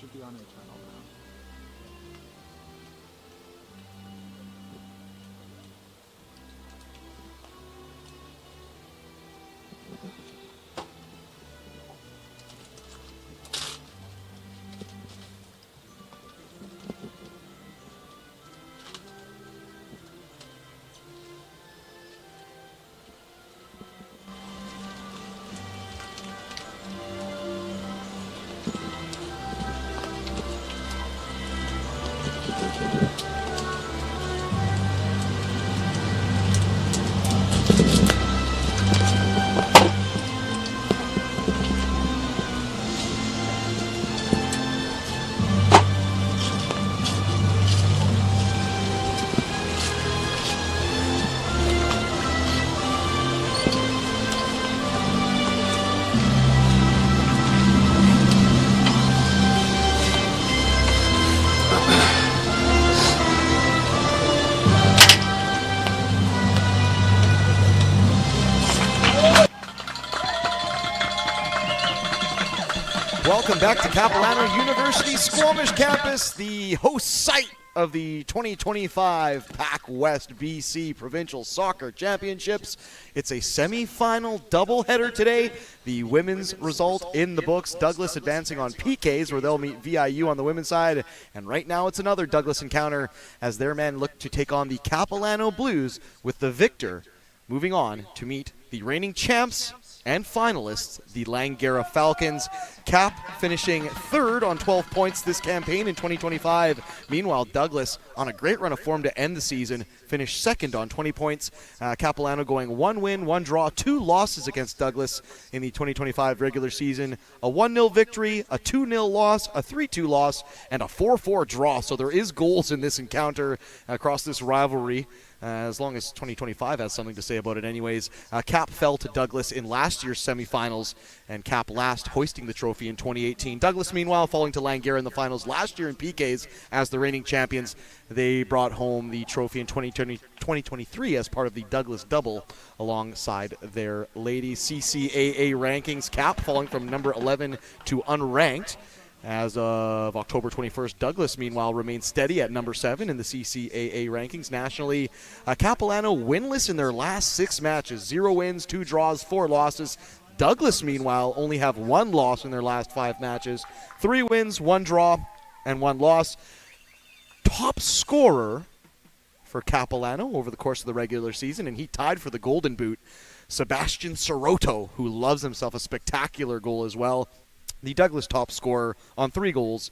should be on our channel now. Welcome back to Capilano University Squamish Campus, the host site of the 2025 PACWEST BC Provincial Soccer Championships. It's a semi-final doubleheader today. The women's result in the books, Douglas advancing on PKs where they'll meet VIU on the women's side. And right now it's another Douglas encounter as their men look to take on the Capilano Blues with the victor moving on to meet the reigning champs and finalists, the Langara Falcons. Cap finishing third on 12 points this campaign in 2025. Meanwhile, Douglas, on a great run of form to end the season, finished second on 20 points. Capilano going 1 win, 1 draw, 2 losses against Douglas in the 2025 regular season. A 1-0 victory, a 2-0 loss, a 3-2 loss, and a 4-4 draw. So there is goals in this encounter across this rivalry. As long as 2025 has something to say about it anyways. Cap fell to Douglas in last year's semifinals, and Cap last hoisting the trophy in 2018. Douglas, meanwhile, falling to Langara in the finals last year in PKs as the reigning champions. They brought home the trophy in 2023 as part of the Douglas Double alongside their ladies CCAA rankings. Cap falling from number 11 to unranked. As of October 21st, Douglas, meanwhile, remains steady at number 7 in the CCAA rankings. Nationally, Capilano winless in their last 6 matches. 0 wins, 2 draws, 4 losses. Douglas, meanwhile, only have 1 loss in their last 5 matches. 3 wins, 1 draw, and 1 loss. Top scorer for Capilano over the course of the regular season, and he tied for the Golden Boot. Sebastian Soroto, who loves himself a spectacular goal as well. The Douglas top scorer on 3 goals.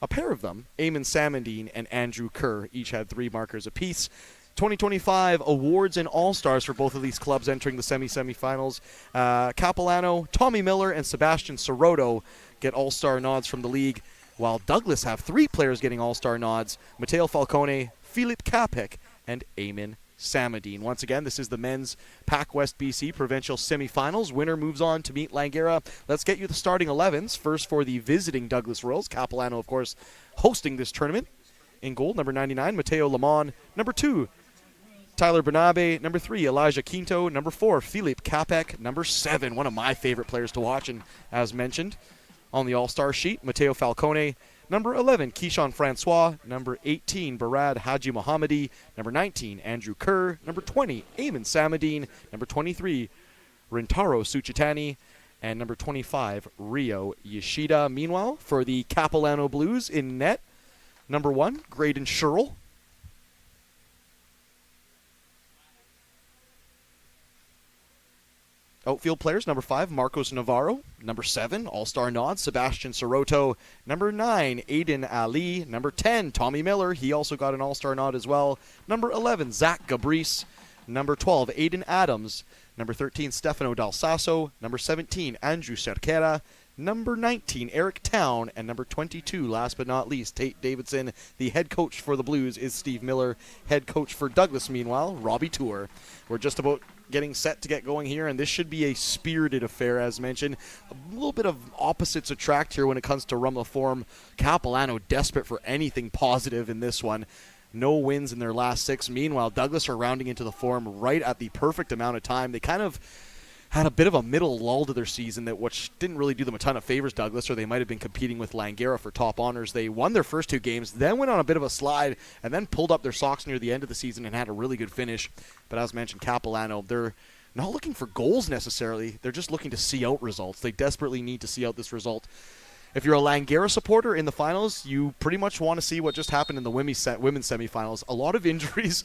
A pair of them, Eamon Samandine and Andrew Kerr, each had 3 markers apiece. 2025 awards and all-stars for both of these clubs entering the semi-finals. Capilano, Tommy Miller, and Sebastian Soroto get all-star nods from the league, while Douglas have 3 players getting all-star nods, Matteo Falcone, Philippe Capek, and Eamon Samandine. Once again, this is the men's PACWEST BC provincial semifinals. Winner moves on to meet Langara. Let's get you the starting 11s. First for the visiting Douglas Royals. Capilano, of course, hosting this tournament. In goal, number 99, Mateo Lamon. Number 2, Tyler Bernabe. Number 3, Elijah Quinto. Number 4, Philippe Capek. Number 7, one of my favorite players to watch, and as mentioned on the all-star sheet, Matteo Falcone. Number 11, Keyshawn Francois. Number 18, Barad Haji Mohammadi. Number 19, Andrew Kerr. Number 20, Eamon Samandine. Number 23, Rintaro Suchitani. And number 25, Rio Yoshida. Meanwhile, for the Capilano Blues in net, number 1, Graydon Sherrill. Outfield players, number 5, Marcos Navarro. Number 7, all-star nod, Sebastian Soroto. Number 9, Aiden Ali. Number 10, Tommy Miller. He also got an all-star nod as well. Number 11, Zach Gabrice. Number 12, Aiden Adams. Number 13, Stefano Dal Sasso. Number 17, Andrew Cerquera. Number 19, Eric Town. And number 22, last but not least, Tate Davidson. The head coach for the Blues is Steve Miller. Head coach for Douglas, meanwhile, Robbie Tour. We're just about getting set to get going here, and this should be a spirited affair, as mentioned. A little bit of opposites attract here when it comes to run of form. Capilano desperate for anything positive in this one. No wins in their last 6. Meanwhile, Douglas are rounding into the form right at the perfect amount of time. They kind of had a bit of a middle lull to their season which didn't really do them a ton of favors, Douglas, or they might have been competing with Langara for top honors. They won their first 2 games, then went on a bit of a slide, and then pulled up their socks near the end of the season and had a really good finish. But as mentioned, Capilano, they're not looking for goals necessarily. They're just looking to see out results. They desperately need to see out this result. If you're a Langara supporter in the finals, you pretty much want to see what just happened in the women's semifinals. A lot of injuries.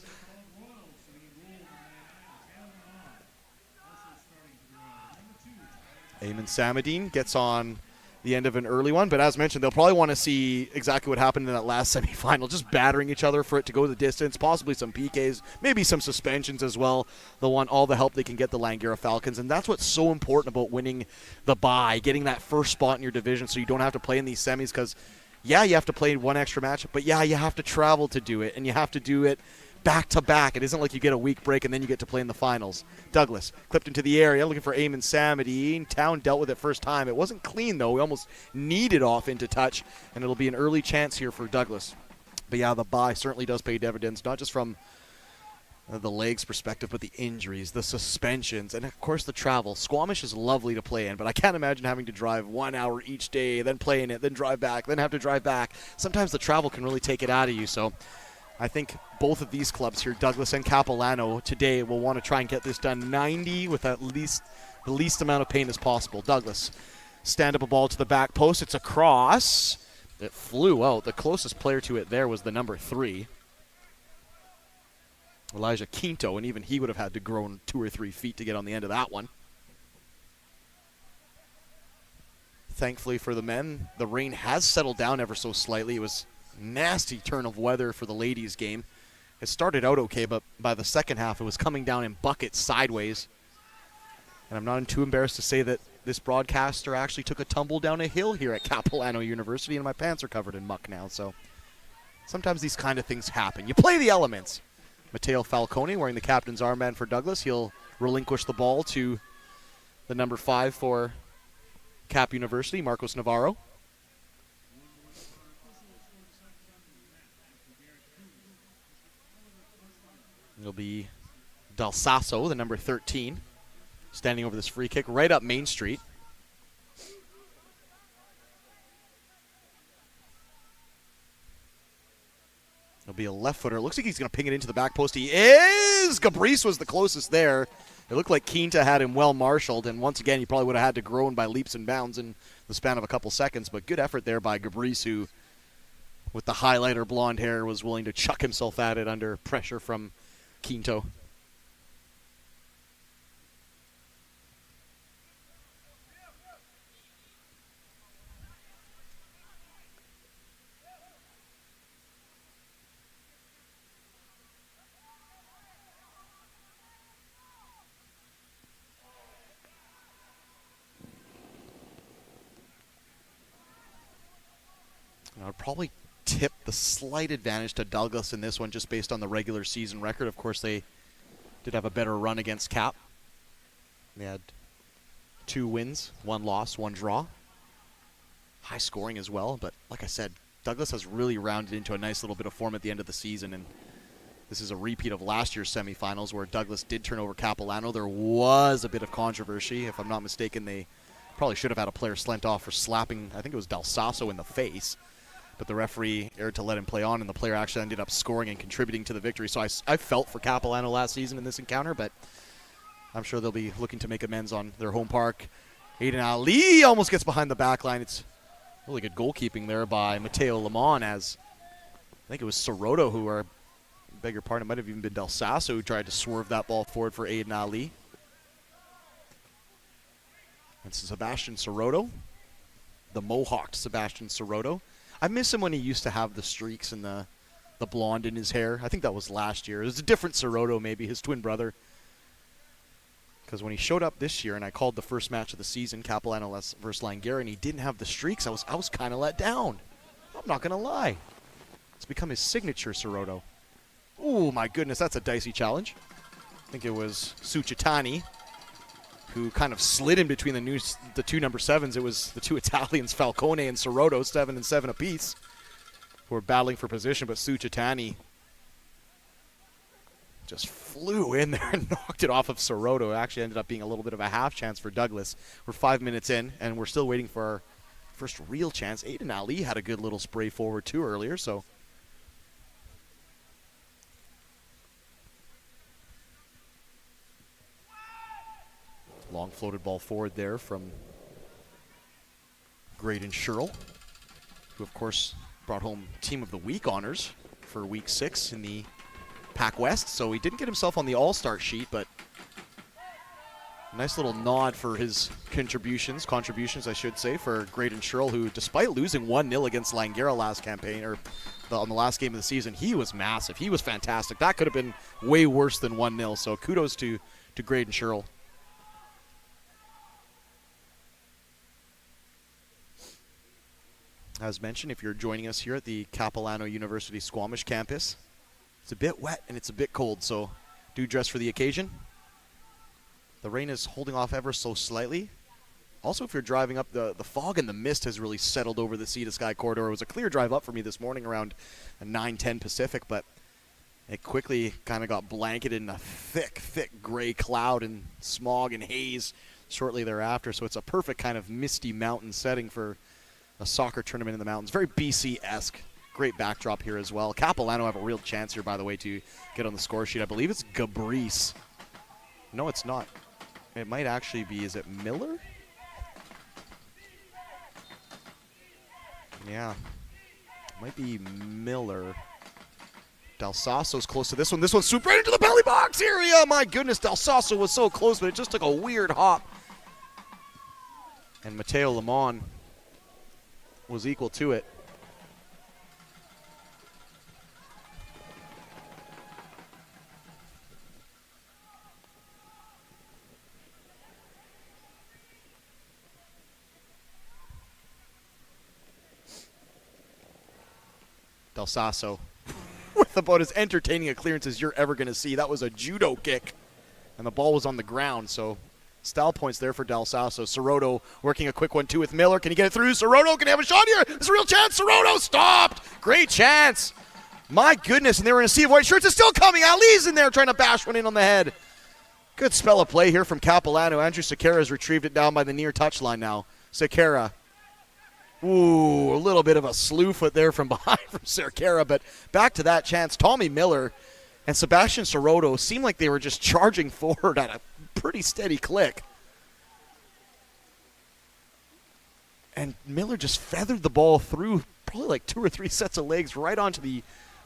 Eamon Samadine gets on the end of an early one, but as mentioned, they'll probably want to see exactly what happened in that last semifinal, just battering each other for it to go the distance, possibly some PKs, maybe some suspensions as well. They'll want all the help they can get the Langara Falcons, and that's what's so important about winning the bye, getting that first spot in your division so you don't have to play in these semis, because, yeah, you have to play one extra match, but, yeah, you have to travel to do it, and you have to do it back-to-back. It isn't like you get a week break and then you get to play in the finals. Douglas clipped into the area, looking for Eamon Samadine. Town dealt with it first time. It wasn't clean, though. We almost kneaded off into touch, and it'll be an early chance here for Douglas. But, yeah, the bye certainly does pay dividends, not just from the legs perspective, but the injuries, the suspensions, and, of course, the travel. Squamish is lovely to play in, but I can't imagine having to drive 1 hour each day, then play in it, then drive back, then have to drive back. Sometimes the travel can really take it out of you, so I think both of these clubs here, Douglas and Capilano, today will want to try and get this done 90 with the least amount of pain as possible. Douglas, stand up a ball to the back post. It's a cross. It flew out. The closest player to it there was the number 3, Elijah Quinto, and even he would have had to grow 2 or 3 feet to get on the end of that one. Thankfully for the men, the rain has settled down ever so slightly. It was nasty turn of weather for the ladies' game. It started out okay, but by the second half, it was coming down in buckets sideways. And I'm not too embarrassed to say that this broadcaster actually took a tumble down a hill here at Capilano University, and my pants are covered in muck now. So sometimes these kind of things happen. You play the elements. Matteo Falcone wearing the captain's armband for Douglas. He'll relinquish the ball to the number 5 for Cap University, Marcos Navarro. It'll be Del Sasso, the number 13, standing over this free kick right up Main Street. It'll be a left footer. Looks like he's going to ping it into the back post. He is! Gabrice was the closest there. It looked like Quinta had him well marshaled, and once again, he probably would have had to groan by leaps and bounds in the span of a couple seconds, but good effort there by Gabrice, who, with the highlighter blonde hair, was willing to chuck himself at it under pressure from Quinto. I would probably tip the slight advantage to Douglas in this one just based on the regular season record. Of course, they did have a better run against Cap. They had 2 wins, 1 loss, 1 draw. High scoring as well, but like I said, Douglas has really rounded into a nice little bit of form at the end of the season, and this is a repeat of last year's semifinals where Douglas did turn over Capilano. There was a bit of controversy. If I'm not mistaken, they probably should have had a player sent off for slapping, I think it was Del Sasso, in the face. But the referee erred to let him play on, and the player actually ended up scoring and contributing to the victory. So I felt for Capilano last season in this encounter, but I'm sure they'll be looking to make amends on their home park. Aiden Ali almost gets behind the back line. It's really good goalkeeping there by Mateo Lemon, as I think it was Soroto who, or beg your pardon, it might have even been Del Sasso who tried to swerve that ball forward for Aiden Ali. And Sebastian Soroto, the Mohawked Sebastian Soroto. I miss him when he used to have the streaks and the blonde in his hair. I think that was last year. It was a different Soroto, maybe, his twin brother. Because when he showed up this year and I called the first match of the season, Capilano versus Langara, and he didn't have the streaks, I was kind of let down. I'm not going to lie. It's become his signature, Soroto. Oh, my goodness, that's a dicey challenge. I think it was Suchitani who kind of slid in between the 2 number 7s. It was the 2 Italians, Falcone and Soroto, 7 and 7 apiece, who were battling for position, but Suchitani just flew in there and knocked it off of Soroto. It actually ended up being a little bit of a half chance for Douglas. We're 5 minutes in, and we're still waiting for our first real chance. Aiden Ali had a good little spray forward too earlier, so. Long floated ball forward there from Graydon Sherrill, who of course brought home Team of the Week honors for Week 6 in the PACWEST. So he didn't get himself on the All-Star sheet, but a nice little nod for his contributions I should say, for Graydon Sherrill, who despite losing 1-0 against Langara last campaign, or on the last game of the season, he was massive. He was fantastic. That could have been way worse than 1-0, so kudos to Graydon Sherrill. As mentioned, if you're joining us here at the Capilano University Squamish campus, it's a bit wet and it's a bit cold, so do dress for the occasion. The rain is holding off ever so slightly. Also, if you're driving up, the fog and the mist has really settled over the Sea to Sky corridor. It was a clear drive up for me this morning around 9:10 Pacific, but it quickly kind of got blanketed in a thick gray cloud and smog and haze shortly thereafter. So it's a perfect kind of misty mountain setting for a soccer tournament in the mountains. Very BC-esque. Great backdrop here as well. Capilano have a real chance here, by the way, to get on the score sheet. I believe it's Gabrice. No, it's not. It might actually be, is it Miller? Yeah. It might be Miller. Del Sasso's close to this one. This one swooped right into the belly box area. My goodness, Del Sasso was so close, but it just took a weird hop. And Mateo Lemon was equal to it. Del Sasso with about as entertaining a clearance as you're ever going to see. That was a judo kick, and the ball was on the ground, so style points there for Del Sasso. Soroto working a quick 1-2 with Miller. Can he get it through? Soroto, can he have a shot here? There's a real chance. Soroto stopped. Great chance. My goodness, and they were in a sea of white shirts. It's still coming. Ali's in there trying to bash one in on the head. Good spell of play here from Capilano. Andrew Sequeira has retrieved it down by the near touchline now. Sequeira. Ooh, a little bit of a slew foot there from behind from Sequeira, but back to that chance. Tommy Miller and Sebastian Soroto seemed like they were just charging forward at a pretty steady click. And Miller just feathered the ball through probably like 2 or 3 sets of legs right onto the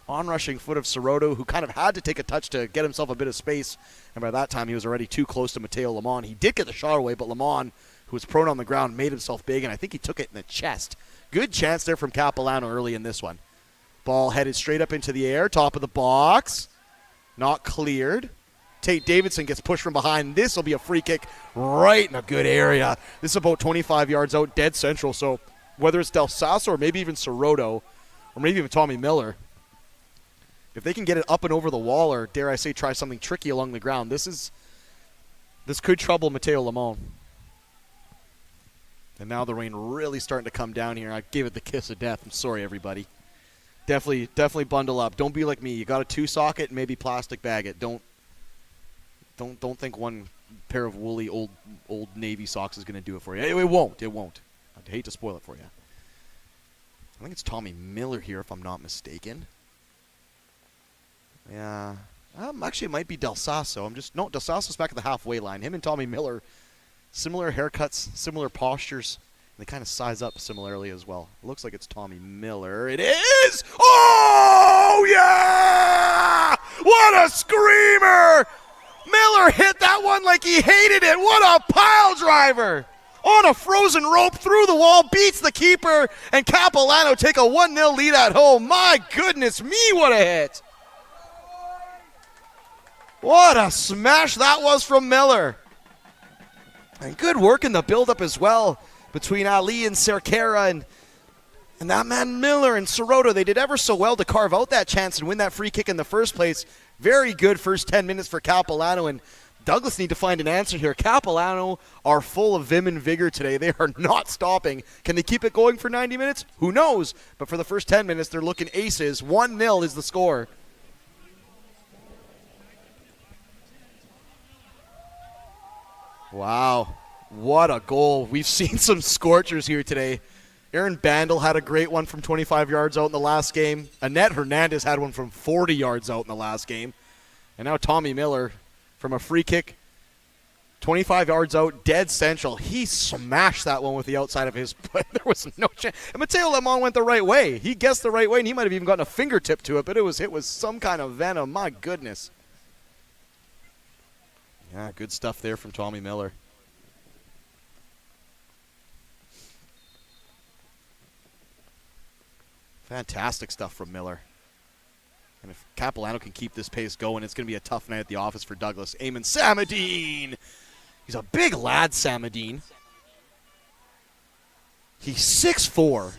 onrushing foot of Soroto, who kind of had to take a touch to get himself a bit of space. And by that time, he was already too close to Mateo Lemon. He did get the shot away, but Lemon, who was prone on the ground, made himself big, and I think he took it in the chest. Good chance there from Capilano early in this one. Ball headed straight up into the air, top of the box. Not cleared. Tate Davidson gets pushed from behind. This will be a free kick right in a good area. This is about 25 yards out, dead central. So whether it's Del Sasso or maybe even Soroto, or maybe even Tommy Miller, if they can get it up and over the wall, or dare I say try something tricky along the ground, this could trouble Mateo Lemon. And now the rain really starting to come down here. I gave it the kiss of death. I'm sorry, everybody. Definitely bundle up. Don't be like me. You got a 2-socket and maybe plastic bag it. Don't think one pair of woolly old Navy socks is going to do it for you. It won't. I'd hate to spoil it for you. I think it's Tommy Miller here, if I'm not mistaken. Yeah. Actually, it might be Del Sasso. Del Sasso's back at the halfway line. Him and Tommy Miller, similar haircuts, similar postures. They kind of size up similarly as well. It looks like it's Tommy Miller. It is! Oh, yeah! What a screamer! Miller hit that one like he hated it. What a pile driver! On a frozen rope, through the wall, beats the keeper, and Capilano take a 1-0 lead at home. My goodness me, what a hit! What a smash that was from Miller. And good work in the build-up as well between Ali and Sequeira and that man Miller and Soroto. They did ever so well to carve out that chance and win that free kick in the first place. Very good first 10 minutes for Capilano, and Douglas need to find an answer here. Capilano are full of vim and vigor today. They are not stopping. Can they keep it going for 90 minutes? Who knows? But for the first 10 minutes, they're looking aces. 1-0 is the score. Wow. What a goal. We've seen some scorchers here today. Aaron Bandel had a great one from 25 yards out in the last game. Annette Hernandez had one from 40 yards out in the last game. And now Tommy Miller from a free kick, 25 yards out, dead central. He smashed that one with the outside of his foot. There was no chance. And Mateo Lemon went the right way. He guessed the right way, and he might have even gotten a fingertip to it, but it was hit with some kind of venom. My goodness. Yeah, good stuff there from Tommy Miller. Fantastic stuff from Miller. And if Capilano can keep this pace going, it's going to be a tough night at the office for Douglas. Eamon Samadine. He's a big lad, Samadine. He's 6'4".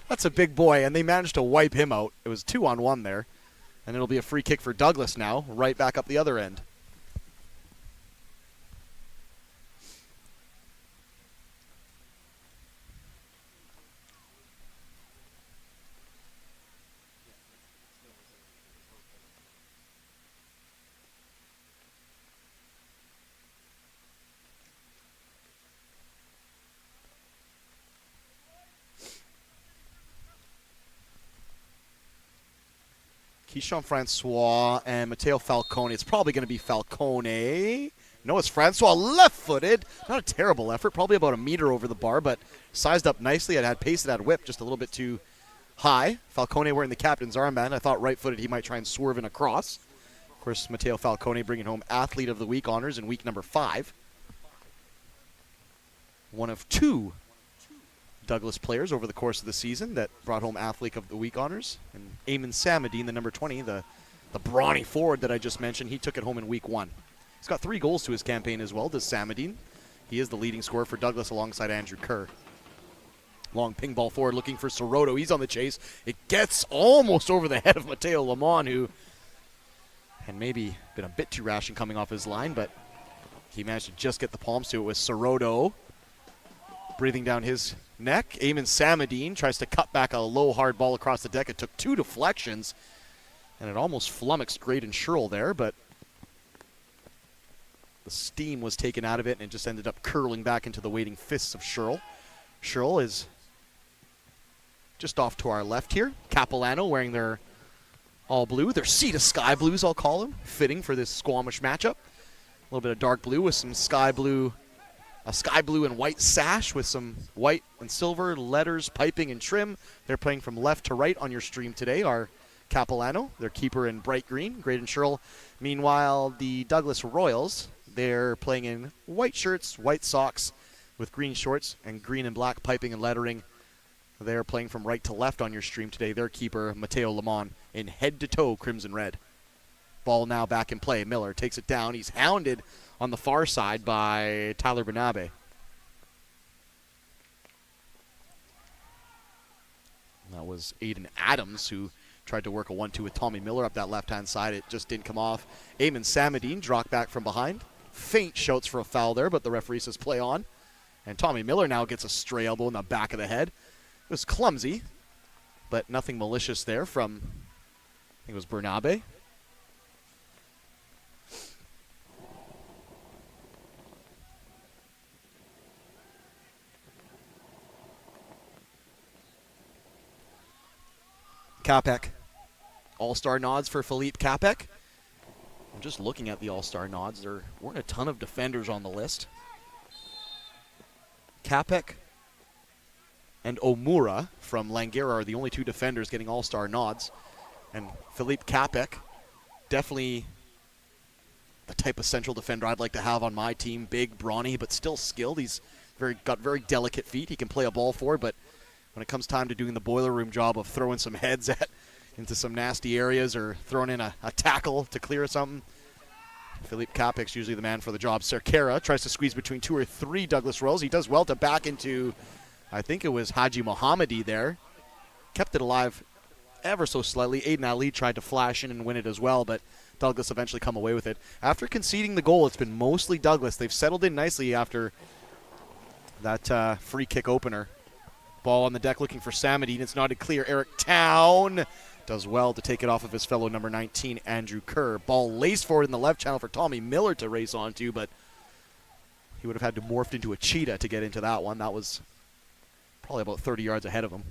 That's a big boy, and they managed to wipe him out. It was 2-on-1 there. And it'll be a free kick for Douglas now, right back up the other end. Keyshawn Francois and Mateo Falcone. It's probably going to be Falcone. No, it's Francois left-footed. Not a terrible effort. Probably about a meter over the bar, but sized up nicely. It had pace, it had whip, just a little bit too high. Falcone wearing the captain's armband. I thought right-footed he might try and swerve in across. Of course, Mateo Falcone bringing home Athlete of the Week honors in week number 5. One of 2 Douglas players over the course of the season that brought home Athlete of the Week honors. And Eamon Samadine, the number 20, the brawny forward that I just mentioned, he took it home in week 1. He's got 3 goals to his campaign as well, does Samadine. He is the leading scorer for Douglas alongside Andrew Kerr. Long ping ball forward looking for Soroto. He's on the chase. It gets almost over the head of Mateo Lemon, who had maybe been a bit too rash in coming off his line, but he managed to just get the palms to it with Soroto breathing down his neck. Eamon Samadine tries to cut back a low, hard ball across the deck. It took 2 deflections, and it almost flummoxed Graydon Sherrill there, but the steam was taken out of it, and it just ended up curling back into the waiting fists of Sherrill. Sherrill is just off to our left here. Capilano wearing their all blue, their sea to sky blues, I'll call them, fitting for this Squamish matchup. A little bit of dark blue with some sky blue, a sky blue and white sash with some white and silver letters, piping, and trim. They're playing from left to right on your stream today are Capilano, their keeper in bright green, Graydon Sherrill. Meanwhile, the Douglas Royals, they're playing in white shirts, white socks with green shorts, and green and black piping and lettering. They're playing from right to left on your stream today. Their keeper, Mateo Lemon, in head-to-toe crimson red. Ball now back in play. Miller takes it down. He's hounded on the far side by Tyler Bernabe. That was Aiden Adams who tried to work a 1-2 with Tommy Miller up that left-hand side. It just didn't come off. Eamon Samadine dropped back from behind. Faint shouts for a foul there, but the referee says play on. And Tommy Miller now gets a stray elbow in the back of the head. It was clumsy, but nothing malicious there from, I think it was Bernabe. Capek. All-star nods for Philippe Capek. I'm just looking at the all-star nods. There weren't a ton of defenders on the list. Capek and Omura from Langara are the only 2 defenders getting all-star nods. And Philippe Capek, definitely the type of central defender I'd like to have on my team. Big, brawny, but still skilled. He's got very delicate feet. He can play a ball forward, but when it comes time to doing the boiler room job of throwing some heads into some nasty areas or throwing in a tackle to clear something, Philippe Capek's usually the man for the job. Cerquera tries to squeeze between 2 or 3 Douglas Royals. He does well to back into, I think it was Haji Mohammadi there. Kept it alive ever so slightly. Aiden Ali tried to flash in and win it as well, but Douglas eventually come away with it. After conceding the goal, it's been mostly Douglas. They've settled in nicely after that free kick opener. Ball on the deck looking for Samadine. It's not clear. Eric Town does well to take it off of his fellow number 19, Andrew Kerr. Ball laced forward in the left channel for Tommy Miller to race onto, but He would have had to morph into a cheetah to get into that one. That was probably about 30 yards ahead of him.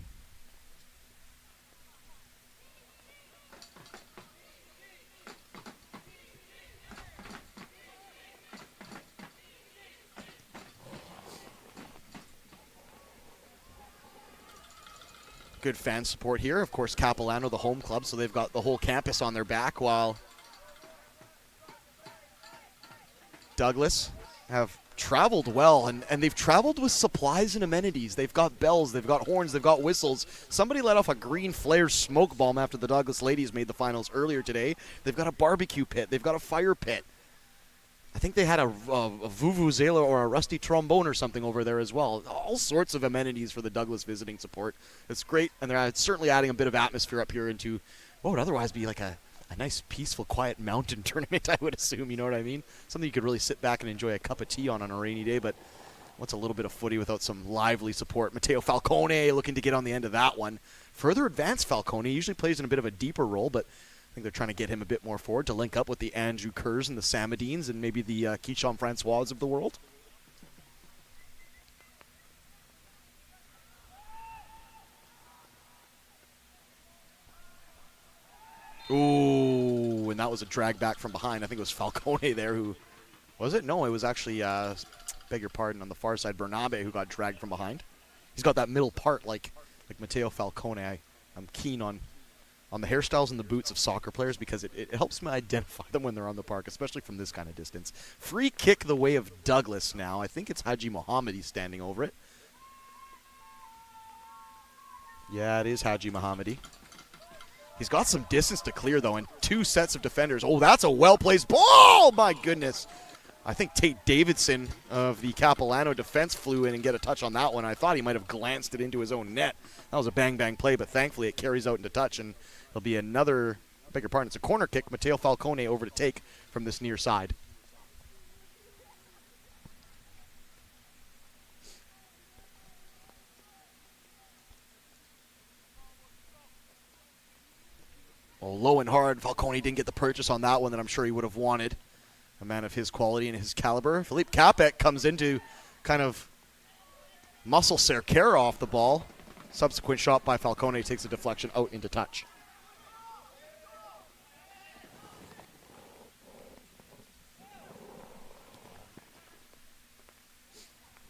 Good fan support here. Of course, Capilano, the home club, so they've got the whole campus on their back, while Douglas have traveled well, and they've traveled with supplies and amenities. They've got bells, they've got horns, they've got whistles. Somebody let off a green flare smoke bomb after the Douglas ladies made the finals earlier today. They've got a barbecue pit. They've got a fire pit. I think they had a vuvuzela or a rusty trombone or something over there as well. All sorts of amenities for the Douglas visiting support. It's great, and they're certainly adding a bit of atmosphere up here into what would otherwise be like a nice, peaceful, quiet mountain tournament, I would assume, you know what I mean? Something you could really sit back and enjoy a cup of tea on a rainy day, but what's a little bit of footy without some lively support? Matteo Falcone looking to get on the end of that one. Further advanced Falcone usually plays in a bit of a deeper role, but I think they're trying to get him a bit more forward to link up with the Andrew Kerrs and the Samadines and maybe the Keyshawn Francois of the world. Ooh, and that was a drag back from behind. I think it was Falcone there who... Was it? No, it was actually, beg your pardon, on the far side, Bernabe who got dragged from behind. He's got that middle part like Matteo Falcone. I'm keen on the hairstyles and the boots of soccer players because it helps me identify them when they're on the park, especially from this kind of distance. Free kick the way of Douglas now. I think it's Haji Mohammadi standing over it. Yeah, it is Haji Mohammadi. He's got some distance to clear, though, and two sets of defenders. Oh, that's a well-placed ball! My goodness. I think Tate Davidson of the Capilano defense flew in and get a touch on that one. I thought he might have glanced it into his own net. That was a bang-bang play, but thankfully it carries out into touch, and it'll be another, I beg your pardon, it's a corner kick. Matteo Falcone over to take from this near side. Well, low and hard. Falcone didn't get the purchase on that one that I'm sure he would have wanted. A man of his quality and his caliber. Philippe Capek comes in to kind of muscle Cerquera off the ball. Subsequent shot by Falcone takes a deflection out into touch.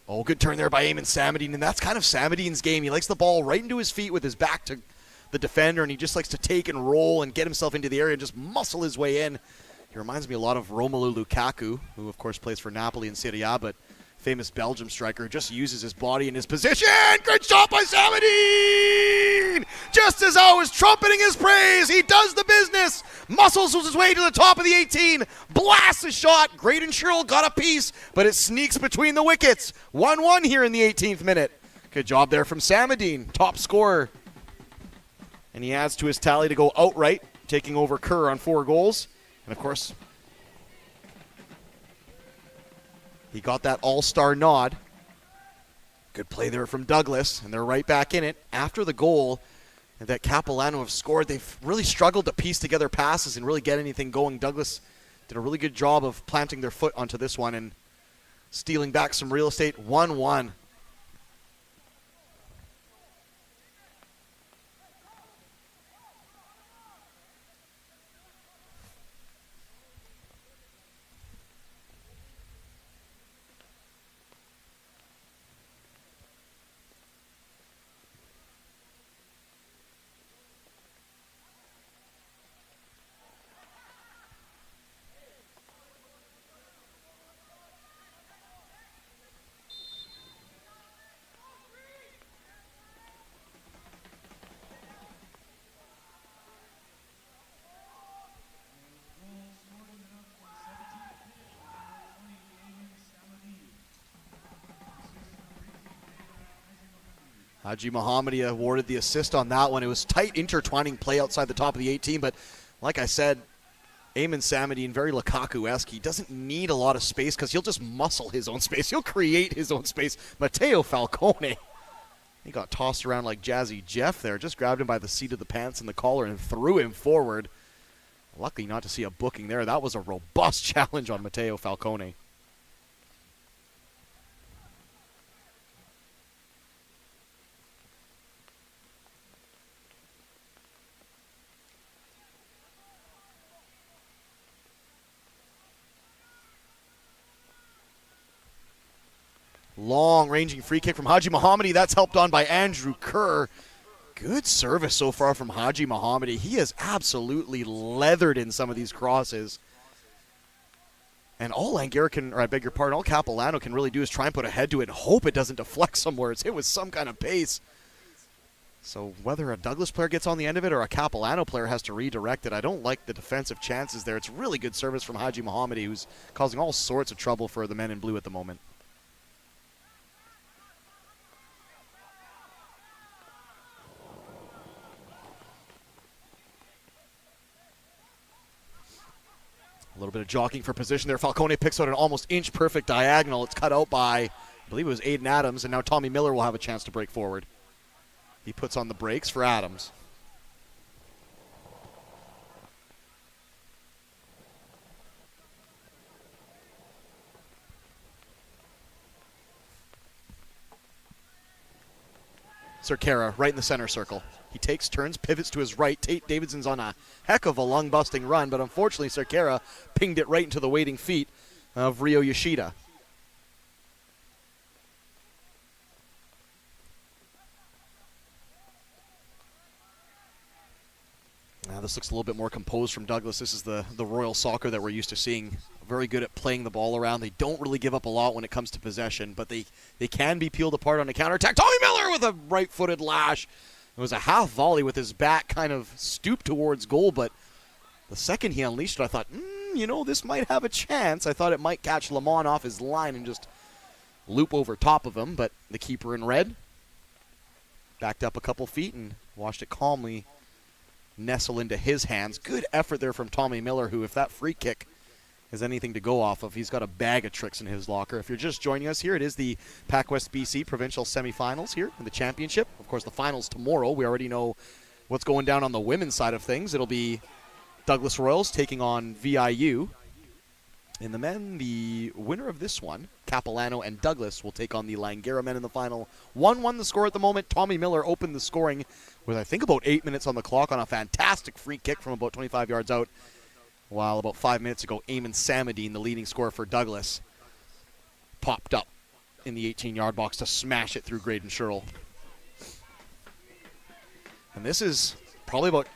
Oh, good turn there by Eamon Samadine, and that's kind of Samadine's game. He likes the ball right into his feet with his back to the defender, and he just likes to take and roll and get himself into the area and just muscle his way in. He reminds me a lot of Romelu Lukaku, who of course plays for Napoli in Serie A, but famous Belgium striker who just uses his body and his position. Great shot by Samadine! Just as I was trumpeting his praise, he does the business. Muscles his way to the top of the 18. Blasts a shot. Graydon Sherrill got a piece, but it sneaks between the wickets. 1-1 here in the 18th minute. Good job there from Samadine, top scorer. And he adds to his tally to go outright, taking over Kerr on 4 goals. And, of course, he got that all-star nod. Good play there from Douglas, and they're right back in it. After the goal that Capilano have scored, they've really struggled to piece together passes and really get anything going. Douglas did a really good job of planting their foot onto this one and stealing back some real estate. 1-1. Haji Mohammadi awarded the assist on that one. It was tight, intertwining play outside the top of the 18, but like I said, Eamon Samadine, very Lukaku-esque. He doesn't need a lot of space because he'll just muscle his own space. He'll create his own space. Matteo Falcone, he got tossed around like Jazzy Jeff there. Just grabbed him by the seat of the pants and the collar and threw him forward. Lucky not to see a booking there. That was a robust challenge on Matteo Falcone. Long-ranging free kick from Haji Mohammadi. That's helped on by Andrew Kerr. Good service so far from Haji Mohammadi. He has absolutely leathered in some of these crosses. And all Langara can, or I beg your pardon, all Capilano can really do is try and put a head to it and hope it doesn't deflect somewhere. It's hit with some kind of pace. So whether a Douglas player gets on the end of it or a Capilano player has to redirect it, I don't like the defensive chances there. It's really good service from Haji Mohammadi, who's causing all sorts of trouble for the men in blue at the moment. A little bit of jockeying for position there. Falcone picks out an almost inch-perfect diagonal. It's cut out by, I believe it was Aiden Adams, and now Tommy Miller will have a chance to break forward. He puts on the brakes for Adams. Cerquera right in the center circle. He takes turns, pivots to his right. Tate Davidson's on a heck of a lung-busting run, but unfortunately Cerquera pinged it right into the waiting feet of Ryo Yoshida. Now this looks a little bit more composed from Douglas. This is the Royal Soccer that we're used to seeing. Very good at playing the ball around. They don't really give up a lot when it comes to possession, but they can be peeled apart on a counterattack. Tommy Miller with a right-footed lash. It was a half volley with his back kind of stooped towards goal, but the second he unleashed it, I thought, this might have a chance. I thought it might catch Lamont off his line and just loop over top of him, but the keeper in red backed up a couple feet and watched it calmly nestle into his hands. Good effort there from Tommy Miller, who, if that free kick is anything to go off of, he's got a bag of tricks in his locker. If you're just joining us here, it is the PACWEST BC provincial semifinals here in the championship. Of course, the finals tomorrow. We already know what's going down on the women's side of things. It'll be Douglas Royals taking on VIU. In the men, the winner of this one, Capilano and Douglas, will take on the Langara men in the final. 1-1 the score at the moment. Tommy Miller opened the scoring with, I think, about 8 minutes on the clock on a fantastic free kick from about 25 yards out. While about 5 minutes ago, Eamon Samadine, the leading scorer for Douglas, popped up in the 18-yard box to smash it through Graydon Sherrill. And this is probably about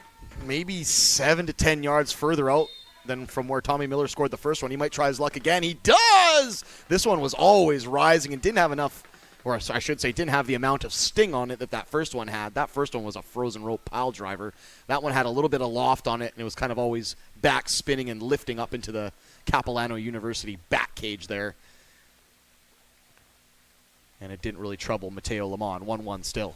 maybe 7 to 10 yards further out than from where Tommy Miller scored the first one. He might try his luck again. He does! This one was always rising and didn't have enough, or I should say didn't have the amount of sting on it that first one had. That first one was a frozen rope pile driver. That one had a little bit of loft on it, and it was kind of always back spinning and lifting up into the Capilano University back cage there. And it didn't really trouble Mateo Lamont. 1-1 still.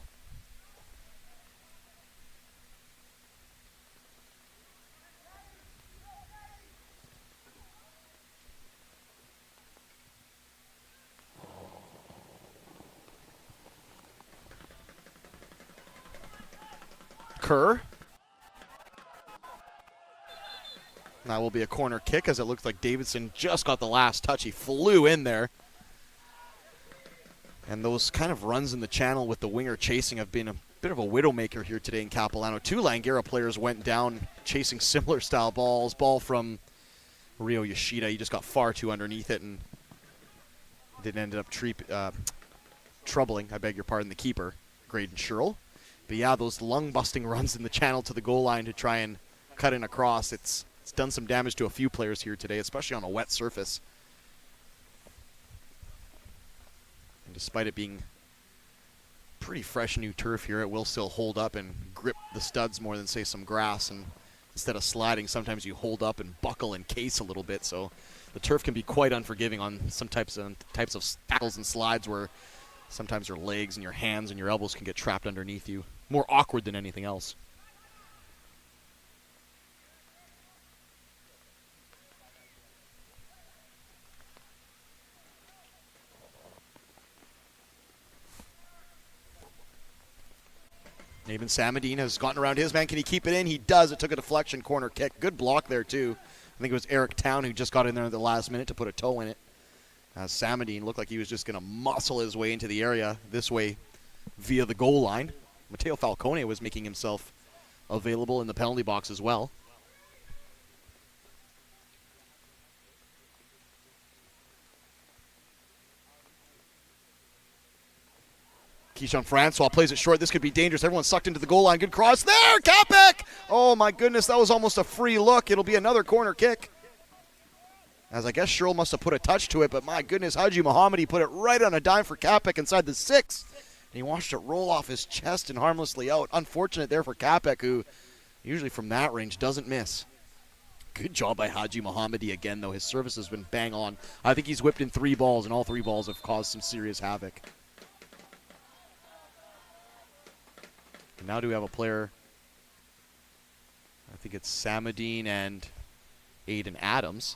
Kerr. That will be a corner kick, as it looks like Davidson just got the last touch. He flew in there. And those kind of runs in the channel with the winger chasing have been a bit of a widowmaker here today in Capilano. Two Langara players went down chasing similar style balls. Ball from Ryo Yoshida. He just got far too underneath it and didn't end up troubling, I beg your pardon, the keeper, Graydon Sherrill. But yeah, those lung-busting runs in the channel to the goal line to try and cut in across, it's done some damage to a few players here today, especially on a wet surface. And despite it being pretty fresh new turf here, it will still hold up and grip the studs more than, say, some grass. And instead of sliding, sometimes you hold up and buckle and case a little bit. So the turf can be quite unforgiving on some types of tackles and slides where sometimes your legs and your hands and your elbows can get trapped underneath you. More awkward than anything else. Eamon Samadine has gotten around his man. Can he keep it in? He does. It took a deflection corner kick. Good block there, too. I think it was Eric Town who just got in there at the last minute to put a toe in it. Samadine looked like he was just going to muscle his way into the area this way via the goal line. Mateo Falcone was making himself available in the penalty box as well. Keyshawn Francois plays it short. This could be dangerous. Everyone's sucked into the goal line. Good cross there. Capek! Oh, my goodness. That was almost a free look. It'll be another corner kick. As I guess Sherrill must have put a touch to it, but my goodness, Haji Mohammadi put it right on a dime for Capek inside the 6. And he watched it roll off his chest and harmlessly out. Unfortunate there for Capek, who usually from that range doesn't miss. Good job by Haji Mohammadi again, though. His service has been bang on. I think he's whipped in 3 balls, and all 3 balls have caused some serious havoc. And now do we have a player, I think it's Samadine and Aiden Adams.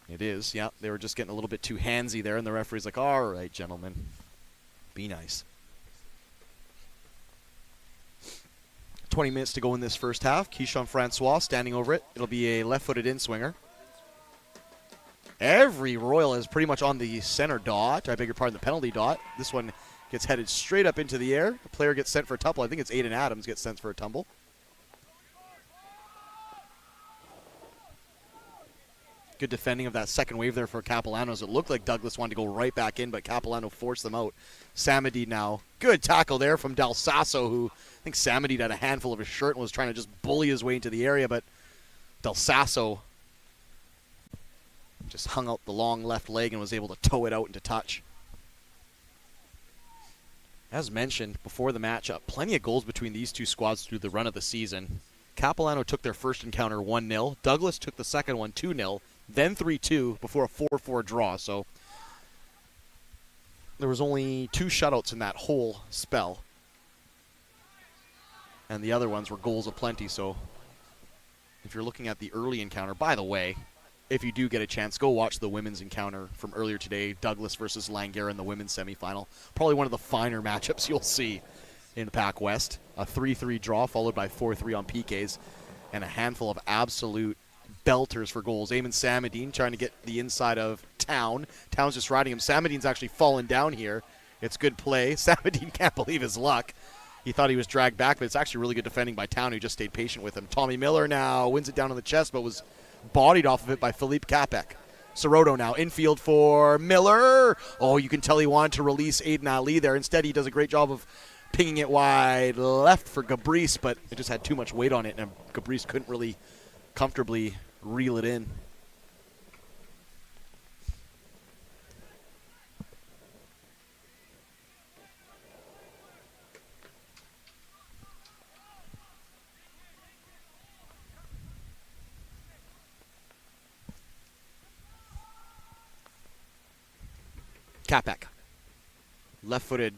It is, yeah. They were just getting a little bit too handsy there, and the referee's like, all right, gentlemen, be nice. 20 minutes to go in this first half. Keyshawn Francois standing over it. It'll be a left-footed in-swinger. Every Royal is pretty much on the center dot. I beg your pardon, the penalty dot. This one gets headed straight up into the air. The player gets sent for a tumble. I think it's Aiden Adams gets sent for a tumble. Good defending of that second wave there for Capilano. It looked like Douglas wanted to go right back in, but Capilano forced them out. Samadi now. Good tackle there from Del Sasso, who I think Samadi had a handful of his shirt and was trying to just bully his way into the area, but Del Sasso just hung out the long left leg and was able to tow it out into touch. As mentioned before the matchup, plenty of goals between these two squads through the run of the season. Capilano took their first encounter 1-0. Douglas took the second one 2-0, then 3-2 before a 4-4 draw. So there was only 2 shutouts in that whole spell. And the other ones were goals aplenty. So if you're looking at the early encounter, by the way, if you do get a chance, go watch the women's encounter from earlier today, Douglas versus Langara in the women's semifinal. Probably one of the finer matchups you'll see in the PACWEST. A 3-3 draw followed by 4-3 on PKs and a handful of absolute belters for goals. Eamon Samadine trying to get the inside of Town. Town's just riding him. Samadine's actually fallen down here. It's good play. Samadine can't believe his luck. He thought he was dragged back, but it's actually really good defending by Town, who just stayed patient with him. Tommy Miller now wins it down on the chest, but was bodied off of it by Philippe Capek. Soroto now infield for Miller. Oh, you can tell he wanted to release Aiden Ali there. Instead, he does a great job of pinging it wide left for Gabrice, but it just had too much weight on it, and Gabrice couldn't really comfortably reel it in. Capek. Left-footed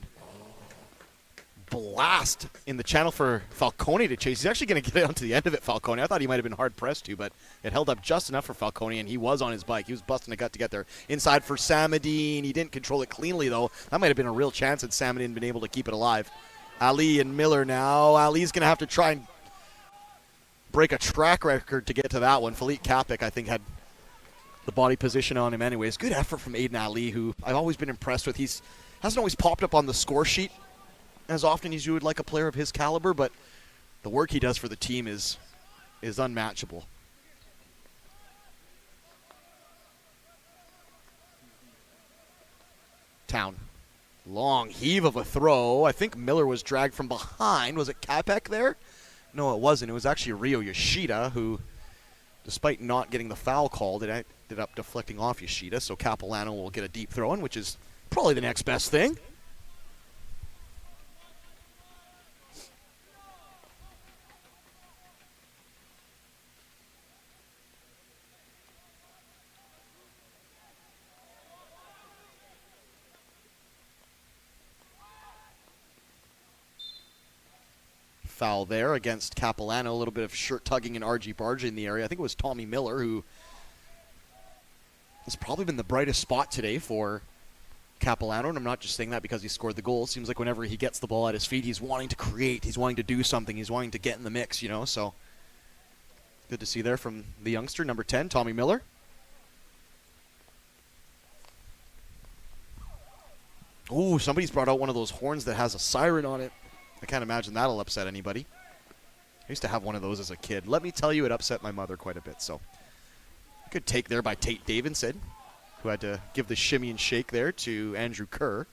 blast in the channel for Falcone to chase. He's actually going to get it onto the end of it, Falcone. I thought he might have been hard-pressed to, but it held up just enough for Falcone, and he was on his bike. He was busting a gut to get there. Inside for Samadine. He didn't control it cleanly, though. That might have been a real chance had Samadine been able to keep it alive. Ali and Miller now. Ali's going to have to try and break a track record to get to that one. Philippe Capek, I think, had the body position on him anyways. Good effort from Aiden Ali, who I've always been impressed with. He's hasn't always popped up on the score sheet as often as you would like a player of his caliber, but the work he does for the team is unmatchable. Town. Long heave of a throw. I think Miller was dragged from behind. Was it Capek there? No, it wasn't. It was actually Ryo Yoshida, who, despite not getting the foul called, it ended up deflecting off Yoshida, so Capilano will get a deep throw in, which is probably the next best thing. Foul there against Capilano. A little bit of shirt tugging and argy-bargy in the area. I think it was Tommy Miller, who has probably been the brightest spot today for Capilano, and I'm not just saying that because he scored the goal. It seems like whenever he gets the ball at his feet, he's wanting to create, he's wanting to do something, he's wanting to get in the mix, you know, so good to see there from the youngster, number 10, Tommy Miller. Ooh, somebody's brought out one of those horns that has a siren on it. I can't imagine that'll upset anybody. I used to have one of those as a kid. Let me tell you, it upset my mother quite a bit, so good take there by Tate Davidson, who had to give the shimmy and shake there to Andrew Kerr.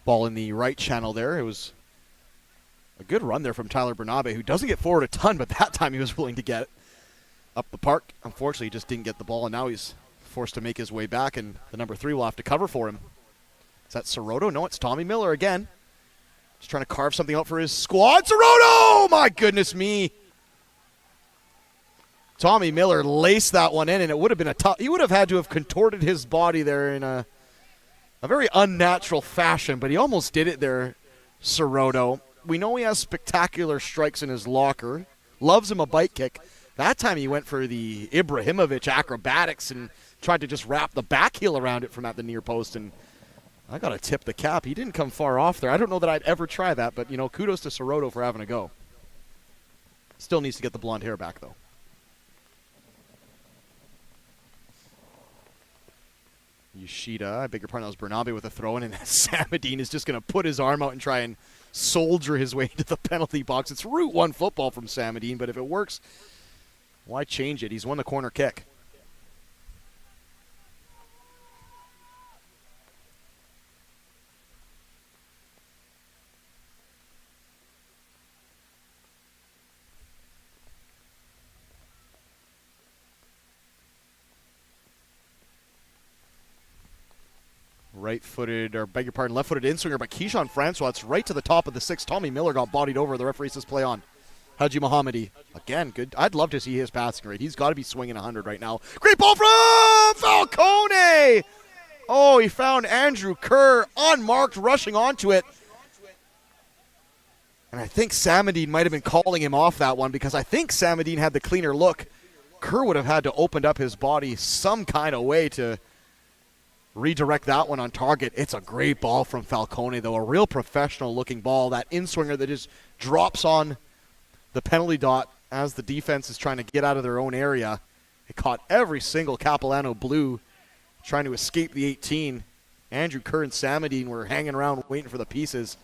Ball in the right channel there. It was a good run there from Tyler Bernabe, who doesn't get forward a ton, but that time he was willing to get up the park. Unfortunately, he just didn't get the ball, and now he's forced to make his way back, and the number 3 will have to cover for him. Is that Soroto? No, it's Tommy Miller again. Just trying to carve something out for his squad. Soroto! My goodness me. Tommy Miller laced that one in, and it would have been a tough. He would have had to have contorted his body there in a very unnatural fashion, but he almost did it there, Soroto. We know he has spectacular strikes in his locker. Loves him a bite kick. That time he went for the Ibrahimovic acrobatics and tried to just wrap the back heel around it from at the near post, and I got to tip the cap. He didn't come far off there. I don't know that I'd ever try that, but, kudos to Soroto for having a go. Still needs to get the blonde hair back, though. Yoshida, I beg your pardon, that was Bernabe with a throw-in, and Samadine is just going to put his arm out and try and soldier his way into the penalty box. It's Route 1 football from Samadine, but if it works, why change it? He's won the corner kick. Right-footed, or beg your pardon, left-footed in-swinger by Keyshawn Francois. It's right to the top of the 6. Tommy Miller got bodied over. The referee says play on. Haji Mohammadi. Again, good. I'd love to see his passing rate. He's got to be swinging 100 right now. Great ball from Falcone! Oh, he found Andrew Kerr unmarked, rushing onto it. And I think Samadine might have been calling him off that one, because I think Samadine had the cleaner look. Kerr would have had to open up his body some kind of way to redirect that one on target. It's a great ball from Falcone, though. A real professional-looking ball. That in-swinger that just drops on the penalty dot as the defense is trying to get out of their own area. It caught every single Capilano blue trying to escape the 18. Andrew Kerr and Samadine were hanging around waiting for the pieces.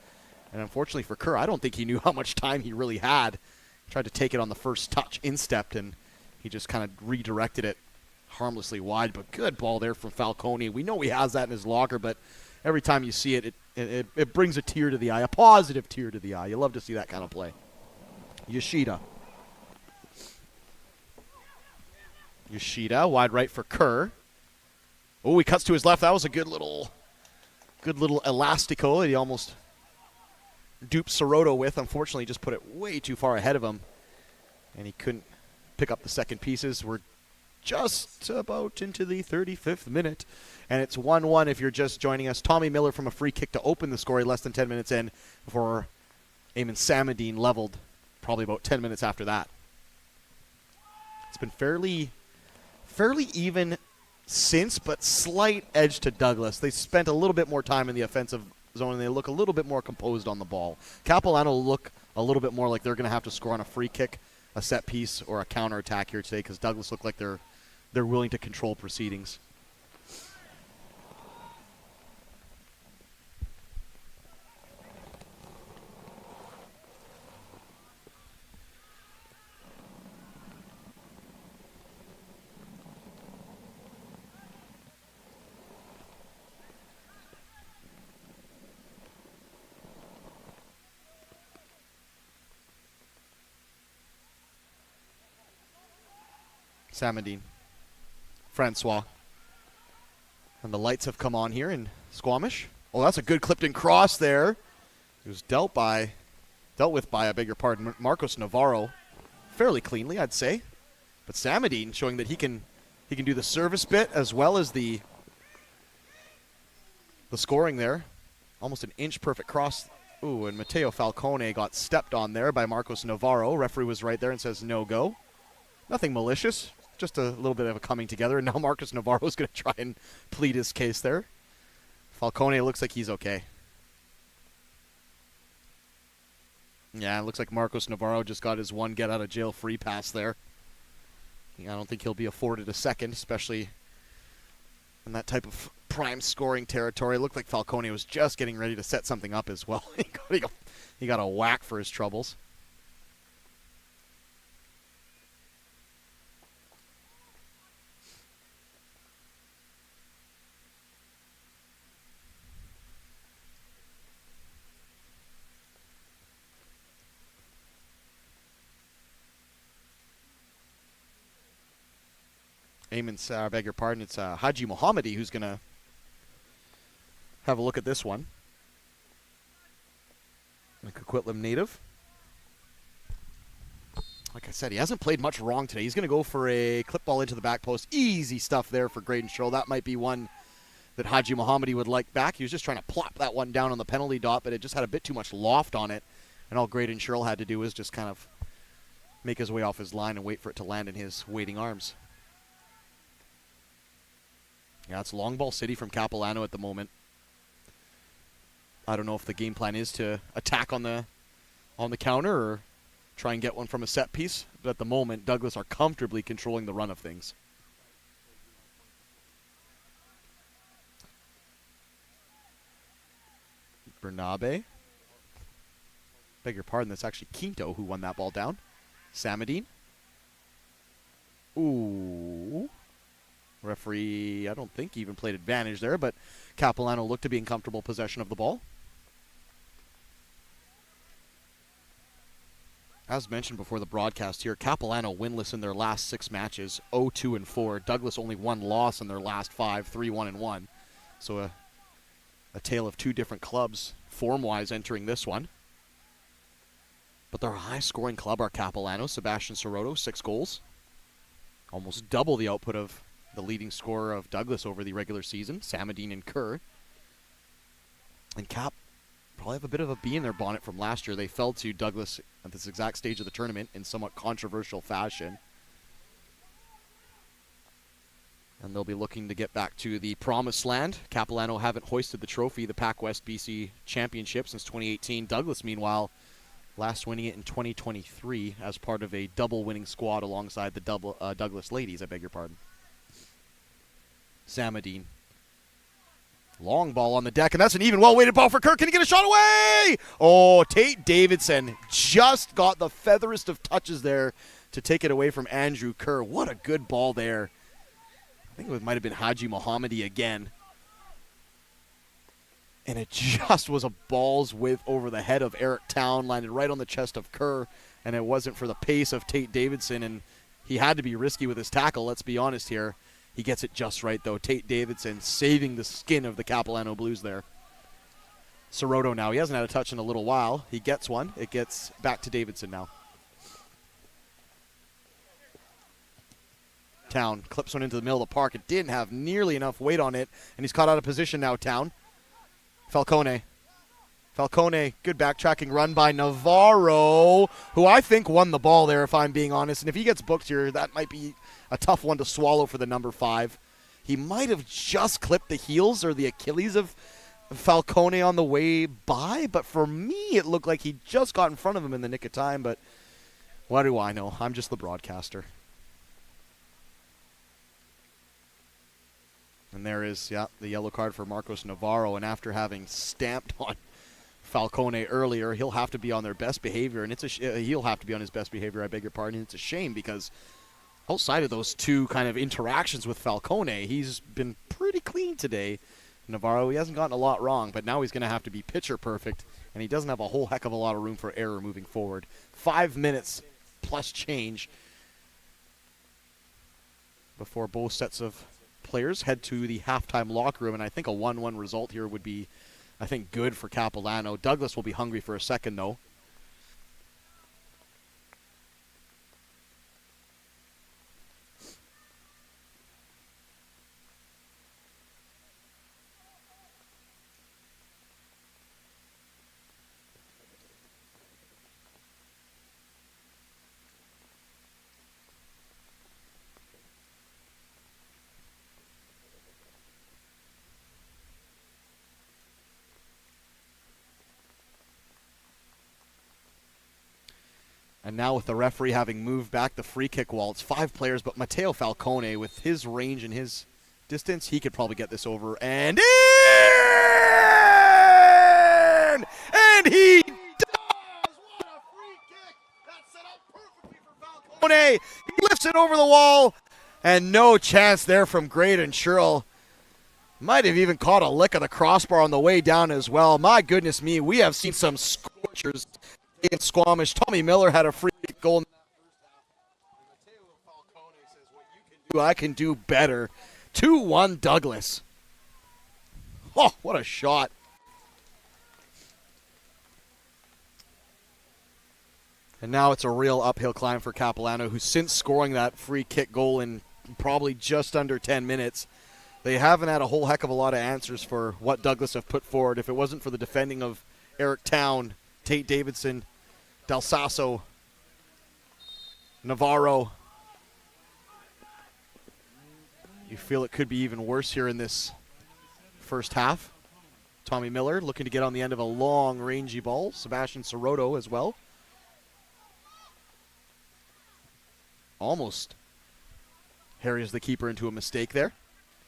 And unfortunately for Kerr, I don't think he knew how much time he really had. He tried to take it on the first touch, instepped, and he just kind of redirected it harmlessly wide, but good ball there from Falcone. We know he has that in his locker, but every time you see it, it brings a tear to the eye, a positive tear to the eye. You love to see that kind of play. Yoshida, wide right for Kerr. Oh, he cuts to his left. That was a good little elastico that he almost duped Soroto with. Unfortunately, he just put it way too far ahead of him, and he couldn't pick up the second pieces. We're just about into the 35th minute, and it's 1-1 if you're just joining us. Tommy Miller from a free kick to open the score less than 10 minutes in before Eamon Samadine leveled probably about 10 minutes after that. It's been fairly even since, but slight edge to Douglas. They spent a little bit more time in the offensive zone, and they look a little bit more composed on the ball. Capilano look a little bit more like they're going to have to score on a free kick, a set piece, or a counterattack here today, because Douglas looked like they're willing to control proceedings. Samadine. Francois. And the lights have come on here in Squamish. Oh, that's a good clipped-in cross there. It was dealt with by, I beg your pardon, Marcos Navarro. Fairly cleanly, I'd say. But Samadine showing that he can do the service bit as well as the scoring there. Almost an inch perfect cross. Ooh, and Mateo Falcone got stepped on there by Marcos Navarro. Referee was right there and says no go. Nothing malicious. just a little bit of a coming together. And now Marcus Navarro's going to try and plead his case there. Falcone looks like he's okay. Yeah, it looks like Marcos Navarro just got his one get-out-of-jail free pass there. I don't think he'll be afforded a second, especially in that type of prime scoring territory. It looked like Falcone was just getting ready to set something up as well. he got a whack for his troubles. I beg your pardon, it's Haji Mohammadi who's going to have a look at this one. A Coquitlam native. Like I said, he hasn't played much wrong today. He's going to go for a clip ball into the back post. Easy stuff there for Graydon Sherrill. That might be one that Haji Mohammadi would like back. He was just trying to plop that one down on the penalty dot, but it just had a bit too much loft on it. And all Graydon Sherrill had to do was just kind of make his way off his line and wait for it to land in his waiting arms. Yeah, it's long ball city from Capilano at the moment. I don't know if the game plan is to attack on the counter or try and get one from a set piece. But at the moment, Douglas are comfortably controlling the run of things. Bernabe. Beg your pardon, that's actually Quinto who won that ball down. Samadine. Ooh. Referee, I don't think even played advantage there, but Capilano looked to be in comfortable possession of the ball. As mentioned before the broadcast here, Capilano winless in their last 6 matches, 0-2-4. Douglas only 1 loss in their last 5, 3-1-1. So a tale of 2 different clubs, form-wise, entering this one. But they're a high-scoring club, our Capilano. Sebastian Soroto, 6 goals. Almost double the output of the leading scorer of Douglas over the regular season, Samadine and Kerr. And Cap probably have a bit of a bee in their bonnet from last year. They fell to Douglas at this exact stage of the tournament in somewhat controversial fashion. And they'll be looking to get back to the promised land. Capilano haven't hoisted the trophy, the PACWEST BC Championship, since 2018. Douglas, meanwhile, last winning it in 2023 as part of a double winning squad alongside the Douglas ladies, I beg your pardon. Samadine. Long ball on the deck, and that's an even well-weighted ball for Kirk. Can he get a shot away? Oh, Tate Davidson just got the featherest of touches there to take it away from Andrew Kerr. What a good ball there. I think it might have been Haji Mohammadi again. And it just was a ball's width over the head of Eric Town, landed right on the chest of Kerr, and it wasn't for the pace of Tate Davidson, and he had to be risky with his tackle, let's be honest here. He gets it just right, though. Tate Davidson saving the skin of the Capilano Blues there. Soroto now. He hasn't had a touch in a little while. He gets one. It gets back to Davidson now. Town clips one into the middle of the park. It didn't have nearly enough weight on it, and he's caught out of position now, Town. Falcone, good backtracking run by Navarro, who I think won the ball there, if I'm being honest. And if he gets booked here, that might be a tough one to swallow for the number 5. He might have just clipped the heels or the Achilles of Falcone on the way by, but for me, it looked like he just got in front of him in the nick of time. But what do I know? I'm just the broadcaster. And there is, the yellow card for Marcos Navarro. And after having stamped on Falcone earlier, he'll have to be on their best behavior. And he'll have to be on his best behavior, I beg your pardon. It's a shame because outside of those 2 kind of interactions with Falcone, he's been pretty clean today. Navarro, he hasn't gotten a lot wrong, but now he's going to have to be pitcher perfect. And he doesn't have a whole heck of a lot of room for error moving forward. 5 minutes plus change before both sets of players head to the halftime locker room, and I think a 1-1 result here would be, I think, good for Capilano. Douglas will be hungry for a second, though. And now with the referee having moved back the free kick wall, it's 5 players, but Matteo Falcone, with his range and his distance, he could probably get this over. And in! And he does! What a free kick! That's set up perfectly for Falcone. He lifts it over the wall, and no chance there from Graydon Sherrill. Might have even caught a lick of the crossbar on the way down as well. My goodness me, we have seen some scorchers in Squamish. Tommy Miller had a free kick goal in that first half. Matteo Falcone says, what you can do, I can do better. 2-1 Douglas. Oh, what a shot. And now it's a real uphill climb for Capilano, who since scoring that free kick goal in probably just under 10 minutes, they haven't had a whole heck of a lot of answers for what Douglas have put forward. If it wasn't for the defending of Eric Town, Tate Davidson, Del Sasso, Navarro, you feel it could be even worse here in this first half. Tommy Miller looking to get on the end of a long, rangy ball. Sebastian Soroto as well. Almost harries the keeper into a mistake there.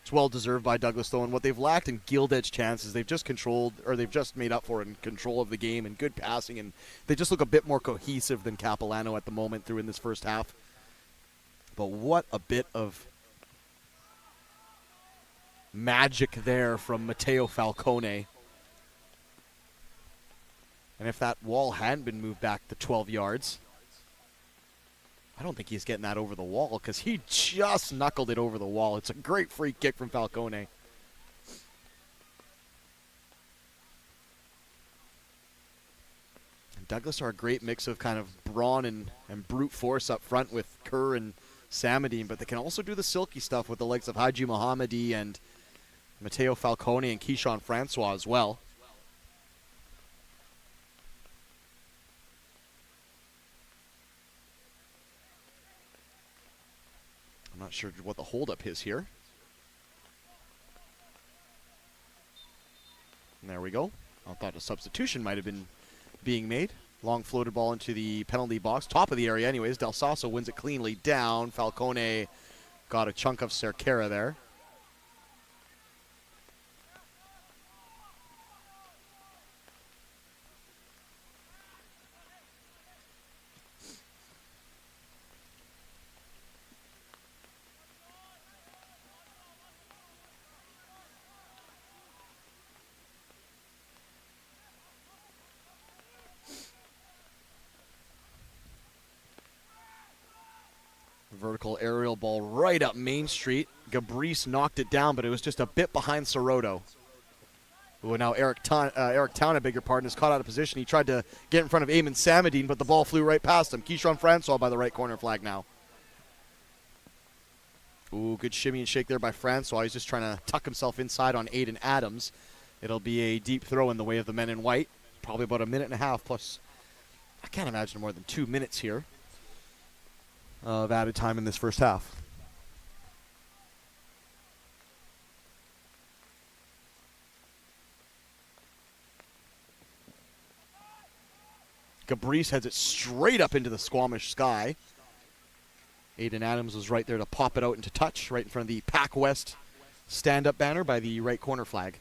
It's well deserved by Douglas, though, and what they've lacked in gilt edge chances, they've just controlled, or they've just made up for in control of the game and good passing, and they just look a bit more cohesive than Capilano at the moment through in this first half. But what a bit of magic there from Matteo Falcone. And if that wall hadn't been moved back to 12 yards, I don't think he's getting that over the wall, because he just knuckled it over the wall. It's a great free kick from Falcone. And Douglas are a great mix of kind of brawn and brute force up front with Kerr and Samadine, but they can also do the silky stuff with the likes of Haji Mohammadi and Matteo Falcone and Keyshawn Francois as well. I'm not sure what the holdup is here. And there we go. I thought a substitution might have been being made. Long floated ball into the penalty box. Top of the area anyways. Del Sasso wins it cleanly down. Falcone got a chunk of Cerquera there. Vertical aerial ball right up Main Street. Gabrice knocked it down, but it was just a bit behind Soroto. Who now Eric Town, I beg your pardon, is caught out of position. He tried to get in front of Eamon Samadine, but the ball flew right past him. Keyshawn Francois by the right corner flag now. Ooh, good shimmy and shake there by Francois. He's just trying to tuck himself inside on Aiden Adams. It'll be a deep throw in the way of the men in white. Probably about a minute and a half plus. I can't imagine more than 2 minutes here of added time in this first half. Gabrice heads it straight up into the Squamish sky. Aiden Adams was right there to pop it out into touch, right in front of the PACWEST stand-up banner by the right corner flag.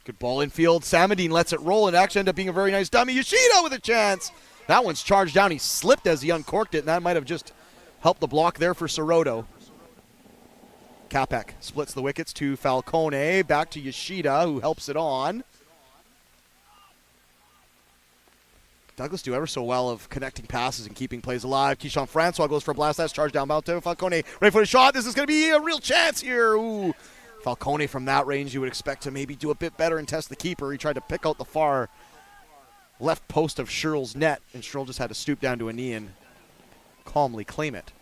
Good ball infield. Samadine lets it roll and actually ended up being a very nice dummy. Yoshida with a chance. That one's charged down. He slipped as he uncorked it, and that might have just helped the block there for Soroto. Capek splits the wickets to Falcone. Back to Yoshida, who helps it on. Douglas do ever so well of connecting passes and keeping plays alive. Keyshawn Francois goes for a blast. That's charged down. Matteo Falcone ready for a shot. This is going to be a real chance here. Ooh. Falcone from that range, you would expect to maybe do a bit better and test the keeper. He tried to pick out the far left post of Sherrill's net, and Sherrill just had to stoop down to a knee and calmly claim it.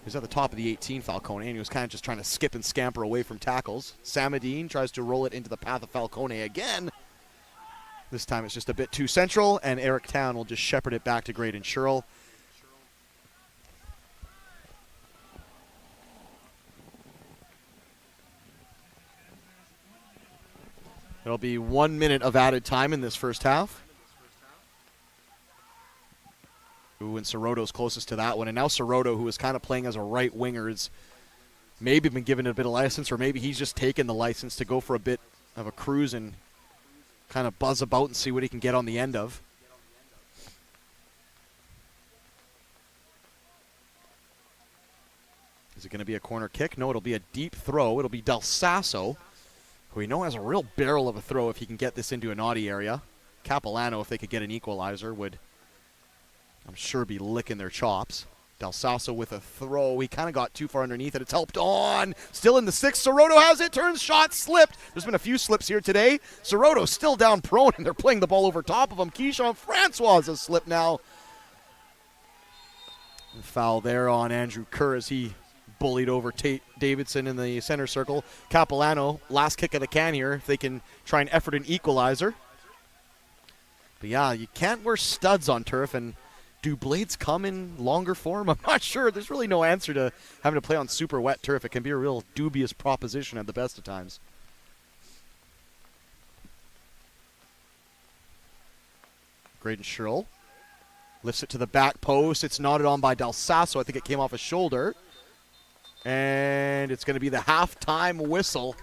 He was at the top of the 18, Falcone, and he was kind of just trying to skip and scamper away from tackles. Samadine tries to roll it into the path of Falcone again. This time it's just a bit too central, and Eric Town will just shepherd it back to Graydon Sherrill. There'll be 1 minute of added time in this first half. Ooh, and Soroto's closest to that one. And now Soroto, who is kind of playing as a right winger, is maybe been given a bit of license, or maybe he's just taken the license to go for a bit of a cruise and kind of buzz about and see what he can get on the end of. Is it going to be a corner kick? No, it'll be a deep throw. It'll be Del Sasso, who we know has a real barrel of a throw if he can get this into a naughty area. Capilano, if they could get an equalizer, would, I'm sure, be licking their chops. Del Sasso with a throw. He kind of got too far underneath it. It's helped on. Still in the sixth. Soroto has it. Turns, shot, slipped. There's been a few slips here today. Soroto's still down prone, and they're playing the ball over top of him. Keyshawn Francois has a slip now. And foul there on Andrew Kerr as he bullied over Tate Davidson in the center circle. Capilano, last kick of the can here, if they can try and effort an equalizer. But yeah, you can't wear studs on turf, and do blades come in longer form? I'm not sure. There's really no answer to having to play on super wet turf. It can be a real dubious proposition at the best of times. Graydon Sherrill lifts it to the back post. It's nodded on by Del Sasso. I think it came off his shoulder. And it's going to be the halftime whistle.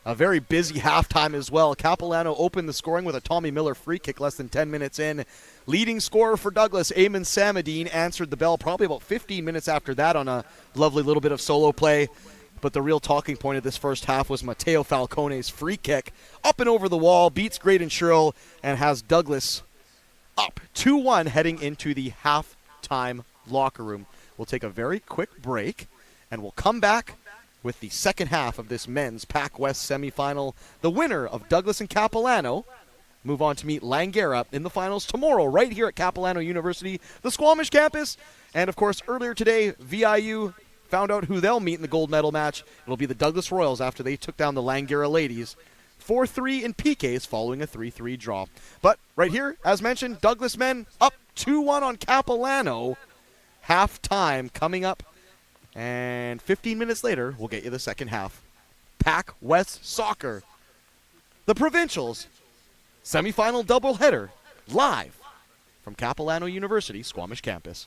A very busy halftime as well. Capilano opened the scoring with a Tommy Miller free kick less than 10 minutes in. Leading scorer for Douglas, Eamon Samadine, answered the bell probably about 15 minutes after that on a lovely little bit of solo play. But the real talking point of this first half was Mateo Falcone's free kick. Up and over the wall, beats Graydon Sherrill, and has Douglas up 2-1 heading into the halftime locker room. We'll take a very quick break, and we'll come back with the second half of this men's PACWEST semifinal. The winner of Douglas and Capilano move on to meet Langara in the finals tomorrow right here at Capilano University, the Squamish campus. And, of course, earlier today, VIU found out who they'll meet in the gold medal match. It'll be the Douglas Royals after they took down the Langara ladies 4-3 in PKs following a 3-3 draw. But right here, as mentioned, Douglas men up 2-1 on Capilano. Halftime coming up. And 15 minutes later, we'll get you the second half. PACWEST Soccer, the Provincials, semifinal doubleheader, live from Capilano University, Squamish campus.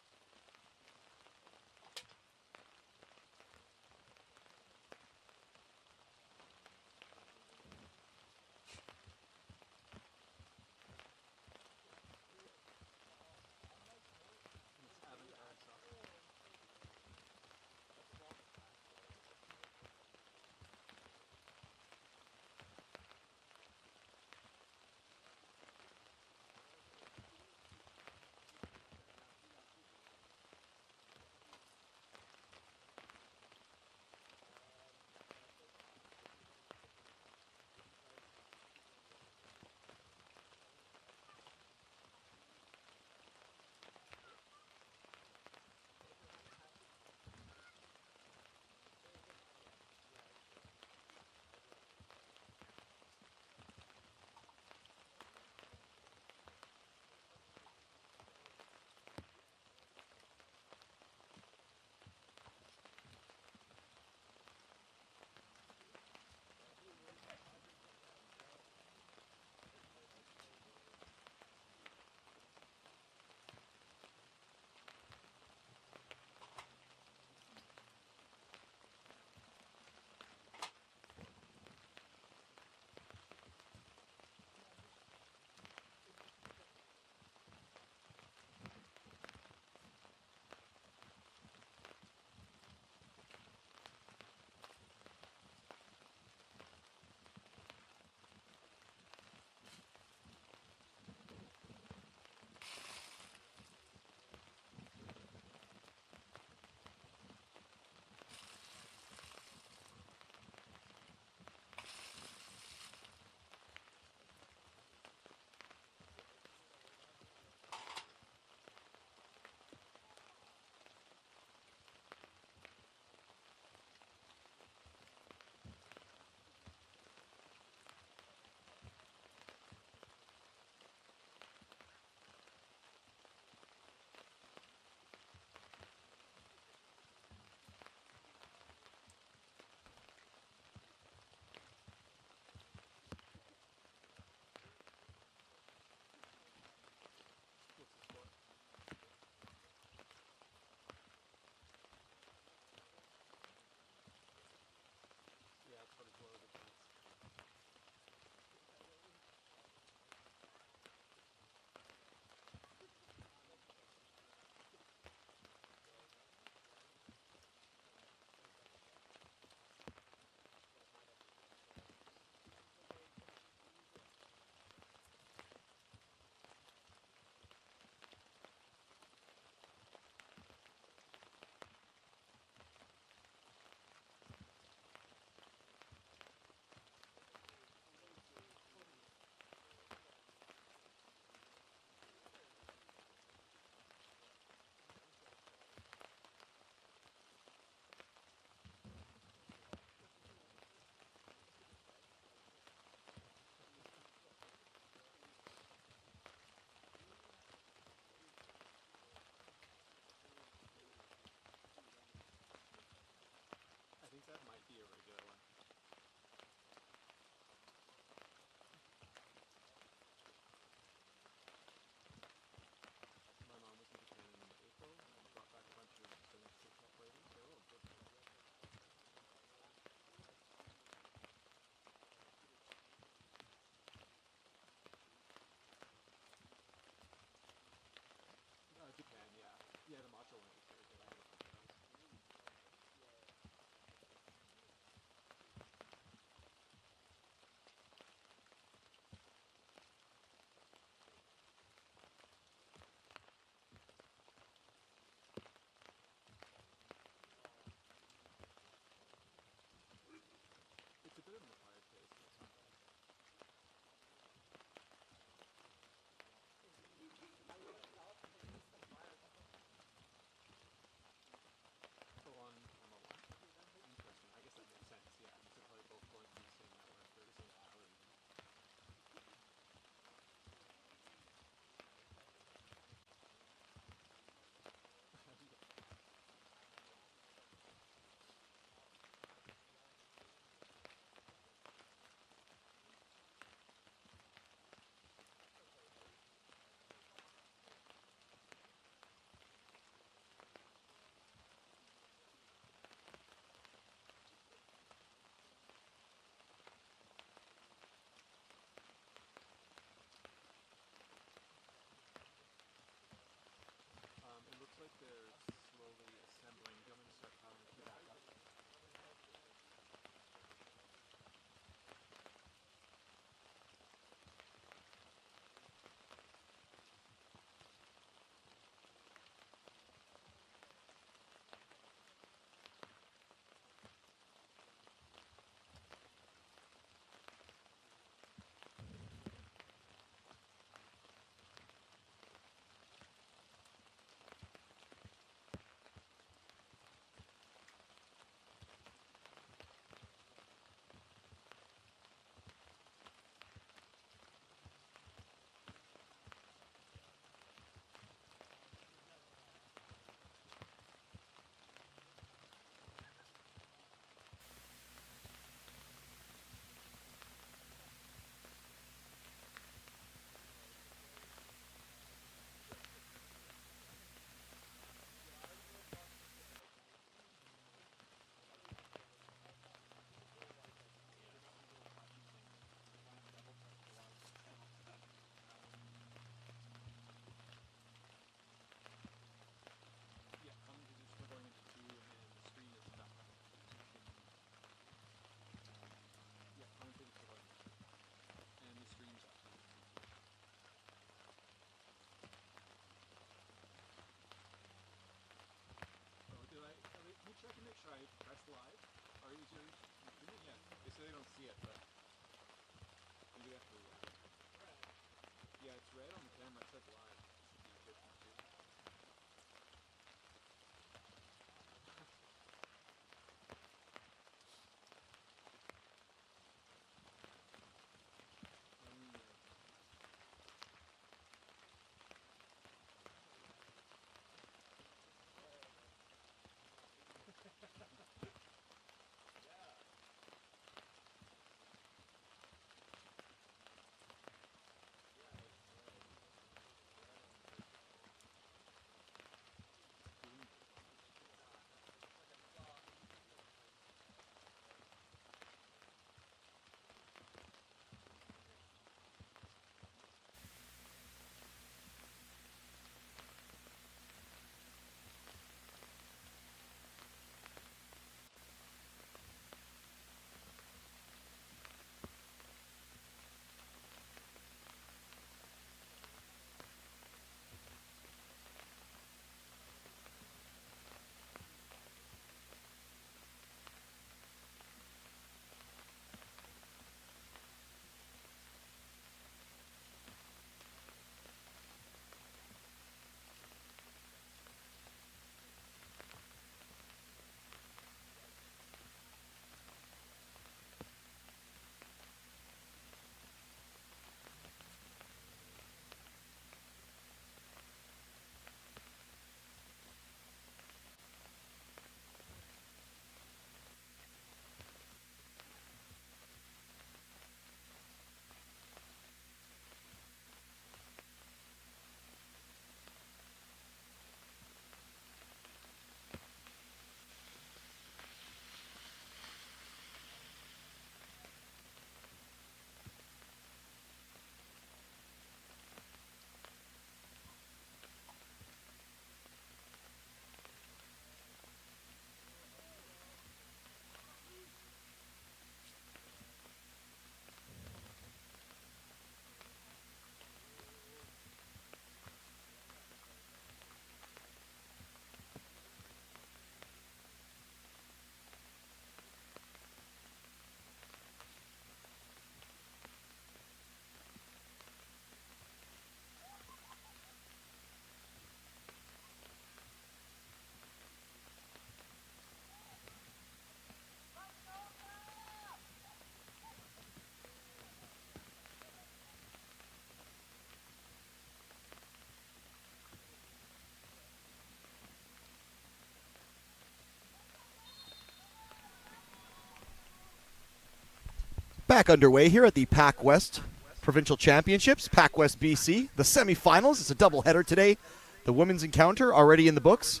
Back underway here at the PACWEST Provincial Championships, PACWEST BC. The semifinals, it's a doubleheader today. The women's encounter already in the books.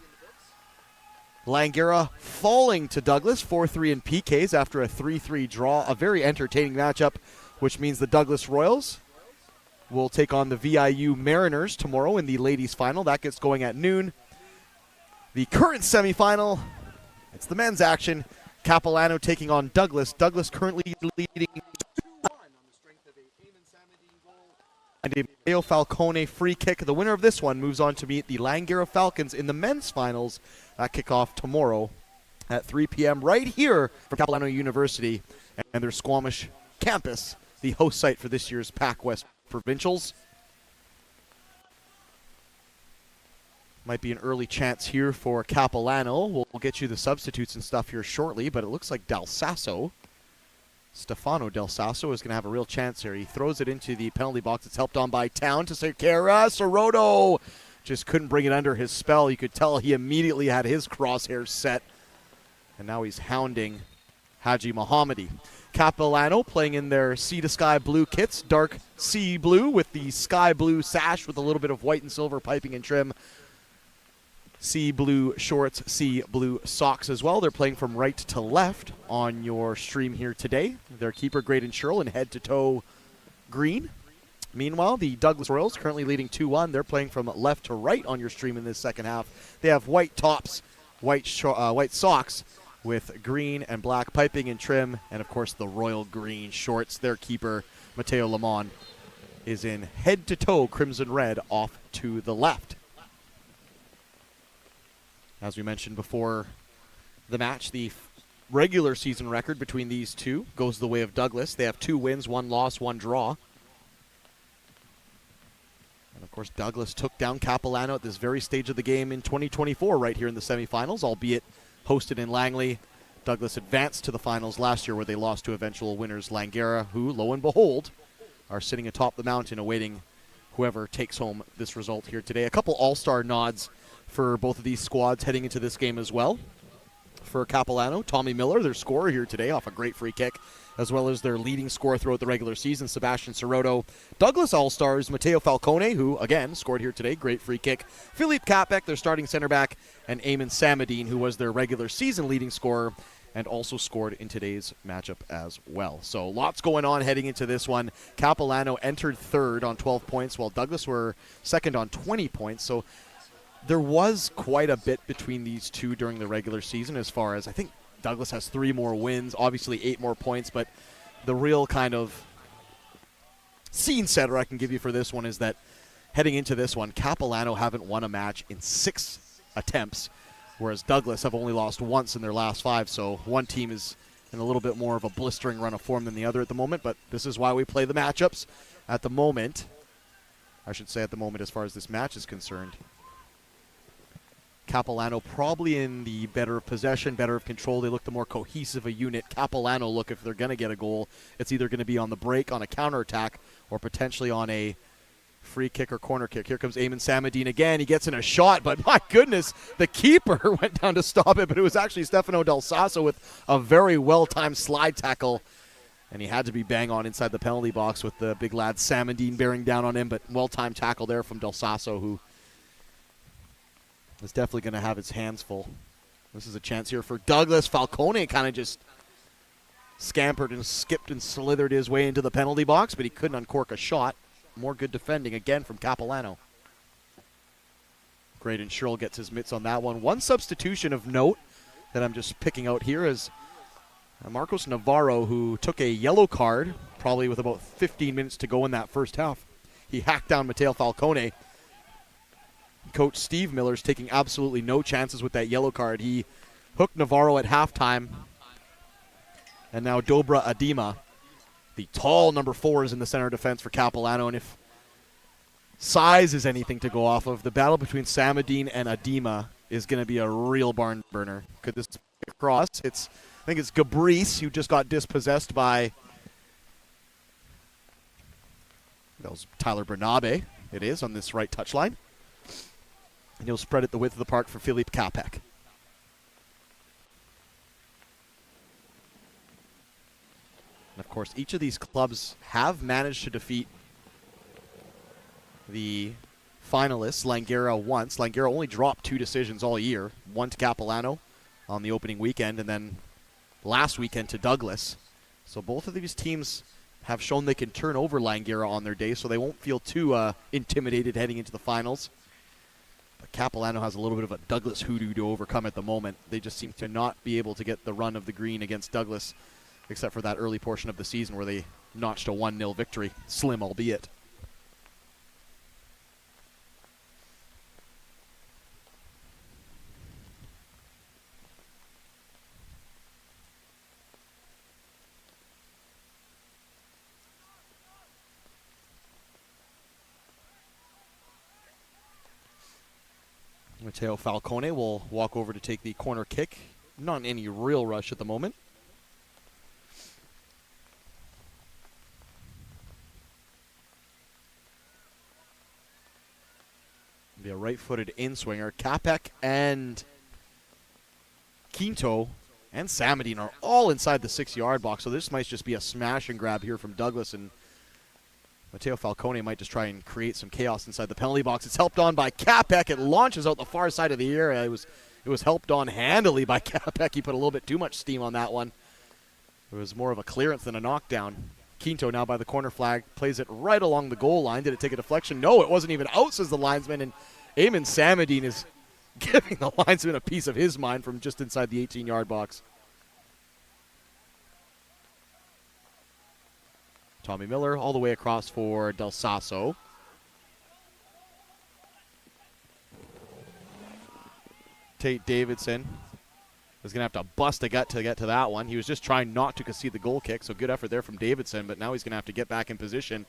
Langara falling to Douglas, 4-3 in PKs after a 3-3 draw. A very entertaining matchup, which means the Douglas Royals will take on the VIU Mariners tomorrow in the ladies' final. That gets going at noon. The current semifinal, it's the men's action. Capilano taking on Douglas. Douglas currently leading 2-1 on the strength of a Eamon Samadine goal and a Matteo Falcone free kick. The winner of this one moves on to meet the Langara Falcons in the men's finals. That kick off tomorrow at 3 p.m. right here for Capilano University and their Squamish campus, the host site for this year's PACWEST Provincials. Might be an early chance here for Capilano. We'll get you the substitutes and stuff here shortly, but it looks like Stefano Del Sasso is going to have a real chance here. He throws it into the penalty box. It's helped on by Town to Sequeira. Soroto just couldn't bring it under his spell. You could tell he immediately had his crosshairs set. And now he's hounding Haji Mohammadi. Capilano playing in their sea to sky blue kits, dark sea blue with the sky blue sash with a little bit of white and silver piping and trim. Sea blue shorts, sea blue socks as well. They're playing from right to left on your stream here today. Their keeper, Graydon Sherrill, in head-to-toe green. Meanwhile, the Douglas Royals currently leading 2-1. They're playing from left to right on your stream in this second half. They have white tops, white socks with green and black piping and trim, and, of course, the royal green shorts. Their keeper, Mateo Lamon, is in head-to-toe crimson red off to the left. As we mentioned before the match, the regular season record between these two goes the way of Douglas. They have 2 wins, 1 loss, 1 draw. And, of course, Douglas took down Capilano at this very stage of the game in 2024 right here in the semifinals, albeit hosted in Langley. Douglas advanced to the finals last year where they lost to eventual winners Langara, who, lo and behold, are sitting atop the mountain awaiting whoever takes home this result here today. A couple all-star nods for both of these squads heading into this game as well. For Capilano, Tommy Miller, their scorer here today off a great free kick, as well as their leading scorer throughout the regular season, Sebastian Sirotto. Douglas All-Stars, Matteo Falcone, who, again, scored here today, great free kick. Philippe Capek, their starting center back, and Eamon Samadine, who was their regular season leading scorer, and also scored in today's matchup as well. So lots going on heading into this one. Capilano entered third on 12 points, while Douglas were second on 20 points. So there was quite a bit between these two during the regular season as far as, I think Douglas has 3 more wins, obviously 8 more points, but the real kind of scene setter I can give you for this one is that heading into this one, Capilano haven't won a match in 6 attempts, whereas Douglas have only lost once in their last 5, so one team is in a little bit more of a blistering run of form than the other at the moment, but this is why we play the matchups at the moment. I should say at the moment as far as this match is concerned. Capilano probably in the better of possession, better of control. They look the more cohesive a unit. Capilano look, if they're going to get a goal, it's either going to be on the break, on a counterattack, or potentially on a free kick or corner kick. Here comes Eamon Samadine again. He gets in a shot, but my goodness, the keeper went down to stop it, but it was actually Stefano Del Sasso with a very well-timed slide tackle, and he had to be bang on inside the penalty box with the big lad Samadine bearing down on him, but well-timed tackle there from Del Sasso, who is definitely going to have his hands full. This is a chance here for Douglas. Falcone kind of just scampered and skipped and slithered his way into the penalty box, but he couldn't uncork a shot. More good defending again from Capilano. Graydon Sherrill gets his mitts on that one. One substitution of note that I'm just picking out here is Marcos Navarro, who took a yellow card, probably with about 15 minutes to go in that first half. He hacked down Matteo Falcone. Coach Steve Miller's taking absolutely no chances with that yellow card. He hooked Navarro at halftime. And now Dobra Adima, the tall number 4, is in the center of defense for Capilano. And if size is anything to go off of, the battle between Samadine and Adima is going to be a real barn burner. Could this be across? I think it's Gabrice, who just got dispossessed by, that was Tyler Bernabe. It is on this right touchline. And he'll spread it the width of the park for Philippe Capek. And of course, each of these clubs have managed to defeat the finalists, Langara, once. Langara only dropped 2 decisions all year, one to Capilano on the opening weekend, and then last weekend to Douglas. So both of these teams have shown they can turn over Langara on their day, so they won't feel too intimidated heading into the finals. But Capilano has a little bit of a Douglas hoodoo to overcome at the moment. They just seem to not be able to get the run of the green against Douglas, except for that early portion of the season where they notched a 1-0 victory, slim albeit. Matteo Falcone will walk over to take the corner kick. Not in any real rush at the moment. Be a right-footed in-swinger. Capek and Quinto and Samadine are all inside the 6-yard box, so this might just be a smash and grab here from Douglas, and Matteo Falcone might just try and create some chaos inside the penalty box. It's helped on by Capek. It launches out the far side of the area. It was helped on handily by Capek. He put a little bit too much steam on that one. It was more of a clearance than a knockdown. Quinto now by the corner flag, plays it right along the goal line. Did it take a deflection? No, it wasn't even out, says the linesman, and Eamon Samadine is giving the linesman a piece of his mind from just inside the 18-yard box. Tommy Miller all the way across for Del Sasso. Tate Davidson Was going to have to bust a gut to get to that one. He was just trying not to concede the goal kick, so good effort there from Davidson, but now he's going to have to get back in position.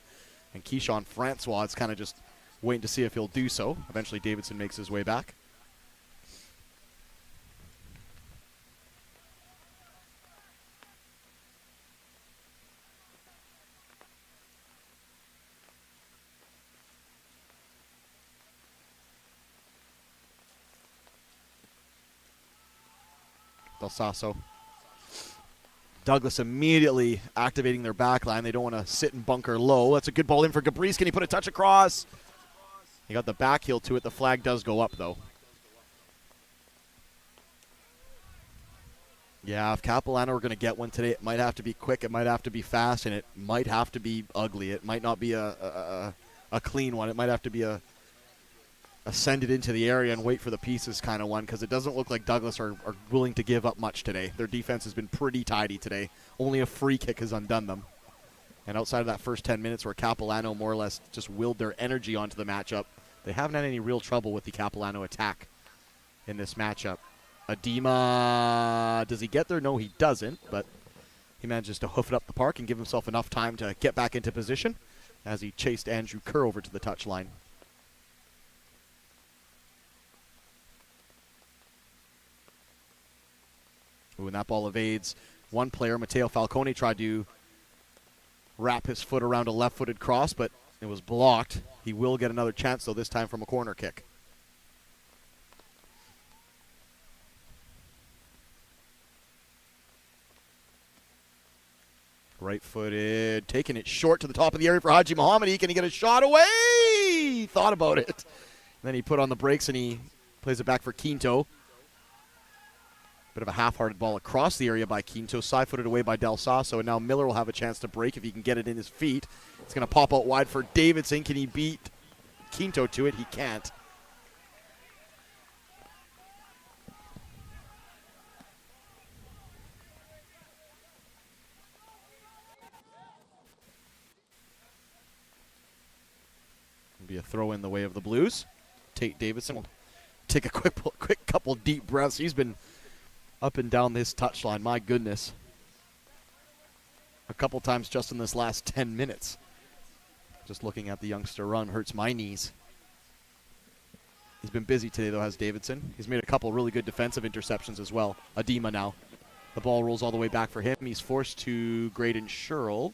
And Keyshawn Francois is kind of just waiting to see if he'll do so. Eventually Davidson makes his way back. Del Sasso. Douglas immediately activating their back line. They don't want to sit and bunker low. That's a good ball in for Gabrice. Can he put a touch across? He got the back heel to it. The flag does go up, though. Yeah, if Capilano are going to get one today, it might have to be quick, it might have to be fast, and it might have to be ugly. It might not be a clean one. It might have to be a send it into the area and wait for the pieces kind of one, because it doesn't look like Douglas are willing to give up much today. Their defense has been pretty tidy today. Only a free kick has undone them. And outside of that first 10 minutes where Capilano more or less just willed their energy onto the matchup, they haven't had any real trouble with the Capilano attack in this matchup. Adema, does he get there? No, he doesn't, but he manages to hoof it up the park and give himself enough time to get back into position as he chased Andrew Kerr over to the touchline. Ooh, and that ball evades one player. Matteo Falcone tried to wrap his foot around a left-footed cross, but it was blocked. He will get another chance, though, this time from a corner kick. Right-footed, taking it short to the top of the area for Haji Mohammadi. Can he get a shot away? He thought about it. And then he put on the brakes and he plays it back for Quinto. Bit of a half-hearted ball across the area by Quinto, side-footed away by Del Sasso, and now Miller will have a chance to break if he can get it in his feet. It's going to pop out wide for Davidson. Can he beat Quinto to it? He can't. It'll be a throw in the way of the Blues. Tate Davidson will take a quick couple deep breaths. He's been up and down this touchline, my goodness. A couple times just in this last 10 minutes. Just looking at the youngster run hurts my knees. He's been busy today, though, has Davidson. He's made a couple really good defensive interceptions as well. Adema now. The ball rolls all the way back for him. He's forced to Graydon Sherrill.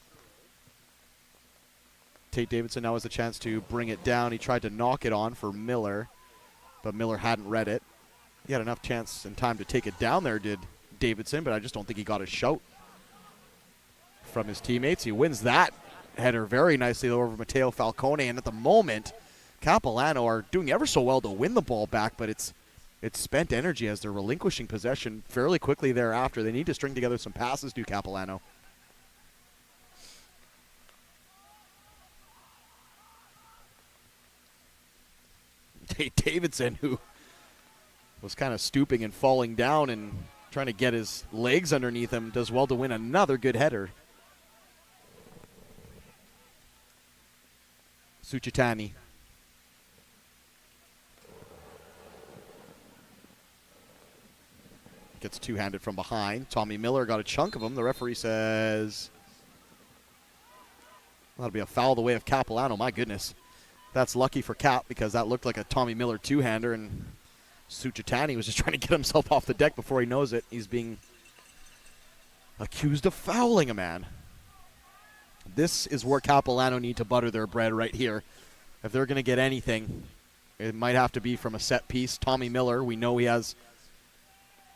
Tate Davidson now has a chance to bring it down. He tried to knock it on for Miller, but Miller hadn't read it. He had enough chance and time to take it down there, did Davidson, but I just don't think he got a shout from his teammates. He wins that header very nicely though over Matteo Falcone, and at the moment, Capilano are doing ever so well to win the ball back, but it's spent energy as they're relinquishing possession fairly quickly thereafter. They need to string together some passes to Capilano. Davidson, who was kind of stooping and falling down and trying to get his legs underneath him, does well to win another good header. Suchitani. Gets two-handed from behind. Tommy Miller got a chunk of him. The referee says that'll be a foul the way of Capilano. My goodness. That's lucky for Cap because that looked like a Tommy Miller two-hander, and Suchitani was just trying to get himself off the deck before he knows it. He's being accused of fouling a man. This is where Capilano need to butter their bread right here. If they're going to get anything, it might have to be from a set piece. Tommy Miller, we know he has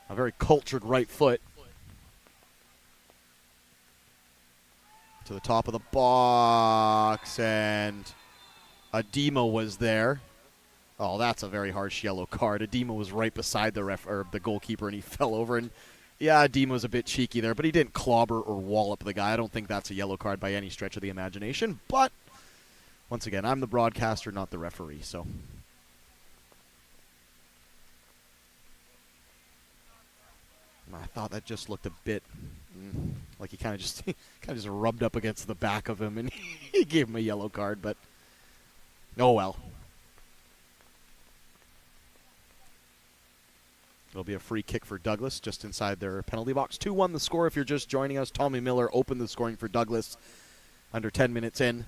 a very cultured right foot. To the top of the box, and Adema was there. Oh, that's a very harsh yellow card. Adema was right beside the goalkeeper, and he fell over. And yeah, Adema was a bit cheeky there, but he didn't clobber or wallop the guy. I don't think that's a yellow card by any stretch of the imagination. But once again, I'm the broadcaster, not the referee. So I thought that just looked a bit like he kind of just rubbed up against the back of him, and he gave him a yellow card. But oh well. It'll be a free kick for Douglas just inside their penalty box. 2-1 the score if you're just joining us. Tommy Miller opened the scoring for Douglas under 10 minutes in.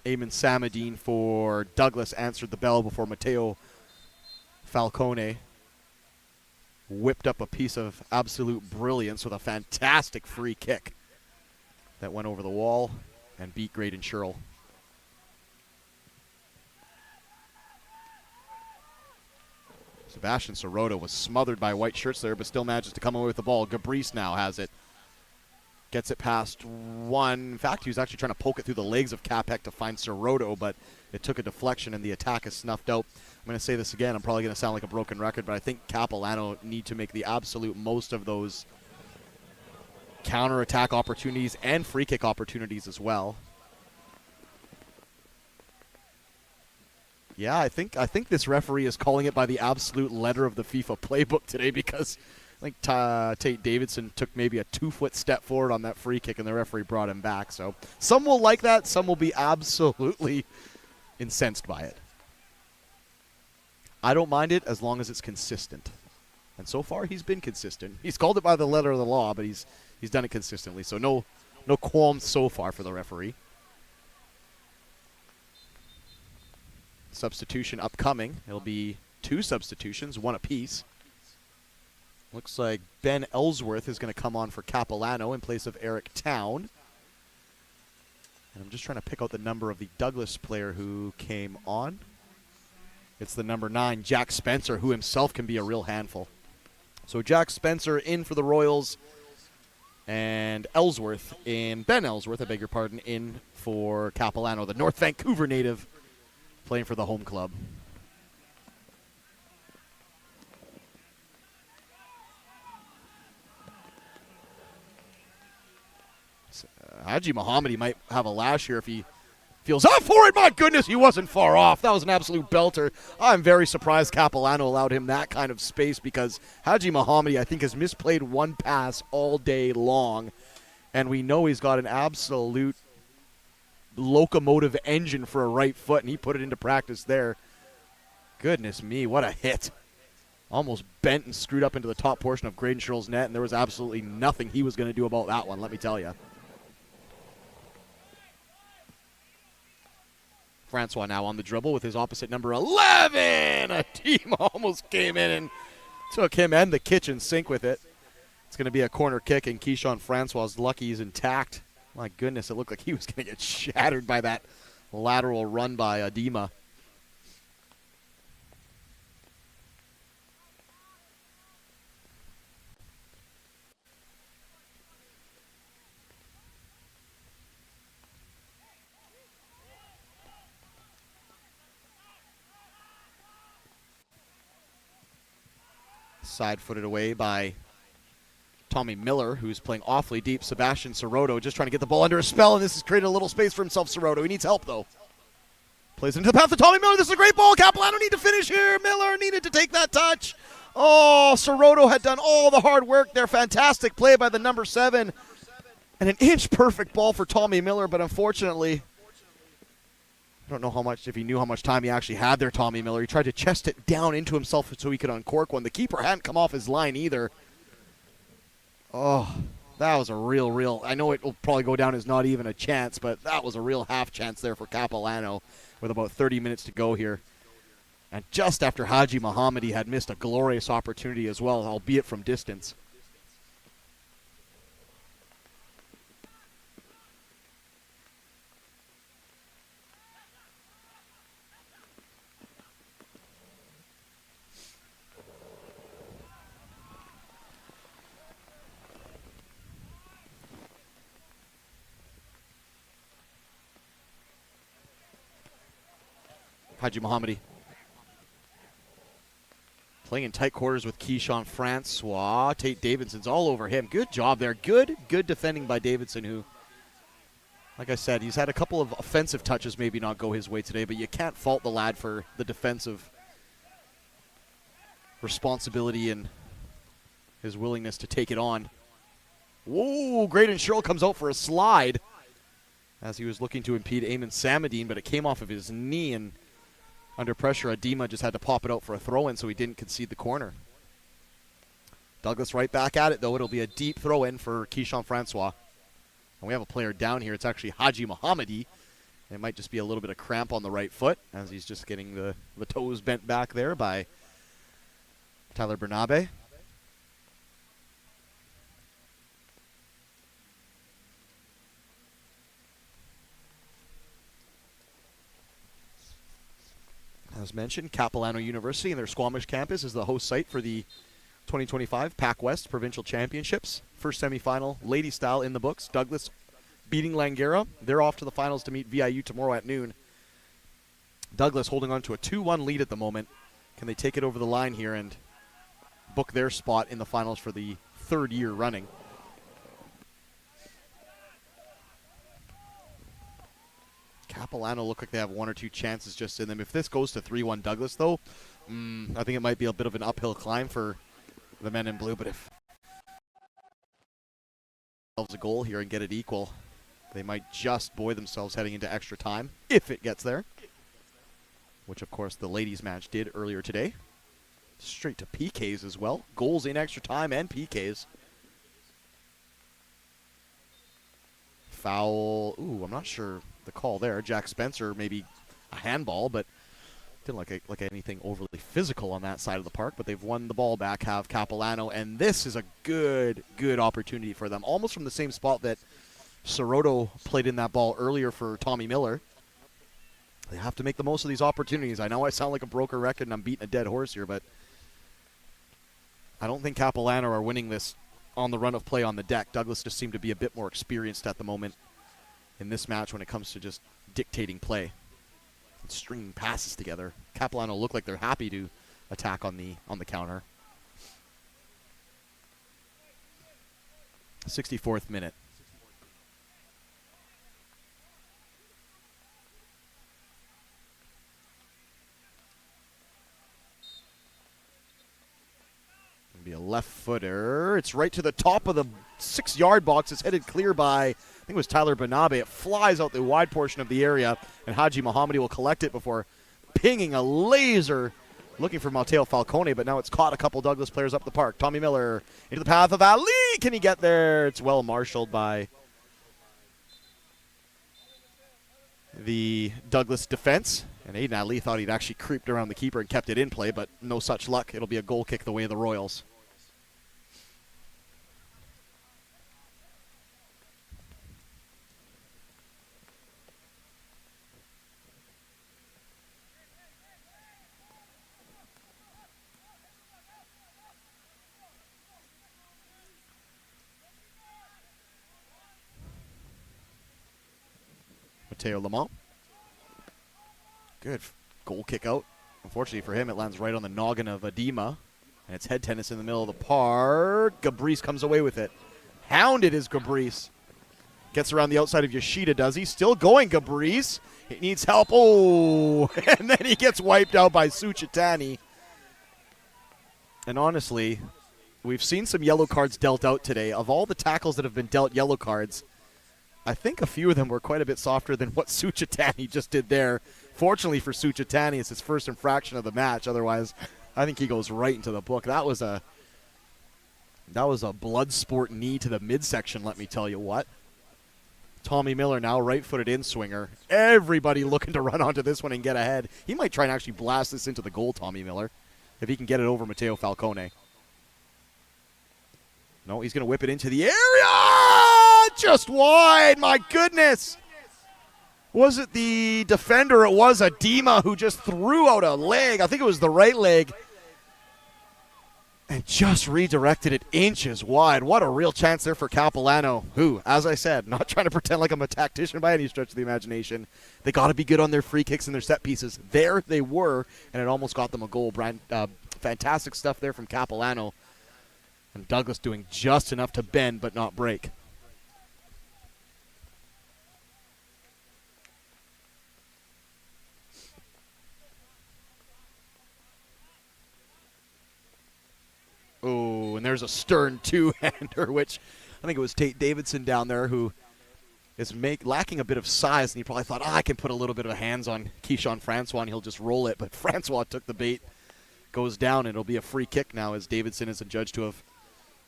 Eamon Samadine for Douglas answered the bell before Matteo Falcone whipped up a piece of absolute brilliance with a fantastic free kick that went over the wall and beat Graydon Sherrill. Sebastian Sirota was smothered by white shirts there, but still manages to come away with the ball. Gabrice now has it. Gets it past one. In fact, he was actually trying to poke it through the legs of Capek to find Sirota, but it took a deflection and the attack is snuffed out. I'm going to say this again. I'm probably going to sound like a broken record, but I think Capilano need to make the absolute most of those counter-attack opportunities and free kick opportunities as well. Yeah, I think this referee is calling it by the absolute letter of the FIFA playbook today, because I think Tate Davidson took maybe a 2-foot step forward on that free kick and the referee brought him back. So some will like that, some will be absolutely incensed by it. I don't mind it as long as it's consistent. And so far he's been consistent. He's called it by the letter of the law, but he's done it consistently. So no qualms so far for the referee. Substitution upcoming. It'll be 2 substitutions, 1 apiece. Looks like Ben Ellsworth is going to come on for Capilano in place of Eric Town. And I'm just trying to pick out the number of the Douglas player who came on. It's the number 9, Jack Spencer, who himself can be a real handful. So Jack Spencer in for the Royals, and Ben Ellsworth, I beg your pardon, in for Capilano, the North Vancouver native, playing for the home club. Haji Mohammadi might have a lash here if he feels up for it. My goodness, he wasn't far off. That was an absolute belter. I'm very surprised Capilano allowed him that kind of space, because Haji Mohammadi, I think, has misplayed one pass all day long, and we know he's got an absolute locomotive engine for a right foot, and he put it into practice there. Goodness me, what a hit. Almost bent and screwed up into the top portion of Graydon Sherrill's net, and there was absolutely nothing he was going to do about that one, let me tell you. Francois now on the dribble with his opposite number 11. A team almost came in and took him and the kitchen sink with it. It's going to be a corner kick, and Keyshawn Francois is lucky he's intact. My goodness, it looked like he was going to get shattered by that lateral run by Adema. Side-footed away by Tommy Miller, who's playing awfully deep. Sebastian Sirota just trying to get the ball under a spell, and this has created a little space for himself. Sirota, he needs help, though. Plays into the path of Tommy Miller. This is a great ball. Capilano need to finish here. Miller needed to take that touch. Oh, Sirota had done all the hard work there. Fantastic play by the number 7. And an inch-perfect ball for Tommy Miller, but unfortunately, I don't know how much, if he knew how much time he actually had there, Tommy Miller. He tried to chest it down into himself so he could uncork one. The keeper hadn't come off his line either. Oh, that was a real, I know it will probably go down as not even a chance, but that was a real half chance there for Capilano with about 30 minutes to go here. And just after Haji Mohammadi had missed a glorious opportunity as well, albeit from distance. Haji Mohammadi playing in tight quarters with Keyshawn Francois. Tate Davidson's all over him. Good job there. Good defending by Davidson, who, like I said, he's had a couple of offensive touches maybe not go his way today, but you can't fault the lad for the defensive responsibility and his willingness to take it on. Whoa, Graydon Sherrill comes out for a slide as he was looking to impede Eamon Samadine, but it came off of his knee, and under pressure, Adema just had to pop it out for a throw-in so he didn't concede the corner. Douglas right back at it, though. It'll be a deep throw-in for Keyshawn Francois. And we have a player down here. It's actually Haji Mohammadi. It might just be a little bit of cramp on the right foot as he's just getting the toes bent back there by Tyler Bernabe. As mentioned, Capilano University and their Squamish campus is the host site for the 2025 PACWEST Provincial Championships. First semifinal, lady style in the books. Douglas beating Langara. They're off to the finals to meet VIU tomorrow at noon. Douglas holding on to a 2-1 lead at the moment. Can they take it over the line here and book their spot in the finals for the third year running? Capilano look like they have one or two chances just in them. If this goes to 3-1 Douglas, though, I think it might be a bit of an uphill climb for the men in blue. But if themselves a goal here and get it equal, they might just buoy themselves heading into extra time, if it gets there. Which, of course, the ladies' match did earlier today. Straight to PKs as well. Goals in extra time and PKs. Foul. Ooh, I'm not sure the call there. Jack Spencer, maybe a handball, but didn't look like anything overly physical on that side of the park. But they've won the ball back, have Capilano, and this is a good opportunity for them. Almost from the same spot that Soroto played in that ball earlier for Tommy Miller. They have to make the most of these opportunities. I know I sound like a broken record and I'm beating a dead horse here, but I don't think Capilano are winning this on the run of play on the deck. Douglas just seemed to be a bit more experienced at the moment in this match when it comes to just dictating play and stringing passes together. Capilano look like they're happy to attack on the counter. 64th minute. Be a left footer. It's right to the top of the 6-yard box. It's headed clear by, I think it was Tyler Bernabe. It flies out the wide portion of the area, and Haji Mohammadi will collect it before pinging a laser looking for Matteo Falcone, but now it's caught a couple Douglas players up the park. Tommy Miller into the path of Ali. Can he get there? It's well marshaled by the Douglas defense. And Aiden Ali thought he'd actually creeped around the keeper and kept it in play, but no such luck. It'll be a goal kick the way of the Royals. Mateo Lamont. Good goal kick out. Unfortunately for him, it lands right on the noggin of Adema. And it's head tennis in the middle of the park. Gabrice comes away with it. Hounded is Gabrice. Gets around the outside of Yoshida, does he? Still going, Gabrice. He needs help. Oh, and then he gets wiped out by Suchitani. And honestly, we've seen some yellow cards dealt out today. Of all the tackles that have been dealt yellow cards, I think a few of them were quite a bit softer than what Suchitani just did there. Fortunately for Suchitani, it's his first infraction of the match. Otherwise, I think he goes right into the book. That was a blood sport knee to the midsection, let me tell you what. Tommy Miller now right-footed in-swinger. Everybody looking to run onto this one and get ahead. He might try and actually blast this into the goal, Tommy Miller, if he can get it over Matteo Falcone. No, he's going to whip it into the area! Just wide, my goodness! Was it the defender? It was Adema who just threw out a leg. I think it was the right leg. And just redirected it inches wide. What a real chance there for Capilano, who, as I said, not trying to pretend like I'm a tactician by any stretch of the imagination. They got to be good on their free kicks and their set pieces. There they were, and it almost got them a goal. Fantastic stuff there from Capilano. And Douglas doing just enough to bend but not break. Oh, and there's a stern two-hander, which I think it was Tate Davidson down there who is lacking a bit of size, and he probably thought, I can put a little bit of hands on Keyshawn Francois, and he'll just roll it. But Francois took the bait, goes down, and it'll be a free kick now as Davidson is adjudged to have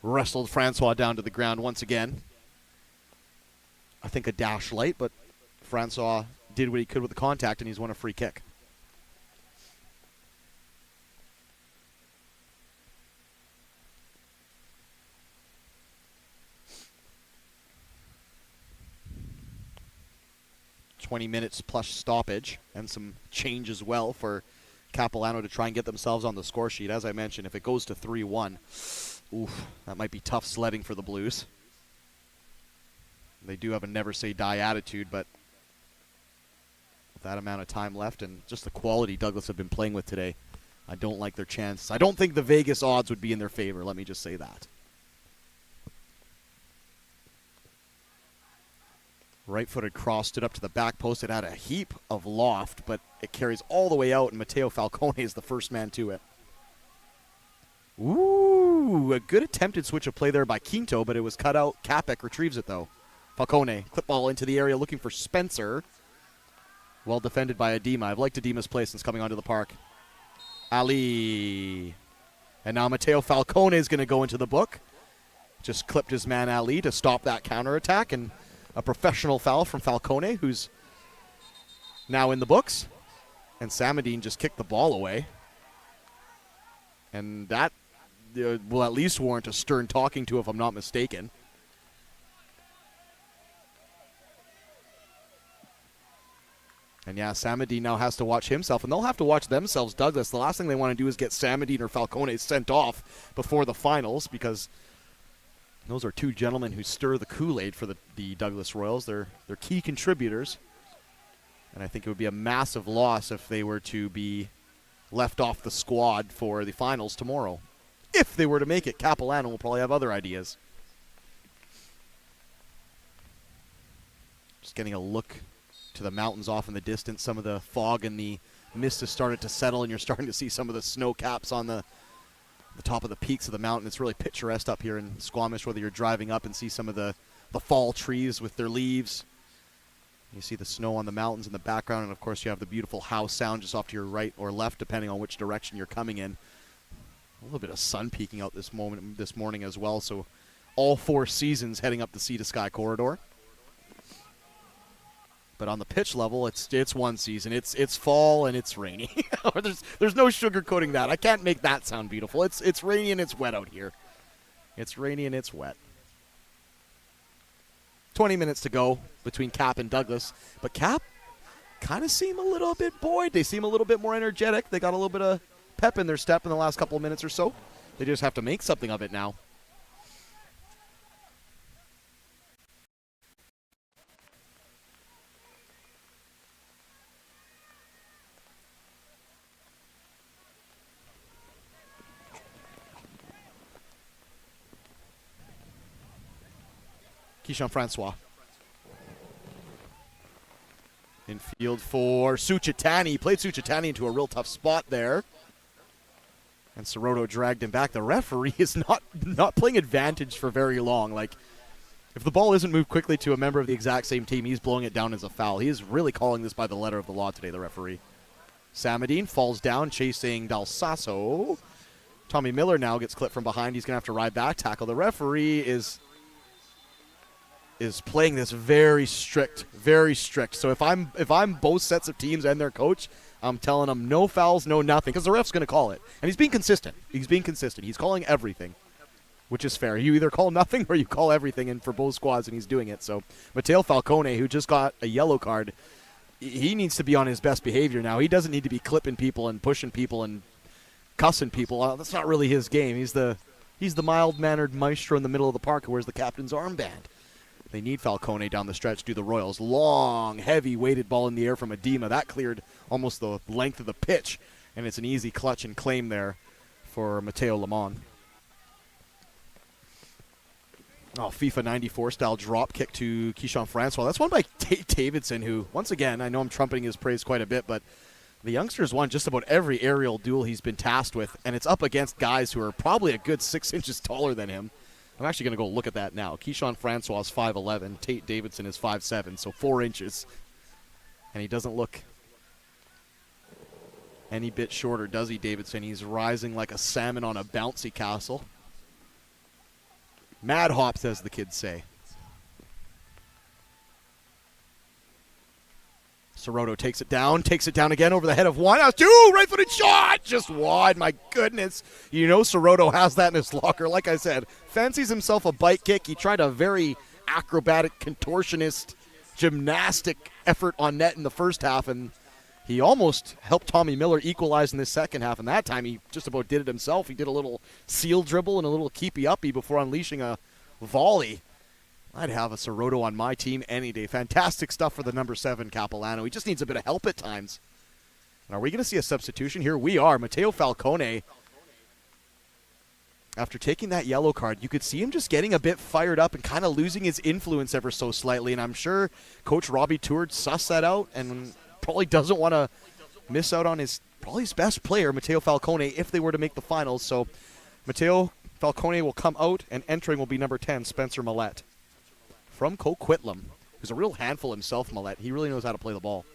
wrestled Francois down to the ground once again. I think a dash light, but Francois did what he could with the contact, and he's won a free kick. .20 minutes plus stoppage and some change as well for Capilano to try and get themselves on the score sheet. As I mentioned, if it goes to 3-1, oof, that might be tough sledding for the Blues. They do have a never say die attitude, but with that amount of time left and just the quality Douglas have been playing with today, I don't like their chances. I don't think the Vegas odds would be in their favor, let me just say that. Right-footed cross stood up to the back post. It had a heap of loft, but it carries all the way out, and Matteo Falcone is the first man to it. Ooh, a good attempted switch of play there by Quinto, but it was cut out. Capek retrieves it, though. Falcone, clip ball into the area looking for Spencer. Well defended by Adema. I've liked Adema's play since coming onto the park. Ali. And now Matteo Falcone is going to go into the book. Just clipped his man Ali to stop that counterattack, and a professional foul from Falcone, who's now in the books. And Samadine just kicked the ball away. And that will at least warrant a stern talking to, if I'm not mistaken. And yeah, Samadine now has to watch himself, and they'll have to watch themselves, Douglas. The last thing they want to do is get Samadine or Falcone sent off before the finals, because those are two gentlemen who stir the Kool-Aid for the Douglas Royals. They're key contributors. And I think it would be a massive loss if they were to be left off the squad for the finals tomorrow. If they were to make it, Capilano will probably have other ideas. Just getting a look to the mountains off in the distance. Some of the fog and the mist has started to settle, and you're starting to see some of the snow caps on the top of the peaks of the mountain. It's really picturesque up here in Squamish, whether you're driving up and see some of the fall trees with their leaves. You see the snow on the mountains in the background, and of course you have the beautiful house sound just off to your right or left, depending on which direction you're coming in. A little bit of sun peeking out this morning as well, so all four seasons heading up the Sea to Sky corridor. But on the pitch level, it's one season. It's fall and it's rainy. there's no sugarcoating that. I can't make that sound beautiful. It's rainy and it's wet out here. It's rainy and it's wet. 20 minutes to go between Cap and Douglas. But Cap kind of seem a little bit buoyed. They seem a little bit more energetic. They got a little bit of pep in their step in the last couple of minutes or so. They just have to make something of it now. Keyshawn Francois. Infield for Suchitani. He played Suchitani into a real tough spot there. And Soroto dragged him back. The referee is not playing advantage for very long. Like, if the ball isn't moved quickly to a member of the exact same team, he's blowing it down as a foul. He is really calling this by the letter of the law today, the referee. Samadine falls down, chasing Del Sasso. Tommy Miller now gets clipped from behind. He's going to have to ride back, tackle. The referee is playing this very strict, very strict. So if I'm both sets of teams and their coach, I'm telling them no fouls, no nothing, because the ref's going to call it. And he's being consistent. He's calling everything, which is fair. You either call nothing or you call everything, and for both squads, and he's doing it. So Matteo Falcone, who just got a yellow card, he needs to be on his best behavior now. He doesn't need to be clipping people and pushing people and cussing people. That's not really his game. He's the mild-mannered maestro in the middle of the park who wears the captain's armband. They need Falcone down the stretch to do the Royals. Long, heavy, weighted ball in the air from Adema. That cleared almost the length of the pitch, and it's an easy clutch and claim there for Matteo Lemon. Oh, FIFA 94 style drop kick to Keyshawn Francois. That's one by Davidson, who, once again, I know I'm trumpeting his praise quite a bit, but the youngster's won just about every aerial duel he's been tasked with, and it's up against guys who are probably a good 6 inches taller than him. I'm actually going to go look at that now. Keyshawn Francois is 5'11". Tate Davidson is 5'7", so 4 inches. And he doesn't look any bit shorter, does he, Davidson? He's rising like a salmon on a bouncy castle. Mad hops, as the kids say. Soroto takes it down again over the head of one. That's two, right-footed shot, just wide, my goodness. You know Soroto has that in his locker. Like I said, fancies himself a bite kick. He tried a very acrobatic, contortionist, gymnastic effort on net in the first half, and he almost helped Tommy Miller equalize in the second half, and that time he just about did it himself. He did a little seal dribble and a little keepy-uppy before unleashing a volley. I'd have a Soroto on my team any day. Fantastic stuff for the number 7 Capilano. He just needs a bit of help at times. And are we going to see a substitution here? We are. Matteo Falcone, after taking that yellow card, you could see him just getting a bit fired up and kind of losing his influence ever so slightly. And I'm sure Coach Robbie Tourd sussed that out and probably doesn't want to miss out on his best player, Matteo Falcone, if they were to make the finals. So Matteo Falcone will come out, and entering will be number 10, Spencer Millette. From Coquitlam, who's a real handful himself, Millette. He really knows how to play the ball.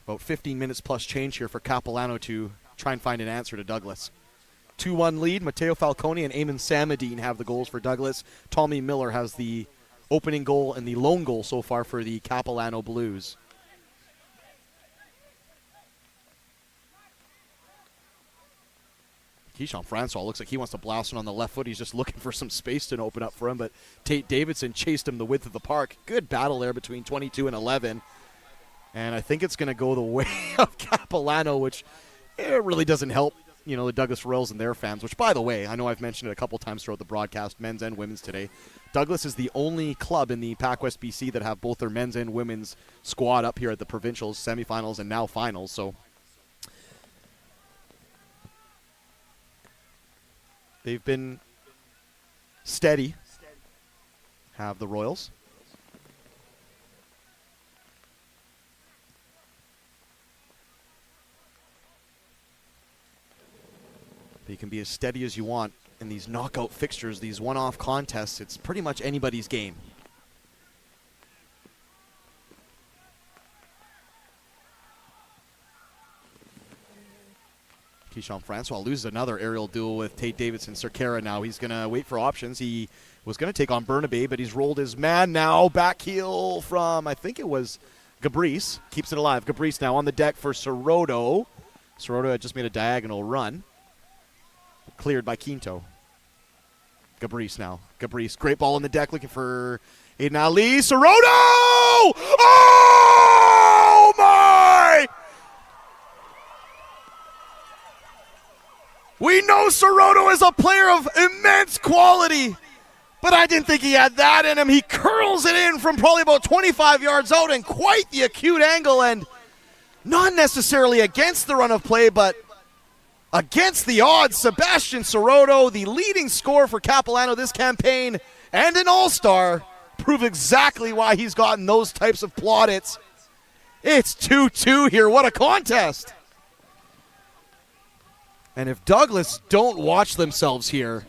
About 15 minutes plus change here for Capilano to try and find an answer to Douglas. 2-1 lead. Matteo Falcone and Eamon Samadine have the goals for Douglas. Tommy Miller has the opening goal and the lone goal so far for the Capilano Blues. Keyshawn Francois looks like he wants to blast one on the left foot. He's just looking for some space to open up for him, but Tate Davidson chased him the width of the park. Good battle there between 22 and 11. And I think it's going to go the way of Capilano, which it really doesn't help, the Douglas Royals and their fans, which, by the way, I know I've mentioned it a couple times throughout the broadcast, men's and women's today. Douglas is the only club in the PACWEST BC that have both their men's and women's squad up here at the provincials, semifinals, and now finals, so they've been steady, have the Royals. But you can be as steady as you want in these knockout fixtures, these one-off contests. It's pretty much anybody's game. Keyshawn Francois loses another aerial duel with Tate Davidson. Cerquera now. He's going to wait for options. He was going to take on Burnaby, but he's rolled his man now. Back heel from, I think it was Gabrice. Keeps it alive. Gabrice now on the deck for Soroto. Soroto had just made a diagonal run. Cleared by Quinto. Gabrice now. Gabrice, great ball on the deck looking for Aiden Ali. Soroto! Oh, my! We know Soroto is a player of immense quality, but I didn't think he had that in him. He curls it in from probably about 25 yards out and quite the acute angle, and not necessarily against the run of play, but against the odds. Sebastian Soroto, the leading scorer for Capilano this campaign and an all-star, prove exactly why he's gotten those types of plaudits. It's 2-2 here. What a contest. And if Douglas don't watch themselves here,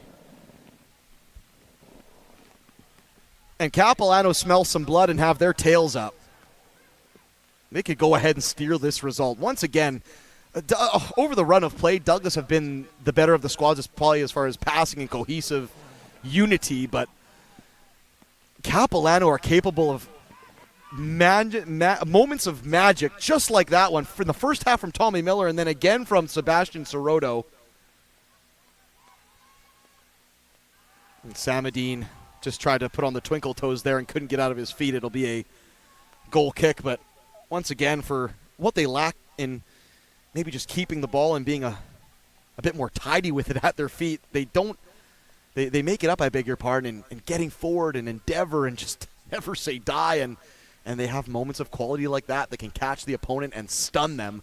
and Capilano smell some blood and have their tails up, they could go ahead and steer this result. Once again, over the run of play, Douglas have been the better of the squads, probably as far as passing and cohesive unity, but Capilano are capable of moments of magic, just like that one from the first half from Tommy Miller, and then again from Sebastian Soroto. And Samadine just tried to put on the twinkle toes there and couldn't get out of his feet. It'll be a goal kick, but once again, for what they lack in maybe just keeping the ball and being a bit more tidy with it at their feet, they make it up, I beg your pardon, and getting forward and endeavor and just never say die, and they have moments of quality like that that can catch the opponent and stun them.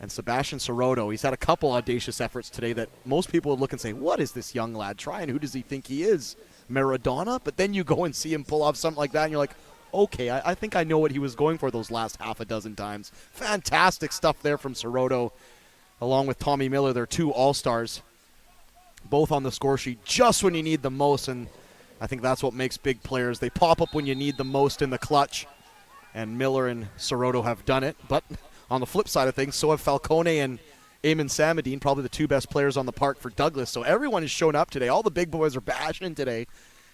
And Sebastian Soroto, he's had a couple audacious efforts today that most people would look and say, what is this young lad trying? Who does he think he is? Maradona? But then you go and see him pull off something like that, and you're like, okay, I think I know what he was going for those last half a dozen times. Fantastic stuff there from Soroto, along with Tommy Miller. They're two all-stars, both on the score sheet just when you need them most, and I think that's what makes big players. They pop up when you need them most in the clutch, and Miller and Soroto have done it. But on the flip side of things, so have Falcone and Eamon Samadine, probably the two best players on the park for Douglas. So everyone has shown up today. All the big boys are bashing today.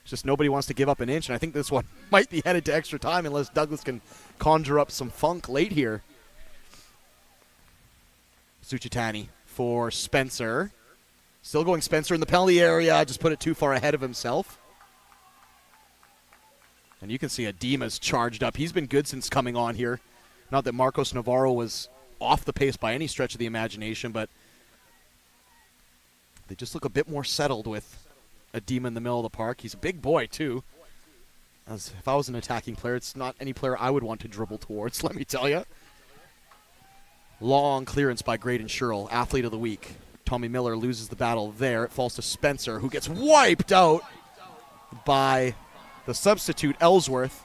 It's just nobody wants to give up an inch, and I think this one might be headed to extra time unless Douglas can conjure up some funk late here. Suchitani for Spencer. Still going Spencer in the penalty area. Just put it too far ahead of himself. And you can see Adima's charged up. He's been good since coming on here. Not that Marcos Navarro was off the pace by any stretch of the imagination, but they just look a bit more settled with Adima in the middle of the park. He's a big boy, too. As if I was an attacking player, it's not any player I would want to dribble towards, let me tell you. Long clearance by Graydon Sherrill, athlete of the week. Tommy Miller loses the battle there. It falls to Spencer, who gets wiped out by the substitute Ellsworth.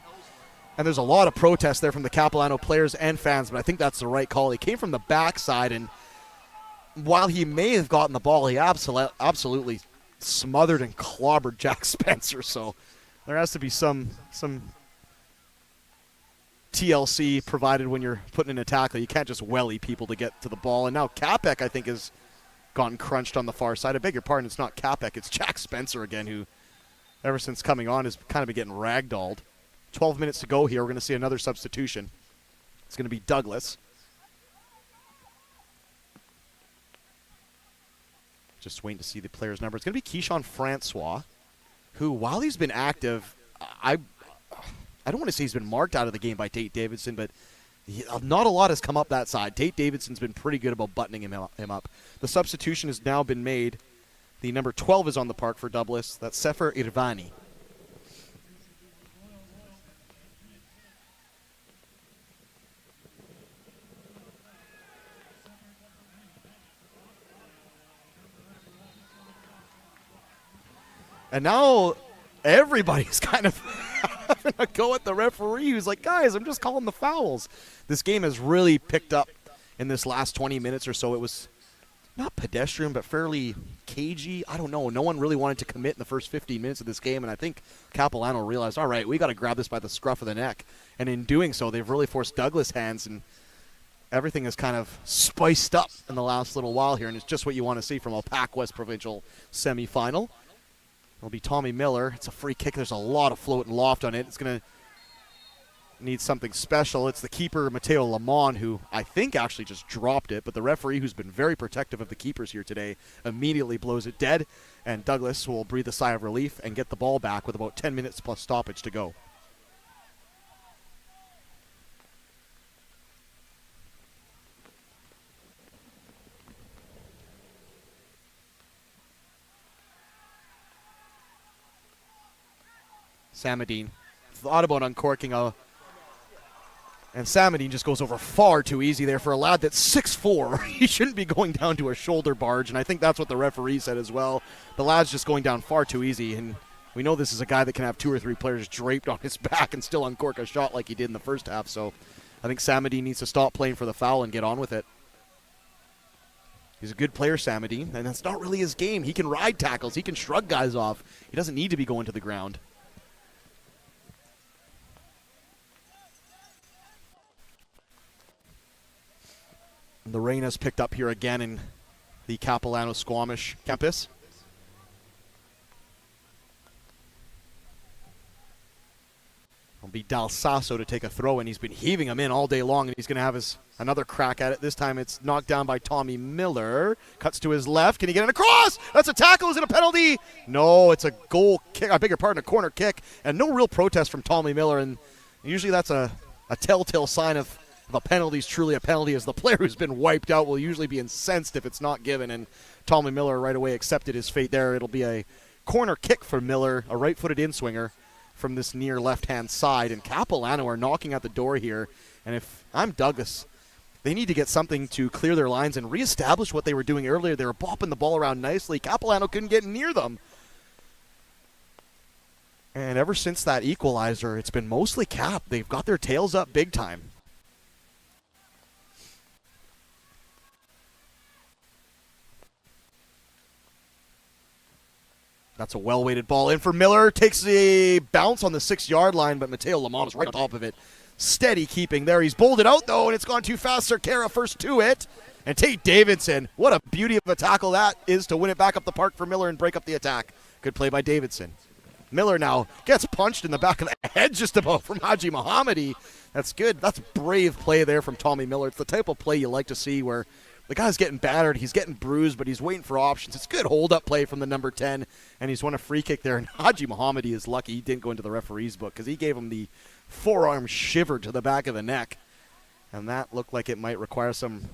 And there's a lot of protest there from the Capilano players and fans, but I think that's the right call. He came from the backside, and while he may have gotten the ball, he absolutely smothered and clobbered Jack Spencer. So there has to be some TLC provided when you're putting in a tackle. You can't just welly people to get to the ball. And now Capek, I think, has gotten crunched on the far side. I beg your pardon, it's not Capek, it's Jack Spencer again, who ever since coming on has kind of been getting ragdolled. 12 minutes to go here. We're going to see another substitution. It's going to be Douglas. Just waiting to see the player's number. It's going to be Keyshawn Francois, who, while he's been active, I don't want to say he's been marked out of the game by Tate Davidson, but not a lot has come up that side. Tate Davidson's been pretty good about buttoning him up. The substitution has now been made. The number 12 is on the park for Douglas. That's Sefer Irvani. And now everybody's kind of having a go at the referee, who's like, guys, I'm just calling the fouls. This game has really picked up in this last 20 minutes or so. It was not pedestrian, but fairly cagey. I don't know. No one really wanted to commit in the first 15 minutes of this game, and I think Capilano realized, all right, we got to grab this by the scruff of the neck. And in doing so, they've really forced Douglas' hands, and everything is kind of spiced up in the last little while here, and it's just what you want to see from a PACWEST provincial semifinal. It'll be Tommy Miller. It's a free kick. There's a lot of float and loft on it. It's going to need something special. It's the keeper, Mateo Lamont, who I think actually just dropped it, but the referee, who's been very protective of the keepers here today, immediately blows it dead, and Douglas will breathe a sigh of relief and get the ball back with about 10 minutes plus stoppage to go. Samadine thought about uncorking and Samadine just goes over far too easy there for a lad that's 6'4". He shouldn't be going down to a shoulder barge, and I think that's what the referee said as well. The lad's just going down far too easy, and we know this is a guy that can have 2 or 3 players draped on his back and still uncork a shot like he did in the first half. So I think Samadine needs to stop playing for the foul and get on with it. He's a good player, Samadine, and that's not really his game. He can ride tackles. He can shrug guys off. He doesn't need to be going to the ground. The rain has picked up here again in the Capilano Squamish campus. It'll be Dalsasso to take a throw, and he's been heaving him in all day long, and he's going to have another crack at it. This time it's knocked down by Tommy Miller. Cuts to his left. Can he get it across? That's a tackle. Is it a penalty? No, it's a goal kick. I beg your pardon, a corner kick, and no real protest from Tommy Miller, and usually that's a telltale sign of a penalty is truly a penalty, as the player who's been wiped out will usually be incensed if it's not given, and Tommy Miller right away accepted his fate there. It'll be a corner kick for Miller, a right-footed in-swinger from this near left-hand side, and Capilano are knocking at the door here, and if I'm Douglas, they need to get something to clear their lines and reestablish what they were doing earlier. They were bopping the ball around nicely. Capilano couldn't get near them. And ever since that equalizer, it's been mostly Cap. They've got their tails up big time. That's a well-weighted ball in for Miller. Takes a bounce on the 6-yard line, but Mateo Lamont is right on top of it. Steady keeping there. He's bowled it out, though, and it's gone too fast. Cerquera first to it. And Tate Davidson, what a beauty of a tackle that is to win it back up the park for Miller and break up the attack. Good play by Davidson. Miller now gets punched in the back of the head just about from Haji Mohammadi. That's good. That's brave play there from Tommy Miller. It's the type of play you like to see where the guy's getting battered, he's getting bruised, but he's waiting for options. It's good hold-up play from the number 10, and he's won a free kick there. And Haji Mohammadi is lucky he didn't go into the referee's book because he gave him the forearm shiver to the back of the neck. And that looked like it might require some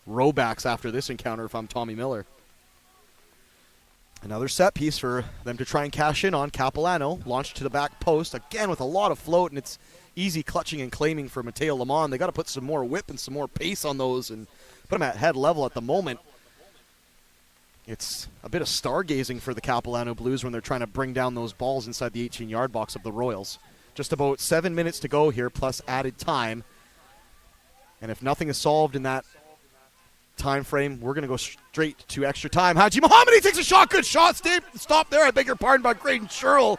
rowbacks after this encounter if I'm Tommy Miller. Another set piece for them to try and cash in on. Capilano launched to the back post, again with a lot of float, and it's easy clutching and claiming for Mateo Lamont. They got to put some more whip and some more pace on those and put them at head level at the moment. It's a bit of stargazing for the Capilano Blues when they're trying to bring down those balls inside the 18-yard box of the Royals. Just about 7 minutes to go here, plus added time. And if nothing is solved in that time frame, we're going to go straight to extra time. Haji Mohammadi takes a shot. Good shot. Stop there. I beg your pardon by Graydon Sherrill.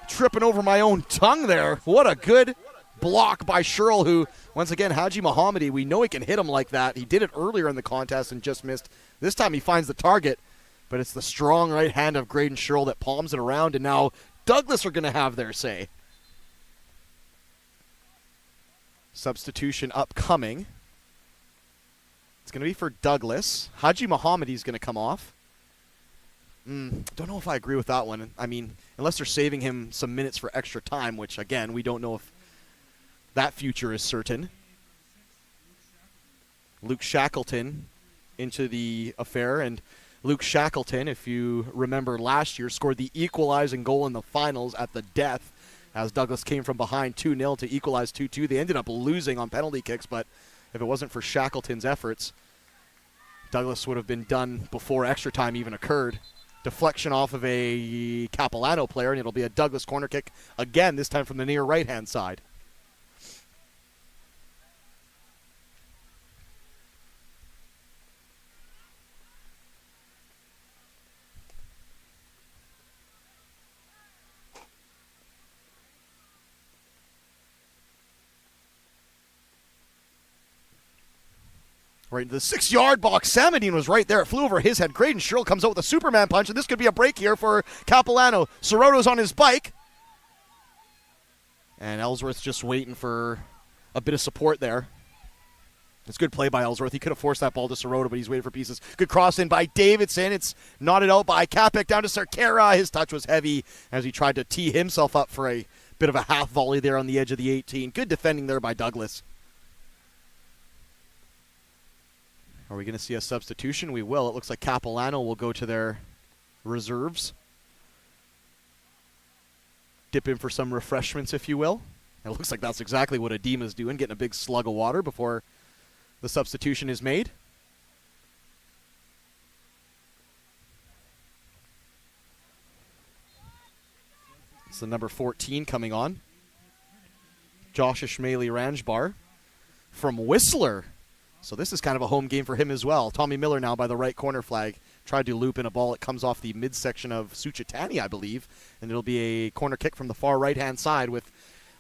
Tripping over my own tongue there. What a good block by Sherrill, who, once again, Haji Mohammadi, we know he can hit him like that. He did it earlier in the contest and just missed. This time he finds the target, but it's the strong right hand of Graydon Sherrill that palms it around, and now Douglas are going to have their say. Substitution upcoming. It's going to be for Douglas. Haji Mohammadi is going to come off. Don't know if I agree with that one. I mean, unless they're saving him some minutes for extra time, which, again, we don't know if that future is certain. Luke Shackleton into the affair, and Luke Shackleton, if you remember last year, scored the equalizing goal in the finals at the death as Douglas came from behind 2-0 to equalize 2-2. They ended up losing on penalty kicks, but if it wasn't for Shackleton's efforts, Douglas would have been done before extra time even occurred. Deflection off of a Capilano player, and it'll be a Douglas corner kick again, this time from the near right-hand side. Right into the 6-yard box. Samadine was right there. It flew over his head. Graydon Sherrill comes out with a Superman punch, and this could be a break here for Capilano. Soroto's on his bike. And Ellsworth's just waiting for a bit of support there. It's good play by Ellsworth. He could have forced that ball to Soroto, but he's waiting for pieces. Good cross in by Davidson. It's knotted out by Capek down to Cerquera. His touch was heavy as he tried to tee himself up for a bit of a half volley there on the edge of the 18. Good defending there by Douglas. Are we going to see a substitution? We will. It looks like Capilano will go to their reserves. Dip in for some refreshments, if you will. It looks like that's exactly what Adima's doing, getting a big slug of water before the substitution is made. It's the number 14 coming on. Josh Ishmaeli Ranjbar from Whistler. So this is kind of a home game for him as well. Tommy Miller now by the right corner flag. Tried to loop in a ball. It comes off the midsection of Suchitani, I believe. And it'll be a corner kick from the far right-hand side with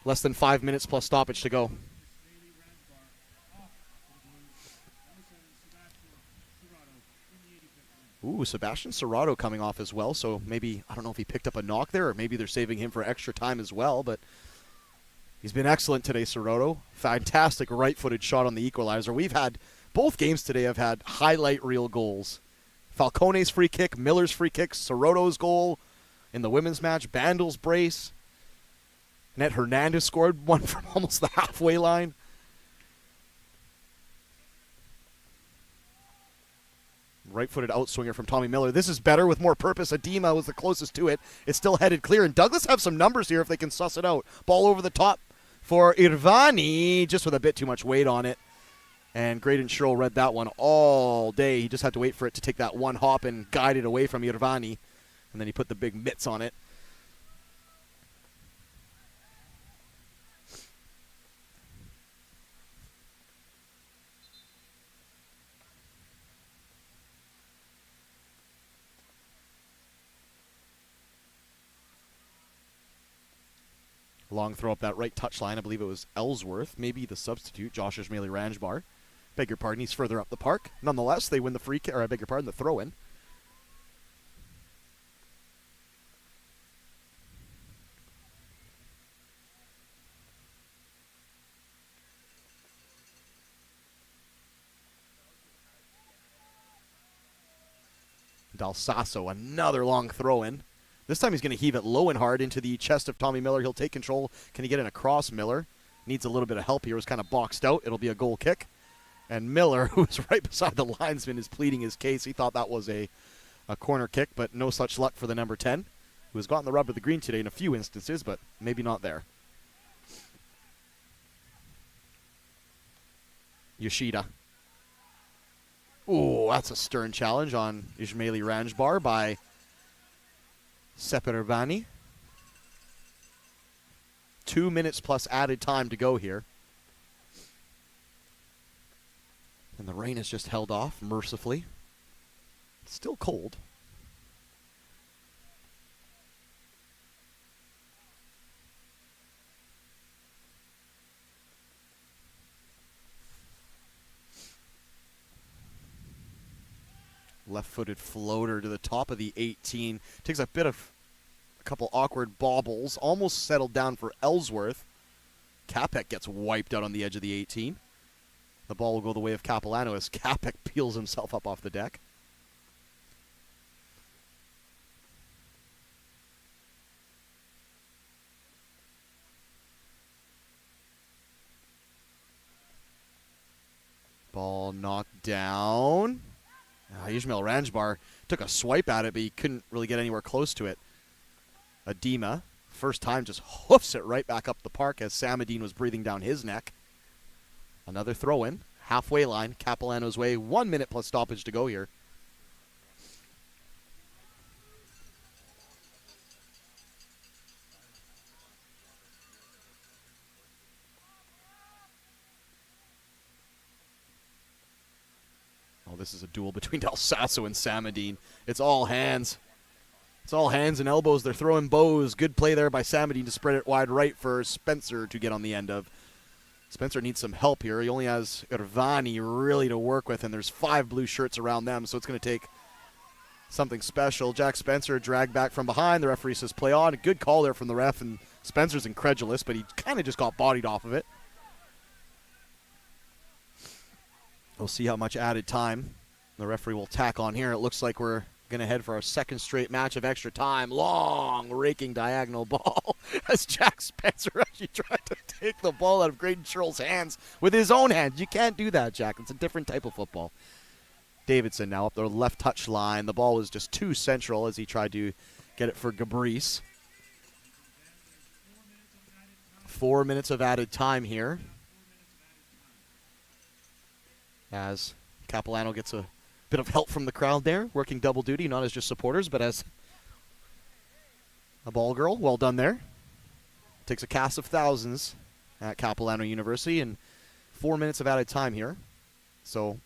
less than 5 minutes plus stoppage to go. Ooh, Sebastian Serrato coming off as well. So maybe, I don't know if he picked up a knock there or maybe they're saving him for extra time as well. But he's been excellent today, Serrato. Fantastic right-footed shot on the equalizer. We've had, both games today have had highlight reel goals. Falcone's free kick, Miller's free kick, Serrato's goal in the women's match, Bandel's brace. Net Hernandez scored one from almost the halfway line. Right-footed outswinger from Tommy Miller. This is better with more purpose. Adema was the closest to it. It's still headed clear, and Douglas have some numbers here if they can suss it out. Ball over the top for Irvani, just with a bit too much weight on it. And Graydon Sherrill read that one all day. He just had to wait for it to take that one hop and guide it away from Irvani. And then he put the big mitts on it. Long throw up that right touchline. I believe it was Ellsworth, maybe the substitute, Josh Ishmaeli Ranjbar. Beg your pardon, he's further up the park. Nonetheless, they win the free kick, or I beg your pardon, the throw-in. Dalsasso, another long throw-in. This time he's going to heave it low and hard into the chest of Tommy Miller. He'll take control. Can he get in across Miller? Needs a little bit of help here. Was kind of boxed out. It'll be a goal kick. And Miller, who's right beside the linesman, is pleading his case. He thought that was a corner kick, but no such luck for the number 10, who has gotten the rub of the green today in a few instances, but maybe not there. Yoshida. Ooh, that's a stern challenge on Ismaili Ranjbar by Seperbani. 2 minutes plus added time to go here. And the rain has just held off mercifully. It's still cold. Left-footed floater to the top of the 18. Takes a couple awkward bobbles. Almost settled down for Ellsworth. Capek gets wiped out on the edge of the 18. The ball will go the way of Capilano as Capek peels himself up off the deck. Ball knocked down. Ismail Ranjbar took a swipe at it, but he couldn't really get anywhere close to it. Adema, first time, just hoofs it right back up the park as Samadine was breathing down his neck. Another throw-in, halfway line, Capilano's way. 1 minute plus stoppage to go here. Oh, this is a duel between Dalsasso and Samadine. It's all hands. It's all hands and elbows. They're throwing bows. Good play there by Samadine to spread it wide right for Spencer to get on the end of. Spencer needs some help here. He only has Irvani really to work with, and there's 5 blue shirts around them, so it's going to take something special. Jack Spencer dragged back from behind. The referee says play on. A good call there from the ref, and Spencer's incredulous, but he kind of just got bodied off of it. We'll see how much added time the referee will tack on here. It looks like we're going to head for our second straight match of extra time. Long, raking diagonal ball as Jack Spencer actually tried to take the ball out of Graydon Sherrill's hands with his own hands. You can't do that, Jack. It's a different type of football. Davidson now up the left touch line. The ball was just too central as he tried to get it for Gabrice. 4 minutes of added time here, as Capilano gets a bit of help from the crowd there, working double duty, not as just supporters, but as a ball girl. Well done there. Takes a cast of thousands at Capilano University, and 4 minutes of added time here. So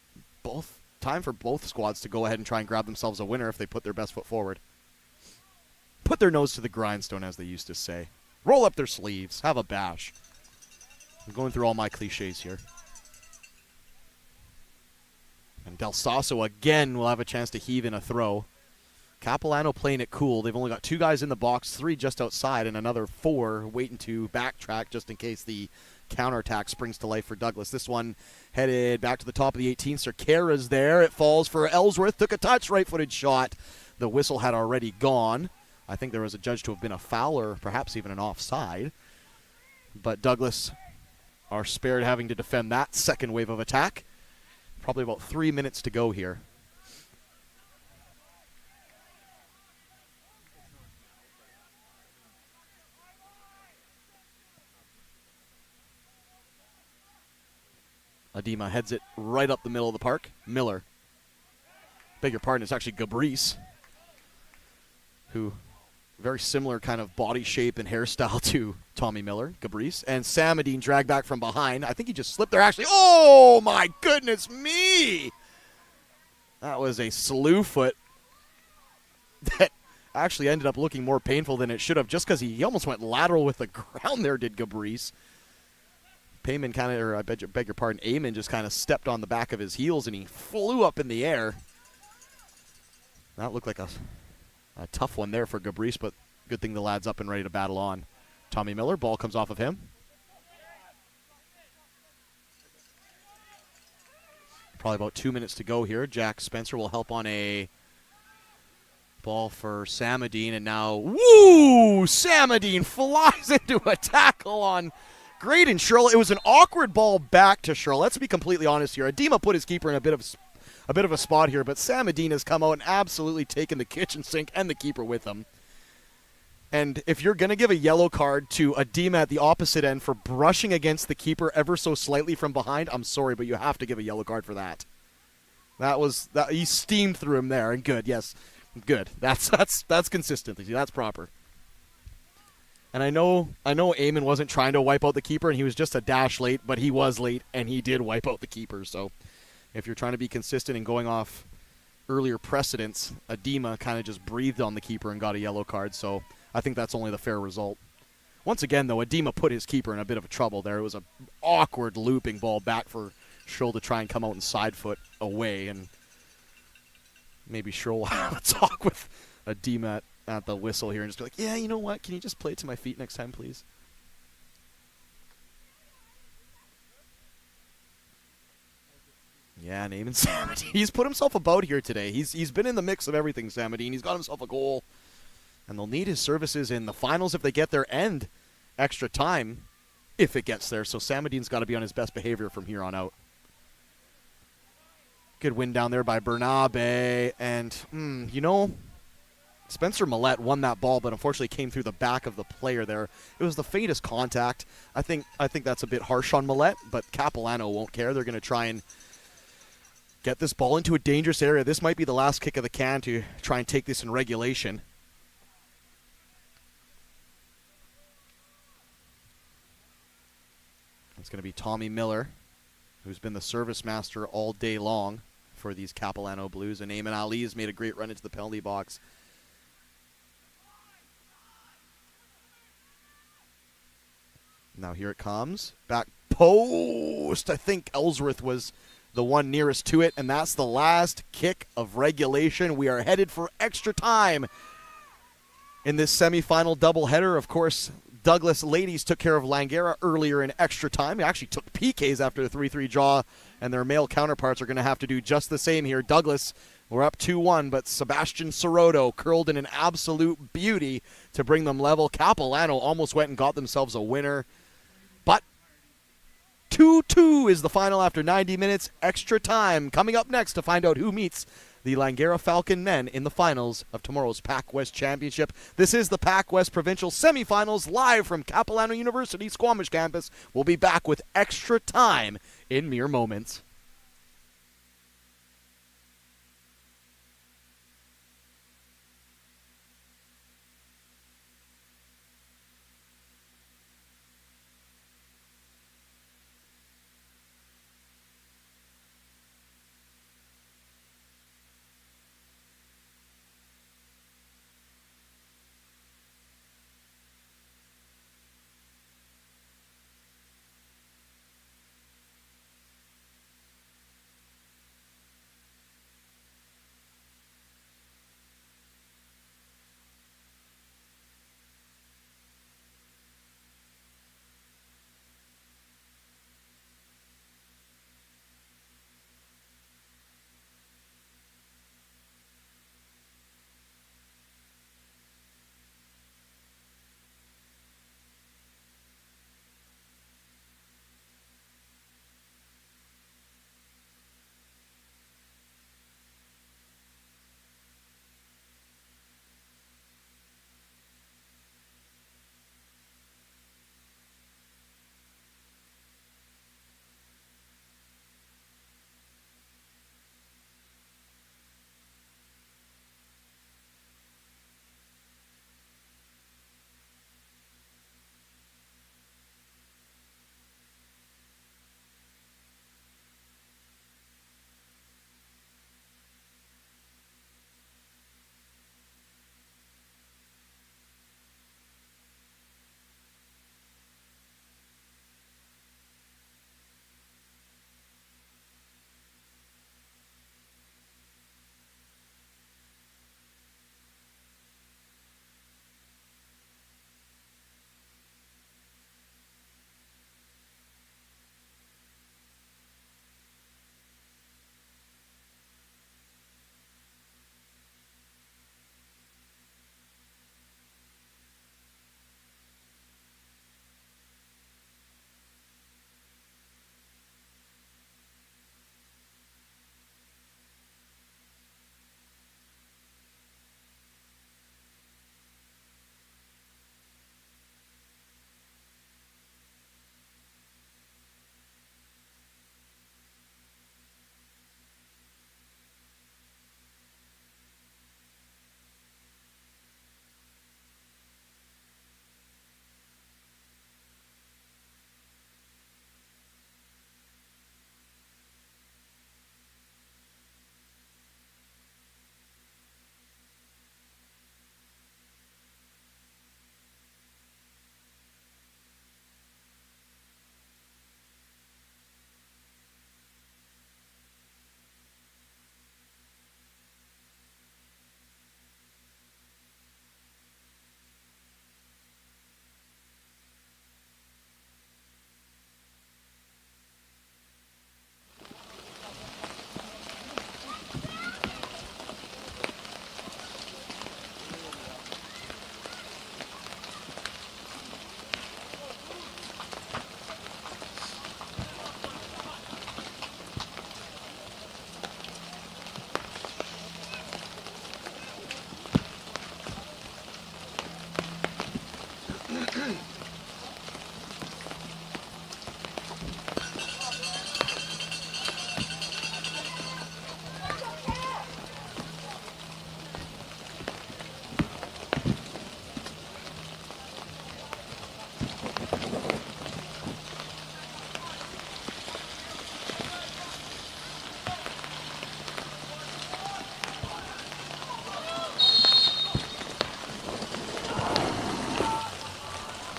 time for both squads to go ahead and try and grab themselves a winner if they put their best foot forward. Put their nose to the grindstone, as they used to say. Roll up their sleeves. Have a bash. I'm going through all my cliches here. And Dalsasso again will have a chance to heave in a throw. Capilano playing it cool. They've only got 2 guys in the box, 3 just outside, and another 4 waiting to backtrack just in case the counterattack springs to life for Douglas. This one headed back to the top of the 18. Cerquera's there. It falls for Ellsworth. Took a touch, right-footed shot. The whistle had already gone. I think there was a judge to have been a foul or perhaps even an offside. But Douglas are spared having to defend that second wave of attack. Probably about 3 minutes to go here. Adema heads it right up the middle of the park. Miller. Beg your pardon, it's actually Gabrice, who very similar kind of body shape and hairstyle to Tommy Miller, Gabrice. And Samadine dragged back from behind. I think he just slipped there, actually. Oh, my goodness me! That was a slew foot that actually ended up looking more painful than it should have, just because he almost went lateral with the ground there, did Gabrice. Payman kind of, or I beg your pardon, Eamon just kind of stepped on the back of his heels and he flew up in the air. That looked like a tough one there for Gabrice, but good thing the lad's up and ready to battle on. Tommy Miller, ball comes off of him. Probably about 2 minutes to go here. Jack Spencer will help on a ball for Samadine, and now, woo! Samadine flies into a tackle on Graydon Sherrill. It was an awkward ball back to Sherrill. Let's be completely honest here. Adema put his keeper in a bit of a spot here, but Samadine has come out and absolutely taken the kitchen sink and the keeper with him. And if you're going to give a yellow card to Adema at the opposite end for brushing against the keeper ever so slightly from behind, I'm sorry, but you have to give a yellow card for that. That he steamed through him there, and good, yes, good. That's consistency. That's proper. And I know Eamon wasn't trying to wipe out the keeper, and he was just a dash late, but he was late, and he did wipe out the keeper. So if you're trying to be consistent and going off earlier precedents, Adema kind of just breathed on the keeper and got a yellow card. So I think that's only the fair result. Once again, though, Adema put his keeper in a bit of trouble there. It was an awkward looping ball back for Sherrill to try and come out and side foot away, and maybe Sherrill will have a talk with Adema at the whistle here and just be like, yeah, you know what? Can you just play it to my feet next time, please? Yeah, Eamon Samadine. He's put himself about here today. He's been in the mix of everything, Samadine. He's got himself a goal. And they'll need his services in the finals if they get there, and extra time if it gets there. So Samadine's got to be on his best behavior from here on out. Good win down there by Bernabe. And, Spencer Millette won that ball, but unfortunately came through the back of the player there. It was the faintest contact. I think that's a bit harsh on Millette, but Capilano won't care. They're going to try and get this ball into a dangerous area. This might be the last kick of the can to try and take this in regulation. It's going to be Tommy Miller, who's been the service master all day long for these Capilano Blues. And Eamon Ali has made a great run into the penalty box. Now here it comes. Back post. I think Ellsworth was the one nearest to it, and that's the last kick of regulation. We are headed for extra time in this semifinal doubleheader. Of course, Douglas ladies took care of Langara earlier in extra time. They actually took PKs after the 3-3 draw, and their male counterparts are going to have to do just the same here. Douglas, we're up 2-1, but Sebastian Soroto curled in an absolute beauty to bring them level. Capilano almost went and got themselves a winner. But 2-2 is the final after 90 minutes. Extra time coming up next to find out who meets the Langara Falcon men in the finals of tomorrow's PACWEST Championship. This is the PACWEST Provincial Semifinals live from Capilano University Squamish Campus. We'll be back with extra time in mere moments.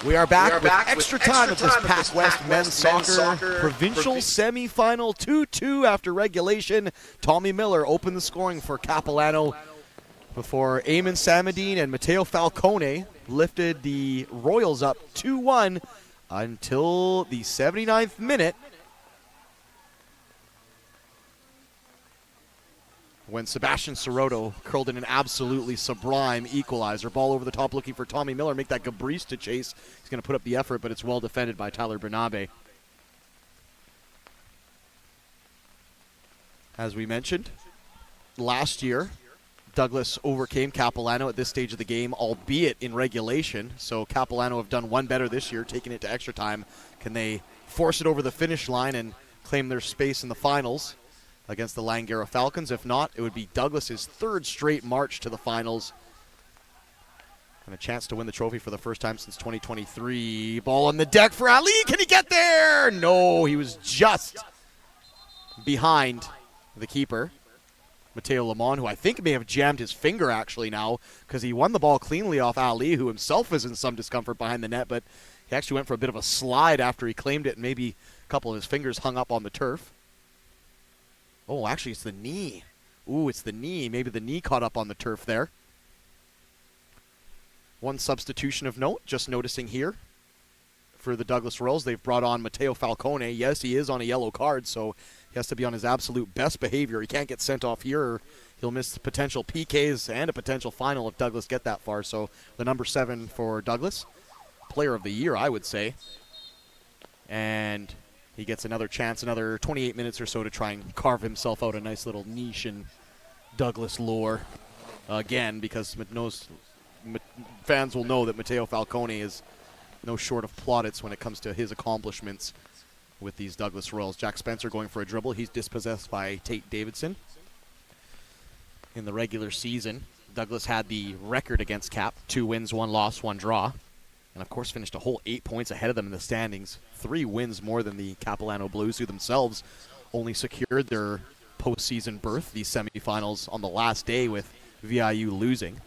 We are back with extra time of this PACWEST men's soccer provincial semifinal 2-2 after regulation. Tommy Miller opened the scoring for Capilano before Eamon Samadine and Matteo Falcone lifted the Royals up 2-1 until the 79th minute, when Sebastian Soroto curled in an absolutely sublime equalizer. Ball over the top looking for Tommy Miller, make that Gabrice to chase. He's going to put up the effort, but it's well defended by Tyler Bernabe. As we mentioned, last year, Douglas overcame Capilano at this stage of the game, albeit in regulation. So Capilano have done one better this year, taking it to extra time. Can they force it over the finish line and claim their space in the finals against the Langara Falcons? If not, it would be Douglas's third straight march to the finals and a chance to win the trophy for the first time since 2023. Ball on the deck for Ali. Can he get there? No, he was just behind the keeper, Matteo Lamont, who I think may have jammed his finger actually now, because he won the ball cleanly off Ali, who himself was in some discomfort behind the net, but he actually went for a bit of a slide after he claimed it, and maybe a couple of his fingers hung up on the turf. Oh, actually, it's the knee. Ooh, it's the knee. Maybe the knee caught up on the turf there. One substitution of note, just noticing here, for the Douglas Royals, they've brought on Matteo Falcone. Yes, he is on a yellow card, so he has to be on his absolute best behavior. He can't get sent off here, or he'll miss potential PKs and a potential final if Douglas get that far. So the number 7 for Douglas, player of the year, I would say. And he gets another chance, another 28 minutes or so to try and carve himself out a nice little niche in Douglas lore. Again, because fans will know that Matteo Falcone is no short of plaudits when it comes to his accomplishments with these Douglas Royals. Jack Spencer going for a dribble. He's dispossessed by Tate Davidson. In the regular season, Douglas had the record against Cap, 2 wins, 1 loss, 1 draw. And of course finished a whole 8 points ahead of them in the standings. 3 wins more than the Capilano Blues, who themselves only secured their postseason berth, these semifinals, on the last day with VIU losing.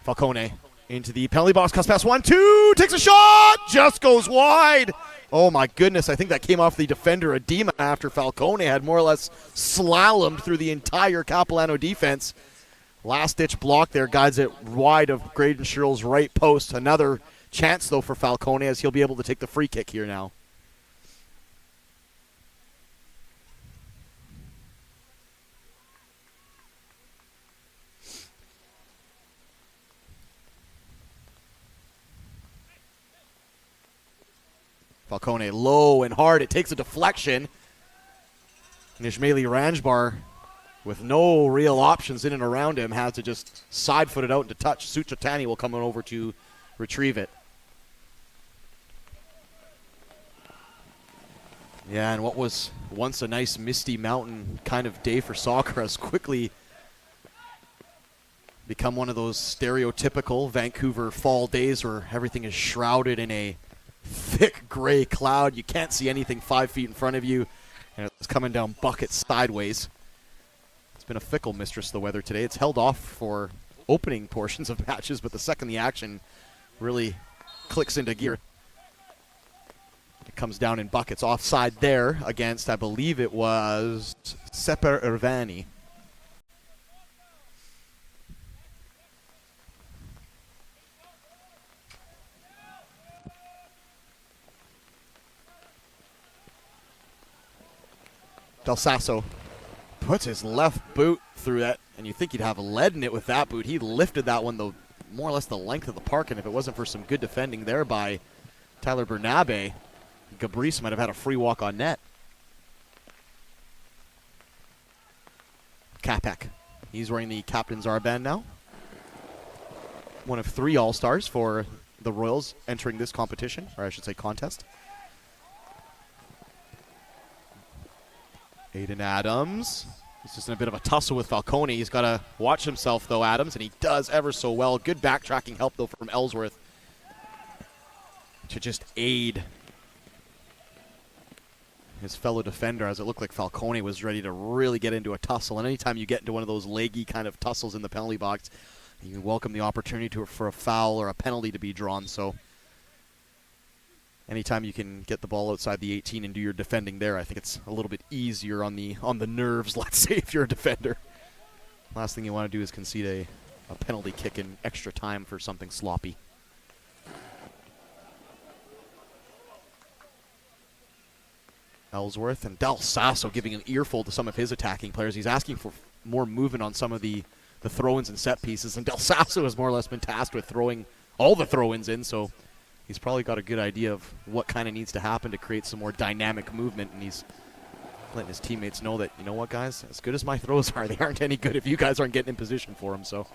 Falcone into the penalty box, cuts past 1-2, takes a shot, just goes wide. Oh my goodness, I think that came off the defender Adema after Falcone had more or less slalomed through the entire Capilano defense. Last-ditch block there, guides it wide of Graydon Sherrill's right post. Another chance, though, for Falcone, as he'll be able to take the free kick here now. Falcone low and hard. It takes a deflection. And Ismaili Ranjbar, with no real options in and around him, has to just side-foot it out into touch. Suchatani will come over to retrieve it. Yeah, and what was once a nice Misty Mountain kind of day for soccer has quickly become one of those stereotypical Vancouver fall days where everything is shrouded in a thick gray cloud. You can't see anything 5 feet in front of you, and it's coming down buckets sideways. It's been a fickle mistress of the weather today. It's held off for opening portions of matches, but the second the action really clicks into gear, it comes down in buckets. Offside there against, I believe it was Seper Irvani. Del Sasso puts his left boot through that, and you think he'd have lead in it with that boot. He lifted that one more or less the length of the park, and if it wasn't for some good defending there by Tyler Bernabe, Gabrice might have had a free walk on net. Capek, he's wearing the captain's armband now. One of 3 All-Stars for the Royals entering this competition, or I should say contest. Aiden Adams. He's just in a bit of a tussle with Falcone. He's got to watch himself, though, Adams, and he does ever so well. Good backtracking help, though, from Ellsworth to just aid his fellow defender, as it looked like Falcone was ready to really get into a tussle. And anytime you get into one of those leggy kind of tussles in the penalty box, You welcome the opportunity for a foul or a penalty to be drawn, so anytime you can get the ball outside the 18 and do your defending there, I think it's a little bit easier on the nerves, let's say, if you're a defender. Last thing you want to do is concede a penalty kick in extra time for something sloppy. Ellsworth and Del Sasso giving an earful to some of his attacking players. He's asking for more movement on some of the throw-ins and set pieces, and Del Sasso has more or less been tasked with throwing all the throw-ins in, so he's probably got a good idea of what kind of needs to happen to create some more dynamic movement, and he's letting his teammates know that, you know what, guys, as good as my throws are, they aren't any good if you guys aren't getting in position for them. So,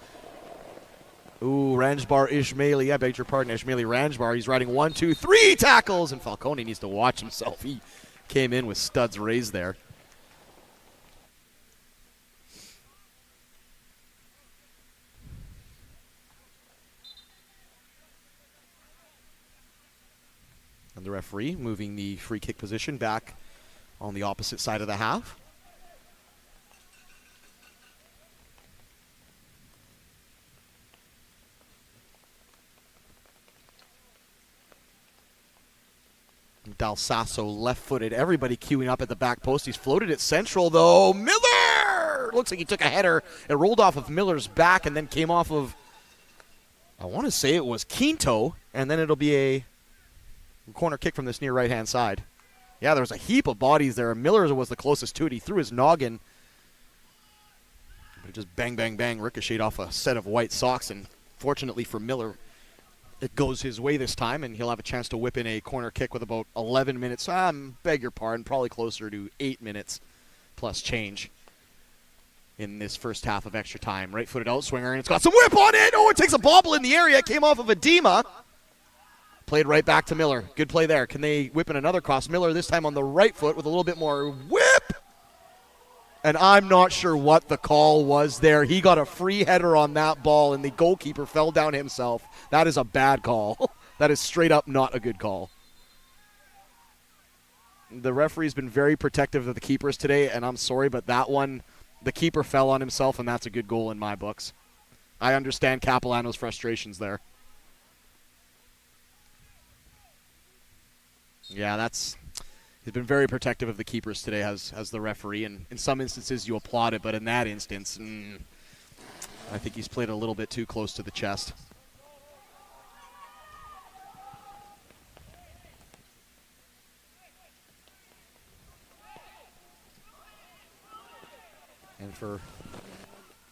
ooh, Ranjbar Ismaili, I beg your pardon, Ismaili Ranjbar, he's riding 1, 2, 3 tackles, and Falcone needs to watch himself. He came in with studs raised there. And the referee moving the free kick position back on the opposite side of the half. Del Sasso left-footed. Everybody queuing up at the back post. He's floated it central, though. Miller! Looks like he took a header. It rolled off of Miller's back and then came off of, I want to say it was Quinto, and then it'll be a corner kick from this near right-hand side. Yeah, there was a heap of bodies there. Miller was the closest to it. He threw his noggin. But it just bang, bang, bang, ricocheted off a set of white socks. And fortunately for Miller, it goes his way this time, and he'll have a chance to whip in a corner kick with about 11 minutes. Beg your pardon, probably closer to 8 minutes plus change in this first half of extra time. Right-footed outswinger, and it's got some whip on it. Oh, it takes a bobble in the area. It came off of Adema. Played right back to Miller. Good play there. Can they whip in another cross? Miller this time on the right foot with a little bit more whip. And I'm not sure what the call was there. He got a free header on that ball, and the goalkeeper fell down himself. That is a bad call. That is straight up not a good call. The referee's been very protective of the keepers today, and I'm sorry, but that one, the keeper fell on himself, and that's a good goal in my books. I understand Capilano's frustrations there. Yeah, he's been very protective of the keepers today as the referee, and in some instances you applaud it, but in that instance, I think he's played a little bit too close to the chest. And for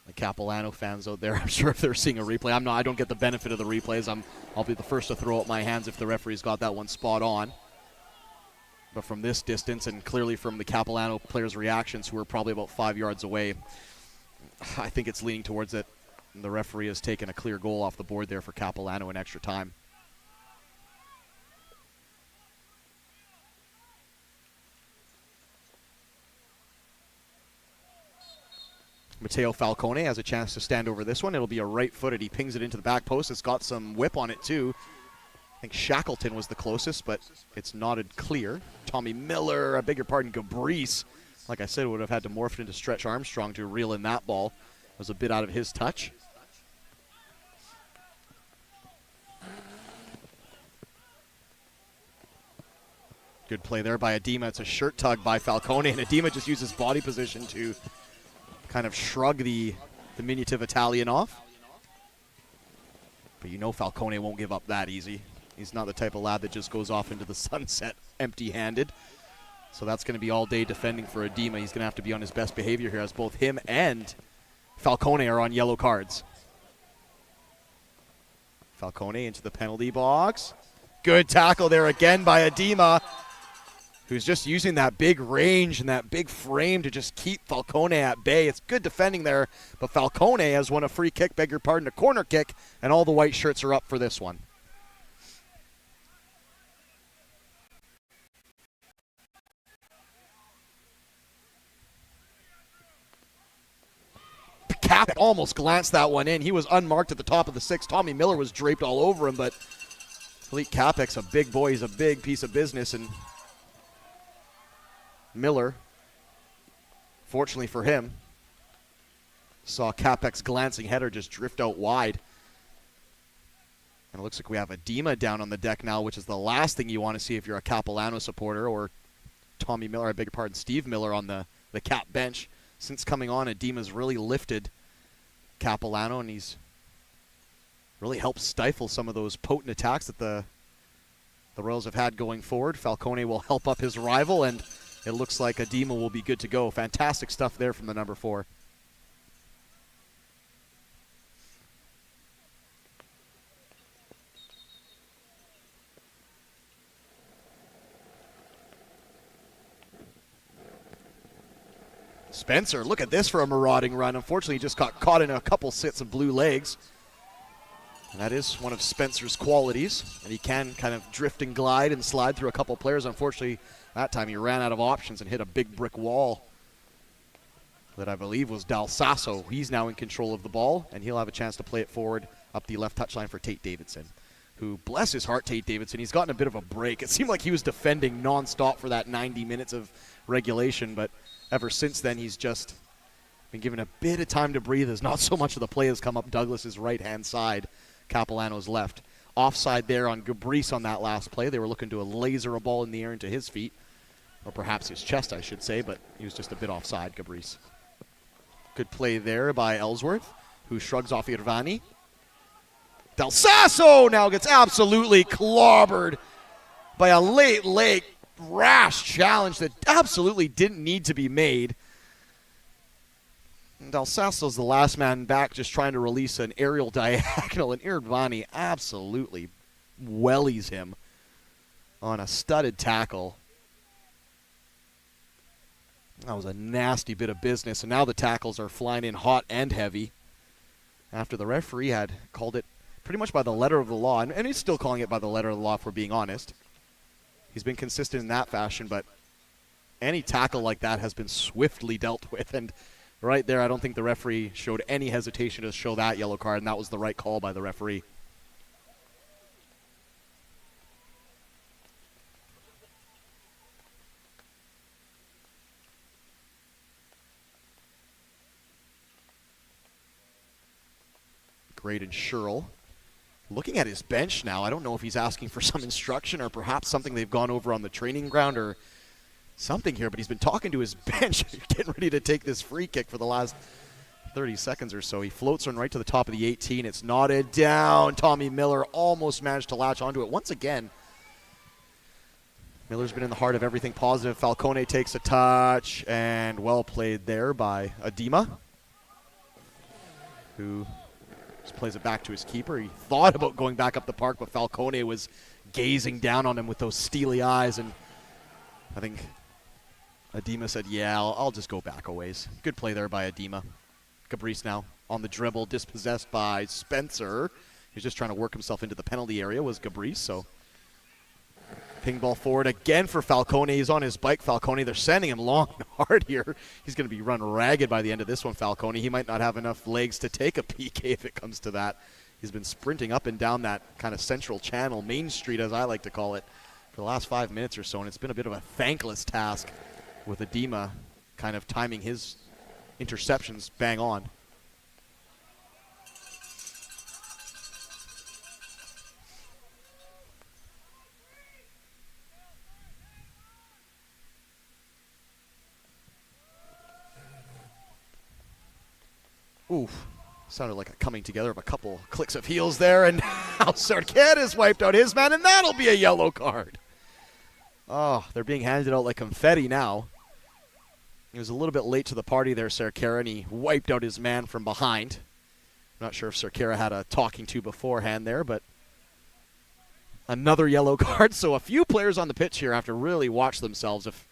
the Capilano fans out there, I'm sure if they're seeing a replay, I don't get the benefit of the replays. I'll be the first to throw up my hands if the referee's got that one spot on. But from this distance, and clearly from the Capilano players' reactions, who are probably about 5 yards away, I think it's leaning towards it. And the referee has taken a clear goal off the board there for Capilano in extra time. Mateo Falcone has a chance to stand over this one. It'll be a right-footed. He pings it into the back post. It's got some whip on it, too. I think Shackleton was the closest, but it's nodded clear. Tommy Miller, I beg your pardon, Gabrice, like I said, would have had to morph it into Stretch Armstrong to reel in that ball. It was a bit out of his touch. Good play there by Adema. It's a shirt tug by Falcone, and Adema just uses body position to kind of shrug the diminutive Italian off. But you know Falcone won't give up that easy. He's not the type of lad that just goes off into the sunset empty-handed. So that's going to be all day defending for Adema. He's going to have to be on his best behavior here, as both him and Falcone are on yellow cards. Falcone into the penalty box. Good tackle there again by Adema, who's just using that big range and that big frame to just keep Falcone at bay. It's good defending there, but Falcone has won a free kick, beg your pardon, a corner kick, and all the white shirts are up for this one. Cap almost glanced that one in. He was unmarked at the top of the six. Tommy Miller was draped all over him, but Philippe Capek's a big boy. He's a big piece of business, and Miller, fortunately for him, Saw Capek's glancing header just drift out wide. And it looks like we have Edema down on the deck now, which is the last thing you want to see if you're a Capilano supporter, or Tommy Miller, I beg your pardon, Steve Miller on the Cap bench. Since coming on, Edema's really lifted Capilano, and he's really helped stifle some of those potent attacks that the Royals have had going forward. Falcone will help up his rival, and it looks like Edema will be good to go. Fantastic stuff there from the number 4. Spencer, look at this for a marauding run. Unfortunately, he just got caught in a couple sets of blue legs. And that is one of Spencer's qualities. And he can kind of drift and glide and slide through a couple players. Unfortunately, that time he ran out of options and hit a big brick wall that I believe was Dalsasso. He's now in control of the ball, and he'll have a chance to play it forward up the left touchline for Tate Davidson, who, bless his heart, Tate Davidson, he's gotten a bit of a break. It seemed like he was defending nonstop for that 90 minutes of regulation, but ever since then, he's just been given a bit of time to breathe as not so much of the play has come up Douglas's right-hand side, Capilano's left. Offside there on Gabrice on that last play. They were looking to laser a ball in the air into his feet, or perhaps his chest, I should say, but he was just a bit offside, Gabrice. Good play there by Ellsworth, who shrugs off Irvani. Dalsasso now gets absolutely clobbered by a late rash challenge that absolutely didn't need to be made. And Dalsasso's the last man back, just trying to release an aerial diagonal, and Irvani absolutely wellies him on a studded tackle. That was a nasty bit of business, and now the tackles are flying in hot and heavy after the referee had called it pretty much by the letter of the law, and he's still calling it by the letter of the law if we're being honest. He's been consistent in that fashion, but any tackle like that has been swiftly dealt with, and right there I don't think the referee showed any hesitation to show that yellow card, and that was the right call by the referee. Graydon Sherrill. Looking at his bench now, I don't know if he's asking for some instruction or perhaps something they've gone over on the training ground or something here, but he's been talking to his bench, getting ready to take this free kick for the last 30 seconds or so. He floats one right to the top of the 18. It's knotted down. Tommy Miller almost managed to latch onto it once again. Miller's been in the heart of everything positive. Falcone takes a touch, and well played there by Edema, who just plays it back to his keeper. He thought about going back up the park, but Falcone was gazing down on him with those steely eyes, and I think Edema said, yeah, I'll just go back a ways. Good play there by Edema. Gabrice now on the dribble, dispossessed by Spencer. He's just trying to work himself into the penalty area, was Gabrice, so ping ball forward again for Falcone. He's on his bike, Falcone. They're sending him long and hard here. He's going to be run ragged by the end of this one, Falcone. He might not have enough legs to take a PK if it comes to that. He's been sprinting up and down that kind of central channel, Main Street as I like to call it, for the last 5 minutes or so, and it's been a bit of a thankless task with Edema kind of timing his interceptions bang on. Oof. Sounded like a coming together of a couple clicks of heels there, and now Sarkett has wiped out his man, and that'll be a yellow card. Oh, they're being handed out like confetti now. He was a little bit late to the party there, Cerquera, and he wiped out his man from behind. I'm not sure if Cerquera had a talking to beforehand there, but another yellow card. So a few players on the pitch here have to really watch themselves if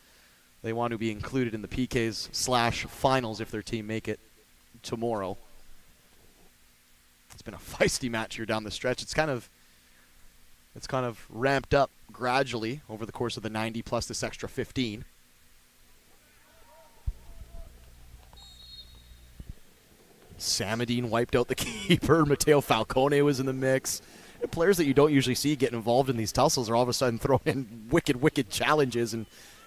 they want to be included in the PKs/finals if their team make it tomorrow. It's been a feisty match here down the stretch. It's kind of ramped up gradually over the course of the 90 plus this extra 15. Samadine wiped out the keeper. Mateo Falcone was in the mix. The players that you don't usually see get involved in these tussles are all of a sudden throwing in wicked challenges. And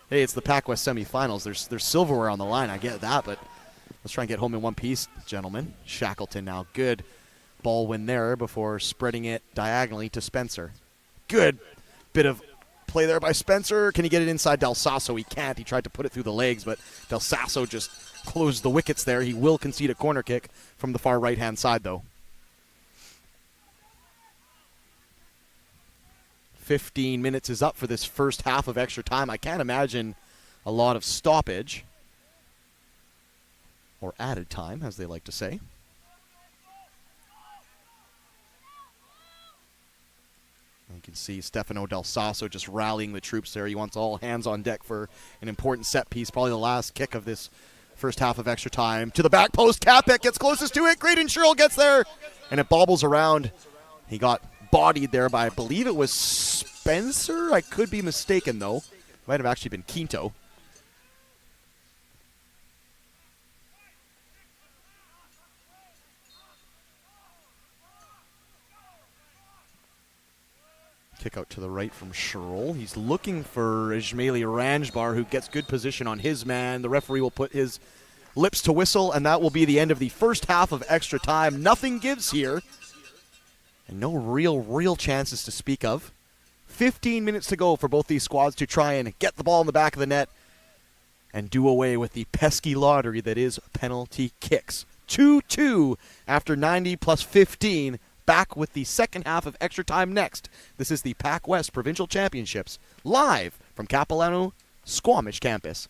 hey, it's the PACWEST semifinals. There's silverware on the line. I get that, but Let's try and get home in one piece, gentlemen. Shackleton now. Good ball win there before spreading it diagonally to Spencer. Good bit of play there by Spencer. Can he get it inside Del Sasso? He can't. He tried to put it through the legs, but Del Sasso just closed the wickets there. He will concede a corner kick from the far right-hand side, though. 15 minutes is up for this first half of extra time. I can't imagine a lot of stoppage, or added time, as they like to say. You can see Stefano Del Sasso just rallying the troops there. He wants all hands on deck for an important set piece, probably the last kick of this first half of extra time. To the back post, Capek gets closest to it. Graydon Sherrill gets there, and it bobbles around. He got bodied there by, I believe it was Spencer. I could be mistaken, though. Might have actually been Quinto. Kick out to the right from Sherrill. He's looking for Ismaili Ranjbar, who gets good position on his man. The referee will put his lips to whistle, and that will be the end of the first half of extra time. Nothing gives here, and no real chances to speak of. 15 minutes to go for both these squads to try and get the ball in the back of the net and do away with the pesky lottery that is penalty kicks. 2-2 after 90 plus 15. Back with the second half of extra time next. This is the PACWEST Provincial Championships, live from Capilano Squamish campus.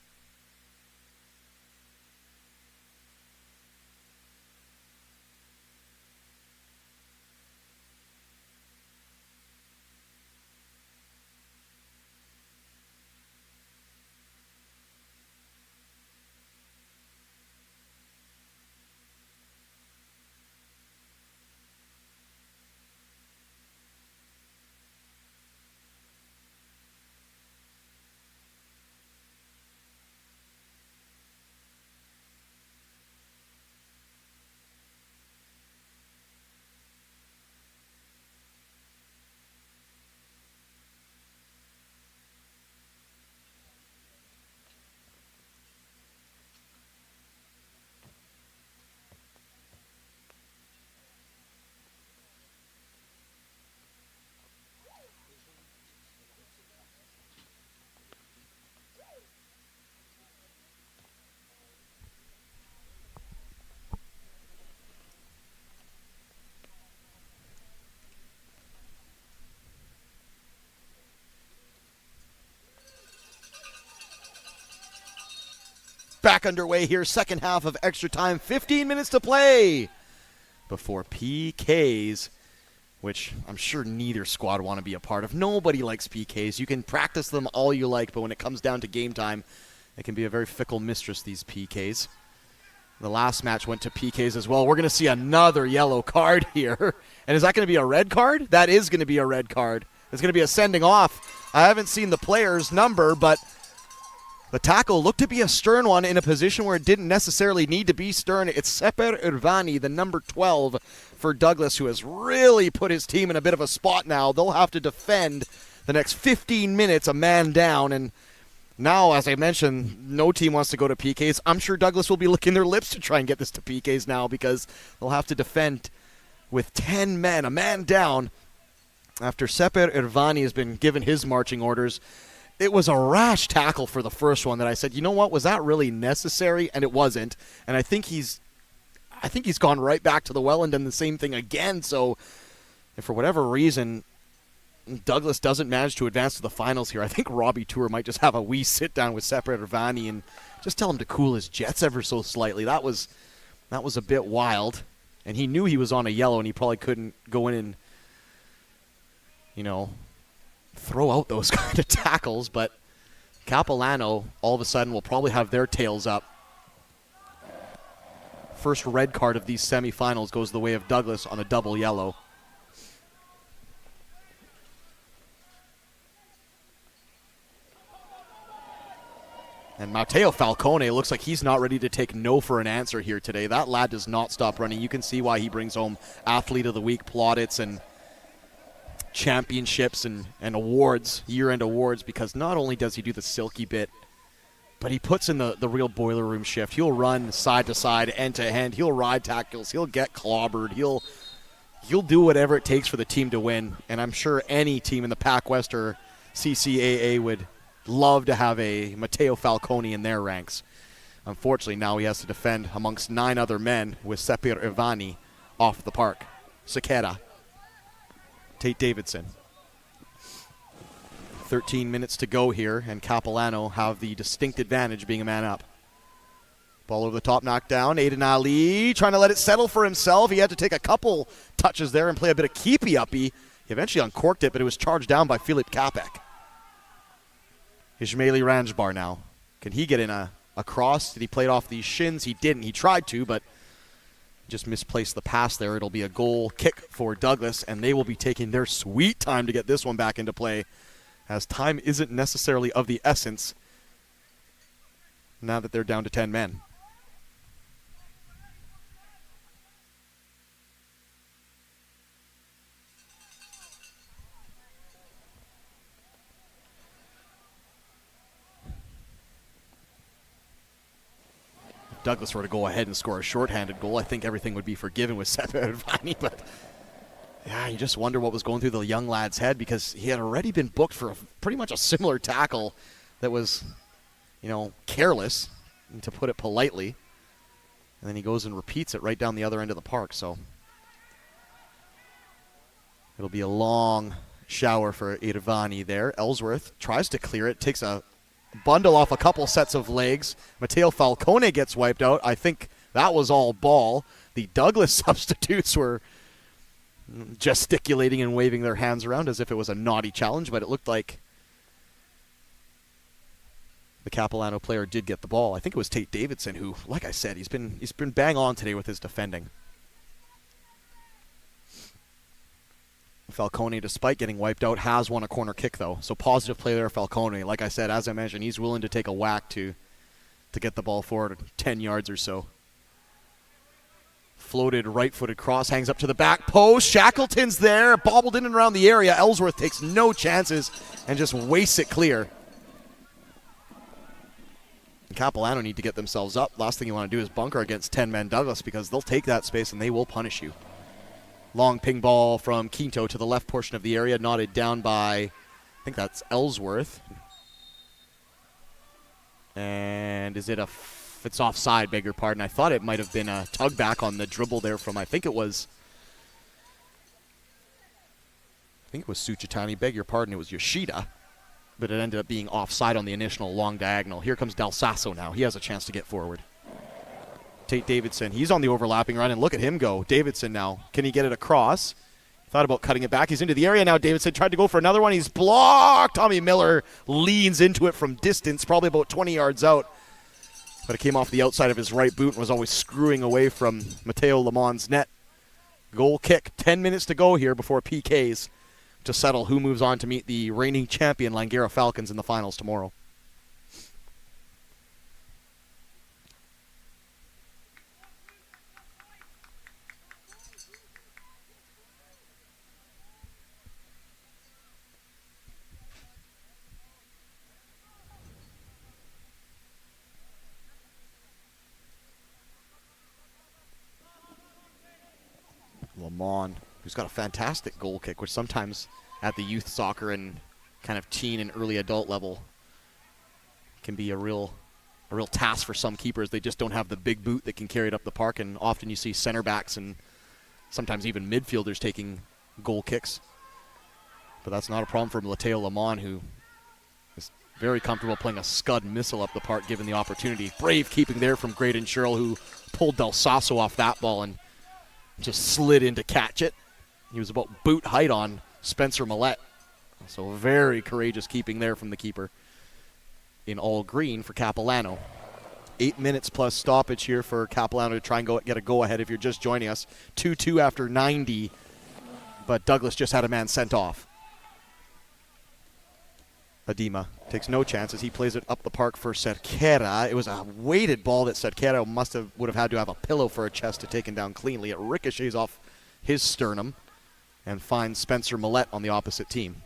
Back underway here, second half of extra time, 15 minutes to play before PKs, which I'm sure neither squad want to be a part of. Nobody likes PKs. You can practice them all you like, but when it comes down to game time, it can be a very fickle mistress, these PKs. The last match went to PKs as well. We're going to see another yellow card here. And is that going to be a red card? That is going to be a red card. It's going to be a sending off. I haven't seen the player's number, but the tackle looked to be a stern one in a position where it didn't necessarily need to be stern. It's Seper Irvani, the number 12 for Douglas, who has really put his team in a bit of a spot now. They'll have to defend the next 15 minutes, a man down. And now, as I mentioned, no team wants to go to PKs. I'm sure Douglas will be licking their lips to try and get this to PKs now, because they'll have to defend with 10 men, a man down, after Seper Irvani has been given his marching orders. It was a rash tackle for the first one that I said, you know what, was that really necessary? And it wasn't. And I think he's gone right back to the well and done the same thing again. So if for whatever reason Douglas doesn't manage to advance to the finals here, I think Robbie Tour might just have a wee sit down with Seper Irvani and just tell him to cool his jets ever so slightly. That was a bit wild. And he knew he was on a yellow, and he probably couldn't go in and, throw out those kind of tackles, but Capilano all of a sudden will probably have their tails up. First red card of these semifinals goes the way of Douglas on a double yellow. And Matteo Falcone looks like he's not ready to take no for an answer here today. That lad does not stop running. You can see why he brings home Athlete of the Week plaudits and championships and awards, year-end awards, because not only does he do the silky bit, but he puts in the real boiler room shift. He'll run side to side, end to end. He'll ride tackles. He'll get clobbered. He'll do whatever it takes for the team to win. And I'm sure any team in the PACWEST or CCAA would love to have a Matteo Falcone in their ranks. Unfortunately, now he has to defend amongst 9 other men with Sepir Ivani off the park. Saketa, Tate Davidson. 13 minutes to go here, and Capilano have the distinct advantage being a man up. Ball over the top, knocked down. Aiden Ali trying to let it settle for himself. He had to take a couple touches there and play a bit of keepy-uppy. He eventually uncorked it, but it was charged down by Filip Capek. Ismaili Ranjbar now. Can he get in a cross? Did he play it off these shins? He didn't. He tried to, but just misplaced the pass there. It'll be a goal kick for Douglas, and they will be taking their sweet time to get this one back into play, as time isn't necessarily of the essence now that they're down to 10 men. If Douglas were to go ahead and score a shorthanded goal, I think everything would be forgiven with Sepir Ivani, but yeah, you just wonder what was going through the young lad's head, because he had already been booked for pretty much a similar tackle that was, careless, to put it politely. And then he goes and repeats it right down the other end of the park. So it'll be a long shower for Irvani there. Ellsworth tries to clear it, takes a bundle off a couple sets of legs. Matteo Falcone gets wiped out. I think that was all ball. The Douglas substitutes were gesticulating and waving their hands around as if it was a naughty challenge, but it looked like the Capilano player did get the ball. I think it was Tate Davidson who, like I said, he's been bang on today with his defending. Falcone, despite getting wiped out, has won a corner kick though. So positive play there, Falcone. Like I said, as I mentioned, he's willing to take a whack to get the ball forward 10 yards or so. Floated right-footed cross, hangs up to the back post. Shackleton's there, bobbled in and around the area. Ellsworth takes no chances and just wastes it clear. And Capilano need to get themselves up. Last thing you want to do is bunker against 10-man Douglas, because they'll take that space and they will punish you. Long ping ball from Quinto to the left portion of the area, knotted down by, I think that's Ellsworth. And is it it's offside, beg your pardon. I thought it might have been a tug back on the dribble there from, I think it was Suchitani, beg your pardon, it was Yoshida. But it ended up being offside on the initial long diagonal. Here comes Del Sasso now. He has a chance to get forward. Tate Davidson, he's on the overlapping run, and look at him go. Davidson now, can he get it across? Thought about cutting it back. He's into the area now. Davidson tried to go for another one. He's blocked. Tommy Miller leans into it from distance, probably about 20 yards out. But it came off the outside of his right boot and was always screwing away from Matteo Lamont's net. Goal kick. 10 minutes to go here before PKs to settle who moves on to meet the reigning champion Langara Falcons in the finals tomorrow. Lamont, who's got a fantastic goal kick, which sometimes at the youth soccer and kind of teen and early adult level can be a real task for some keepers. They just don't have the big boot that can carry it up the park, and often you see center backs and sometimes even midfielders taking goal kicks. But that's not a problem for Matteo Lamont, who is very comfortable playing a scud missile up the park given the opportunity. Brave keeping there from Graydon Sherrill, who pulled Del Sasso off that ball and just slid in to catch it. He was about boot height on Spencer Millette. So very courageous keeping there from the keeper. In all green for Capilano. 8 minutes plus stoppage here for Capilano to try and get a go-ahead if you're just joining us. 2-2 after 90, but Douglas just had a man sent off. Adima takes no chances. He plays it up the park for Cerquera. It was a weighted ball that Cerquera would have had to have a pillow for a chest to take him down cleanly. It ricochets off his sternum and finds Spencer Millette on the opposite team.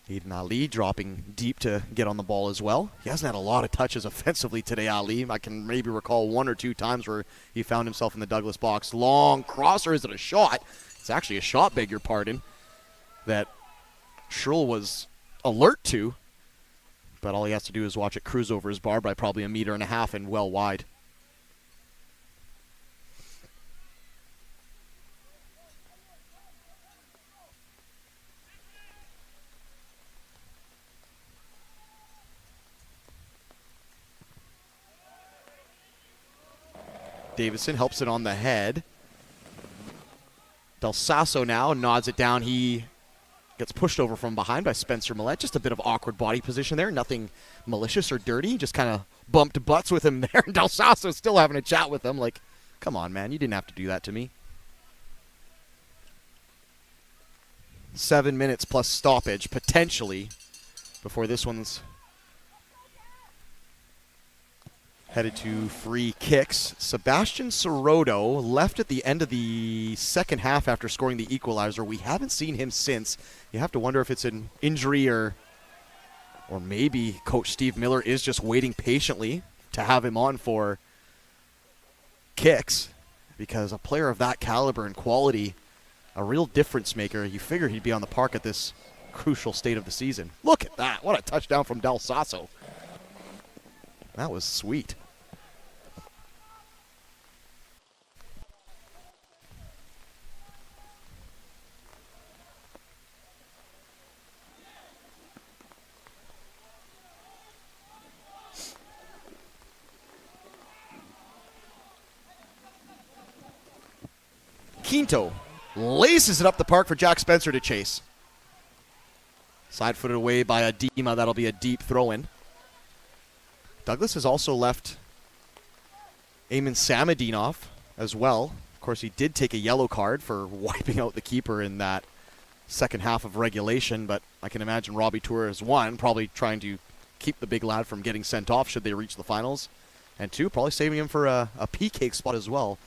Aiden Ali dropping deep to get on the ball as well. He hasn't had a lot of touches offensively today, Ali. I can maybe recall 1 or 2 times where he found himself in the Douglas box. Long crosser, is it a shot? It's actually a shot, beg your pardon, that Schrull was alert to. But all he has to do is watch it cruise over his bar by probably 1.5 meters and well wide. Davison helps it on the head. Del Sasso now nods it down. He gets pushed over from behind by Spencer Millette. Just a bit of awkward body position there. Nothing malicious or dirty. Just kind of bumped butts with him there. Del Sasso still having a chat with him. Like, come on, man. You didn't have to do that to me. 7 minutes plus stoppage, potentially, before this one's headed to free kicks. Sebastian Sorodo left at the end of the second half after scoring the equalizer. We haven't seen him since. You have to wonder if it's an injury or maybe Coach Steve Miller is just waiting patiently to have him on for kicks, because a player of that caliber and quality, a real difference maker, you figure he'd be on the park at this crucial state of the season. Look at that. What a touchdown from Del Sasso. That was sweet. Quinto laces it up the park for Jack Spencer to chase. Side-footed away by Adema. That'll be a deep throw-in. Douglas has also left Eamon Samadinov as well. Of course, he did take a yellow card for wiping out the keeper in that second half of regulation, but I can imagine Robbie Tour is, 1, probably trying to keep the big lad from getting sent off should they reach the finals, and 2, probably saving him for a PK spot as well,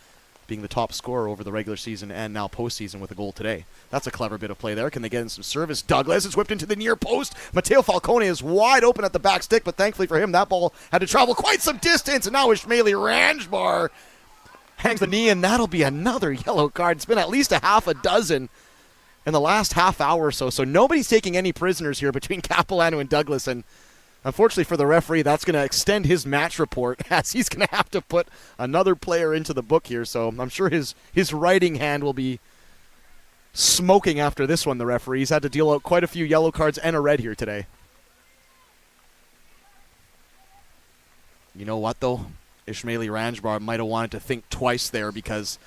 being the top scorer over the regular season and now postseason with a goal today. That's a clever bit of play there. Can they get in some service? Douglas is whipped into the near post. Matteo Falcone is wide open at the back stick, but thankfully for him, that ball had to travel quite some distance, and now Ishmaeli Ranjbar hangs the knee, and that'll be another yellow card. It's been at least a half a dozen in the last half hour or so, so nobody's taking any prisoners here between Capilano and Douglas, and unfortunately for the referee, that's going to extend his match report, as he's going to have to put another player into the book here. So I'm sure his writing hand will be smoking after this one, the referee. He's had to deal out quite a few yellow cards and a red here today. You know what, though? Ishmaeli Ranjbar might have wanted to think twice there, because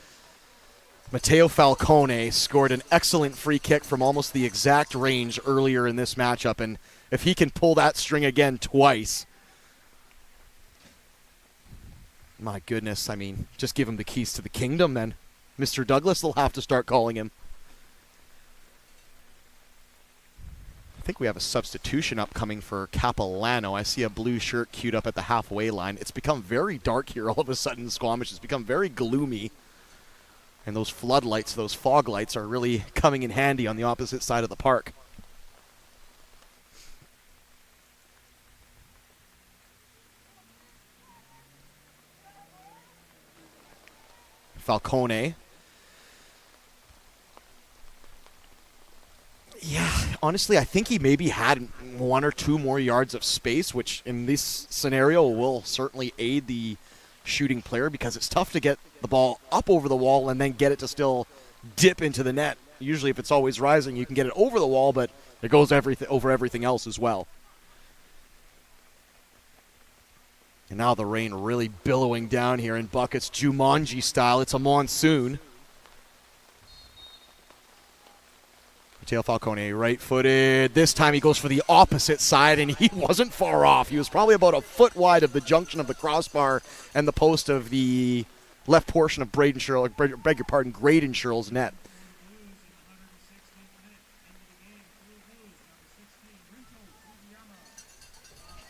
Matteo Falcone scored an excellent free kick from almost the exact range earlier in this matchup, and if he can pull that string again twice, my goodness, I mean, just give him the keys to the kingdom then. Mr. Douglas, they'll have to start calling him. I think we have a substitution upcoming for Capilano. I see a blue shirt queued up at the halfway line. It's become very dark here all of a sudden in Squamish. It's become very gloomy. And those floodlights, those fog lights, are really coming in handy on the opposite side of the park. Falcone. Yeah, honestly, I think he maybe had 1 or 2 more yards of space, which in this scenario will certainly aid the shooting player, because it's tough to get the ball up over the wall and then get it to still dip into the net. Usually if it's always rising, you can get it over the wall, but it goes over everything else as well. And now the rain really billowing down here in buckets, Jumanji style. It's a monsoon. Mateo Falcone, right-footed. This time he goes for the opposite side, and he wasn't far off. He was probably about a foot wide of the junction of the crossbar and the post of the left portion of Graydon Sherrill's net.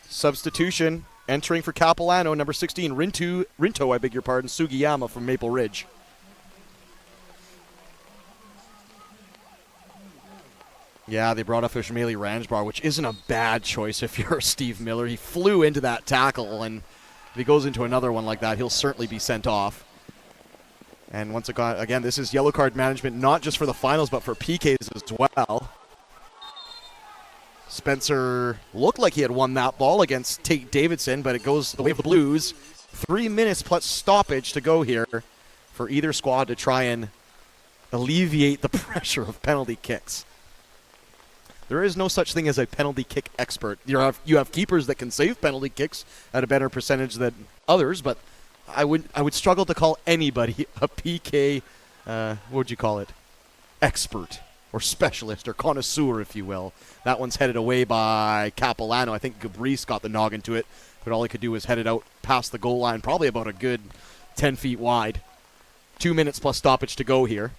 Substitution. Entering for Capilano, number 16, Rinto, Sugiyama from Maple Ridge. Yeah, they brought up Ishmaeli Ranjbar, which isn't a bad choice if you're Steve Miller. He flew into that tackle, and if he goes into another one like that, he'll certainly be sent off. And once again, this is yellow card management, not just for the finals, but for PKs as well. Spencer looked like he had won that ball against Tate Davidson, but it goes the way of the Blues. 3 minutes plus stoppage to go here for either squad to try and alleviate the pressure of penalty kicks. There is no such thing as a penalty kick expert. You have keepers that can save penalty kicks at a better percentage than others, but I would struggle to call anybody a PK, what would you call it, expert or specialist or connoisseur, if you will. That one's headed away by Capilano. I think Gabrice got the noggin to it, but all he could do was head it out past the goal line, probably about a good 10 feet wide. 2 minutes plus stoppage to go here.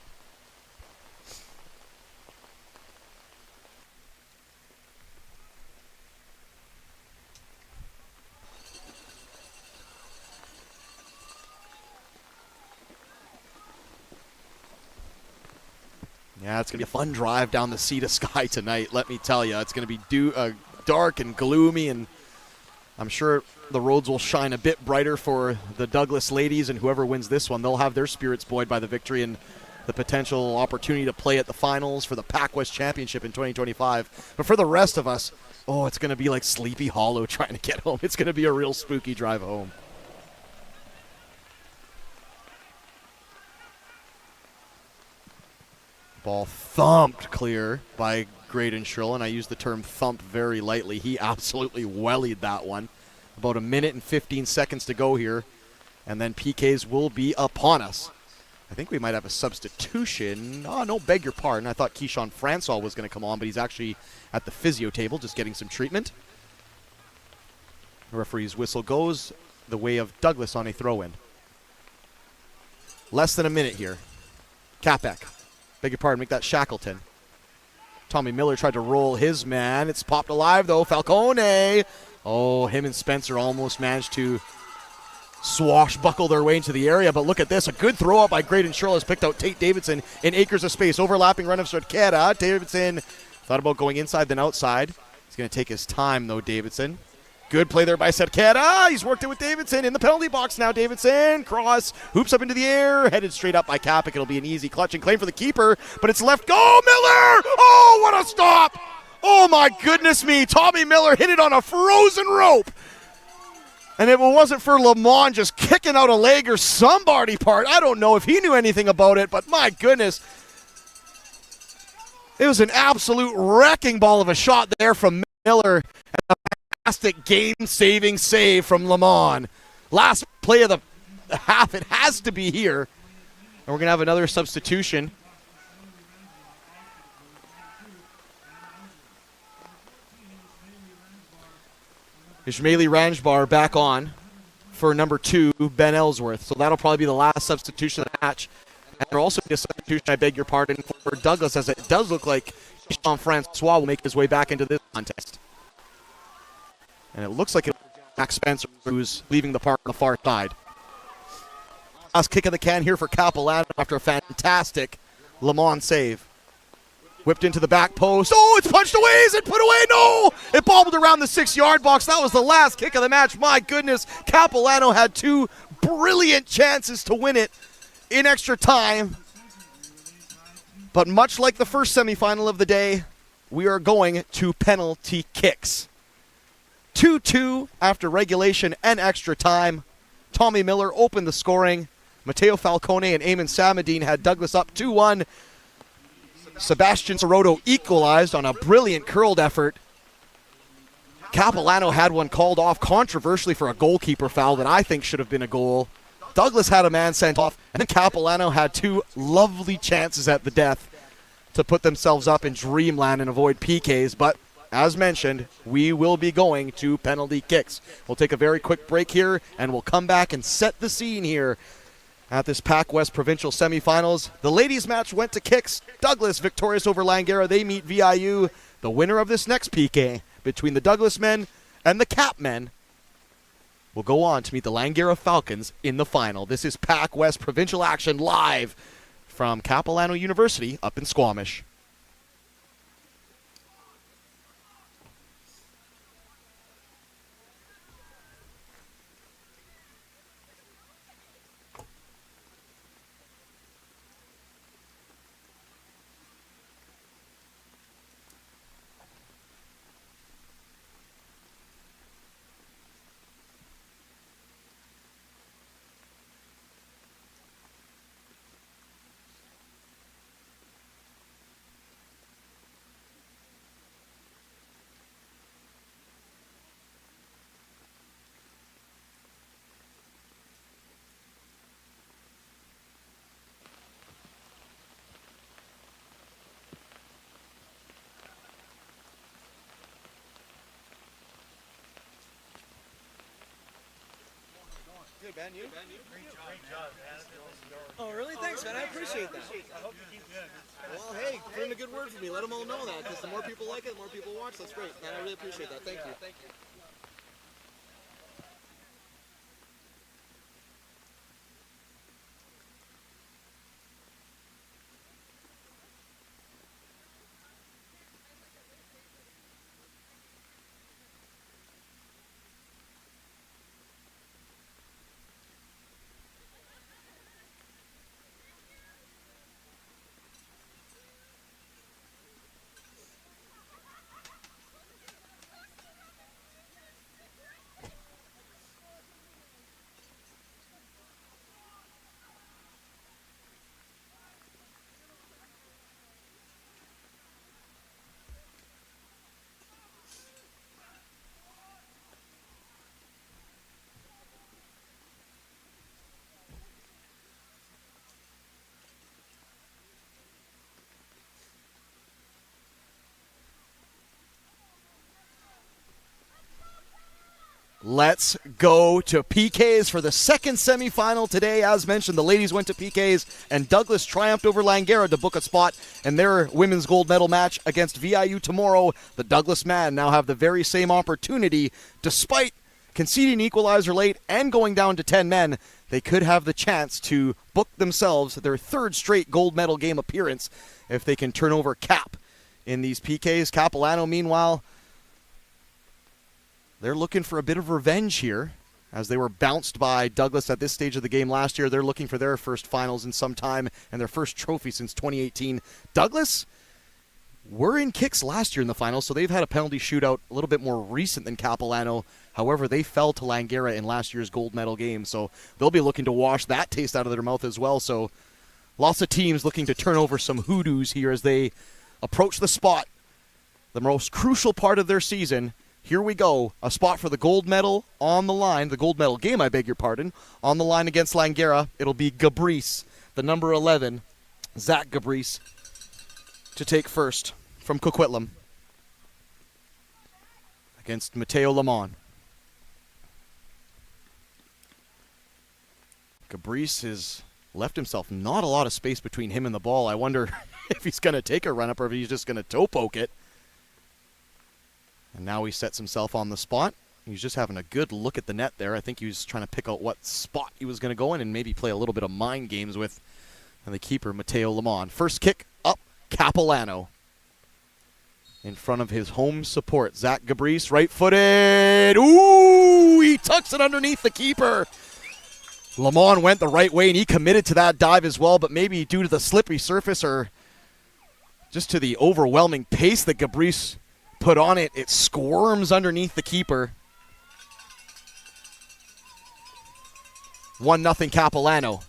Yeah, it's going to be a fun drive down the sea to sky tonight, let me tell you. It's going to be dark and gloomy, and I'm sure the roads will shine a bit brighter for the Douglas ladies, and whoever wins this one, they'll have their spirits buoyed by the victory and the potential opportunity to play at the finals for the PACWEST Championship in 2025. But for the rest of us, it's going to be like Sleepy Hollow trying to get home. It's going to be a real spooky drive home. Ball thumped clear by Graydon Shrill, and I use the term thump very lightly. He absolutely wellied that one. About 1 minute and 15 seconds to go here, and then PKs will be upon us. I think we might have a substitution. Oh, no, beg your pardon. I thought Keyshawn Francois was going to come on, but he's actually at the physio table just getting some treatment. The referee's whistle goes the way of Douglas on a throw-in. Less than a minute here. Capek. Beg your pardon, make that Shackleton. Tommy Miller tried to roll his man. It's popped alive, though. Falcone. Oh, him and Spencer almost managed to swashbuckle their way into the area. But look at this. A good throw up by Graydon Shrill has picked out Tate Davidson in acres of space. Overlapping run of Cerquera. Davidson thought about going inside, then outside. He's going to take his time, though, Davidson. Good play there by Cerquera. He's worked it with Davidson in the penalty box now. Davidson, cross, hoops up into the air, headed straight up by Capek. It'll be an easy clutch and claim for the keeper, but it's left. Go, Miller! Oh, what a stop! Oh, my goodness me. Tommy Miller hit it on a frozen rope. And if it wasn't for Lamont just kicking out a leg or some body part, I don't know if he knew anything about it, but my goodness. It was an absolute wrecking ball of a shot there from Miller. And a fantastic game-saving save from Lamont. Last play of the half, it has to be here. And we're going to have another substitution. Ishmaeli Ranjbar back on for number 2, Ben Ellsworth. So that'll probably be the last substitution of the match. And there'll also be a substitution, I beg your pardon, for Douglas, as it does look like Jean Francois will make his way back into this contest. And it looks like it'll be Max Spencer, who's leaving the park on the far side. Last kick in the can here for Capilano after a fantastic Lamont save. Whipped into the back post. Oh, it's punched away. Is it put away? No! It bobbled around the 6-yard box. That was the last kick of the match. My goodness. Capilano had 2 brilliant chances to win it in extra time. But much like the first semifinal of the day, we are going to penalty kicks. 2-2 after regulation and extra time. Tommy Miller opened the scoring. Mateo Falcone and Eamon Samadine had Douglas up 2-1. Sebastian Soroto equalized on a brilliant curled effort. Capilano had one called off controversially for a goalkeeper foul that I think should have been a goal. Douglas had a man sent off, and then Capilano had 2 lovely chances at the death to put themselves up in dreamland and avoid PKs. But as mentioned, we will be going to penalty kicks. We'll take a very quick break here, and we'll come back and set the scene here at this PACWEST Provincial Semifinals. The ladies' match went to kicks. Douglas victorious over Langara. They meet VIU. The winner of this next PK between the Douglas men and the Cap men will go on to meet the Langara Falcons in the final. This is PACWEST Provincial action live from Capilano University up in Squamish. Good, Ben. You? Oh, really? Thanks, man. I appreciate that. Well, hey, put in a good word for me. Let them all know that, because the more people like it, the more people watch. That's great, man. I really appreciate that. Thank you. Let's go to PKs for the second semifinal today. As mentioned, the ladies went to PKs, and Douglas triumphed over Langara to book a spot in their women's gold medal match against VIU tomorrow. The Douglas men now have the very same opportunity. Despite conceding equalizer late and going down to 10 men, they could have the chance to book themselves their third straight gold medal game appearance if they can turn over Cap in these PKs. Capilano, meanwhile, they're looking for a bit of revenge here, as they were bounced by Douglas at this stage of the game last year. They're looking for their first finals in some time and their first trophy since 2018. Douglas were in kicks last year in the finals, so they've had a penalty shootout a little bit more recent than Capilano. However, they fell to Langara in last year's gold medal game, so they'll be looking to wash that taste out of their mouth as well. So lots of teams looking to turn over some hoodoos here as they approach the spot, the most crucial part of their season. Here we go. A spot for the gold medal on the line. The gold medal game, I beg your pardon. On the line against Langara. It'll be Gabrice, the number 11, Zach Gabrice, to take first from Coquitlam against Mateo Lamont. Gabrice has left himself not a lot of space between him and the ball. I wonder if he's going to take a run-up or if he's just going to toe poke it. And now he sets himself on the spot. He's just having a good look at the net there. I think he was trying to pick out what spot he was going to go in and maybe play a little bit of mind games with the keeper, Mateo Lamont. First kick up, Capilano. In front of his home support, Zach Gabrice, right-footed. Ooh, he tucks it underneath the keeper. Lamont went the right way, and he committed to that dive as well, but maybe due to the slippery surface or just to the overwhelming pace that Gabrice put on it, it squirms underneath the keeper. 1-0 Capilano.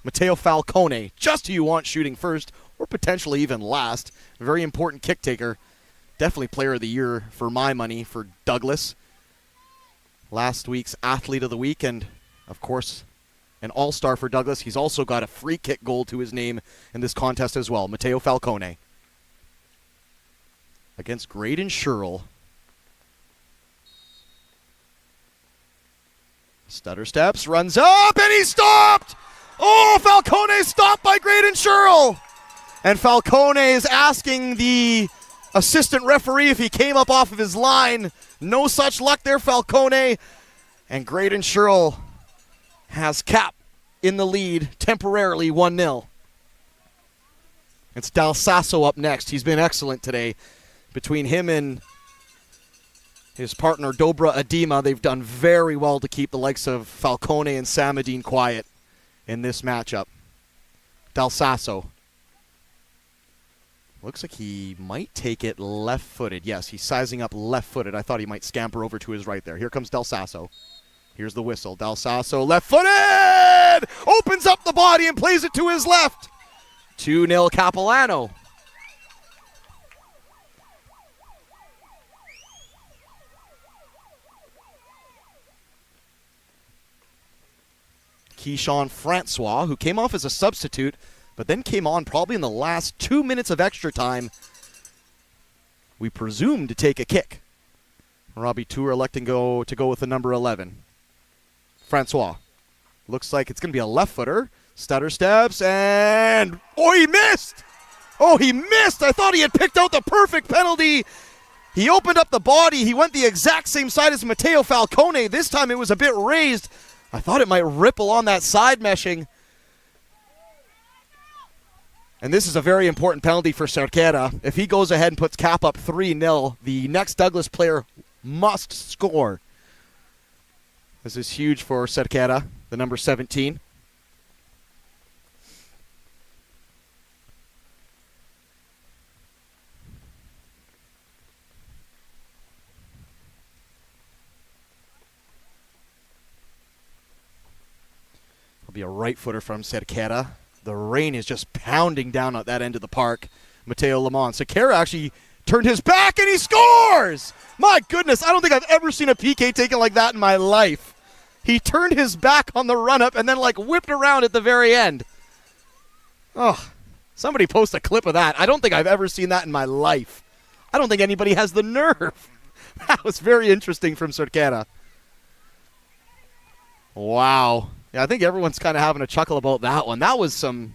Mateo Falcone, just who you want shooting first or potentially even last. Very important kick taker. Definitely player of the year for my money for Douglas. Last week's athlete of the week, and of course an all-star for Douglas. He's also got a free kick goal to his name in this contest as well. Mateo Falcone against Graydon Sherrill. Stutter steps, runs up, and he's stopped! Oh, Falcone stopped by Graydon Sherrill! And Falcone is asking the assistant referee if he came up off of his line. No such luck there, Falcone. And Graydon Sherrill has Cap in the lead, temporarily 1-0. It's Dalsasso up next. He's been excellent today. Between him and his partner, Dobra Adima, they've done very well to keep the likes of Falcone and Samadine quiet in this matchup. Dalsasso. Looks like he might take it left-footed. Yes, he's sizing up left-footed. I thought he might scamper over to his right there. Here comes Dalsasso. Here's the whistle. Dalsasso left-footed! Opens up the body and plays it to his left. 2-0 Capilano. Keyshawn Francois, who came off as a substitute, but then came on probably in the last 2 minutes of extra time, we presume to take a kick. Robbie Tour electing to go with the number 11. Francois. Looks like it's going to be a left footer. Stutter steps, and he missed! Oh, he missed! I thought he had picked out the perfect penalty. He opened up the body. He went the exact same side as Matteo Falcone. This time it was a bit raised. I thought it might ripple on that side meshing. And this is a very important penalty for Cerquera. If he goes ahead and puts Cap up 3-0, the next Douglas player must score. This is huge for Cerquera, the number 17. It'll be a right footer from Cerquera. The rain is just pounding down at that end of the park. Mateo Lamont. Cerquera actually turned his back and he scores! My goodness, I don't think I've ever seen a PK taken like that in my life. He turned his back on the run-up and then whipped around at the very end. Oh, somebody post a clip of that. I don't think I've ever seen that in my life. I don't think anybody has the nerve. That was very interesting from Cerquera. Wow. Yeah, I think everyone's kind of having a chuckle about that one. That was some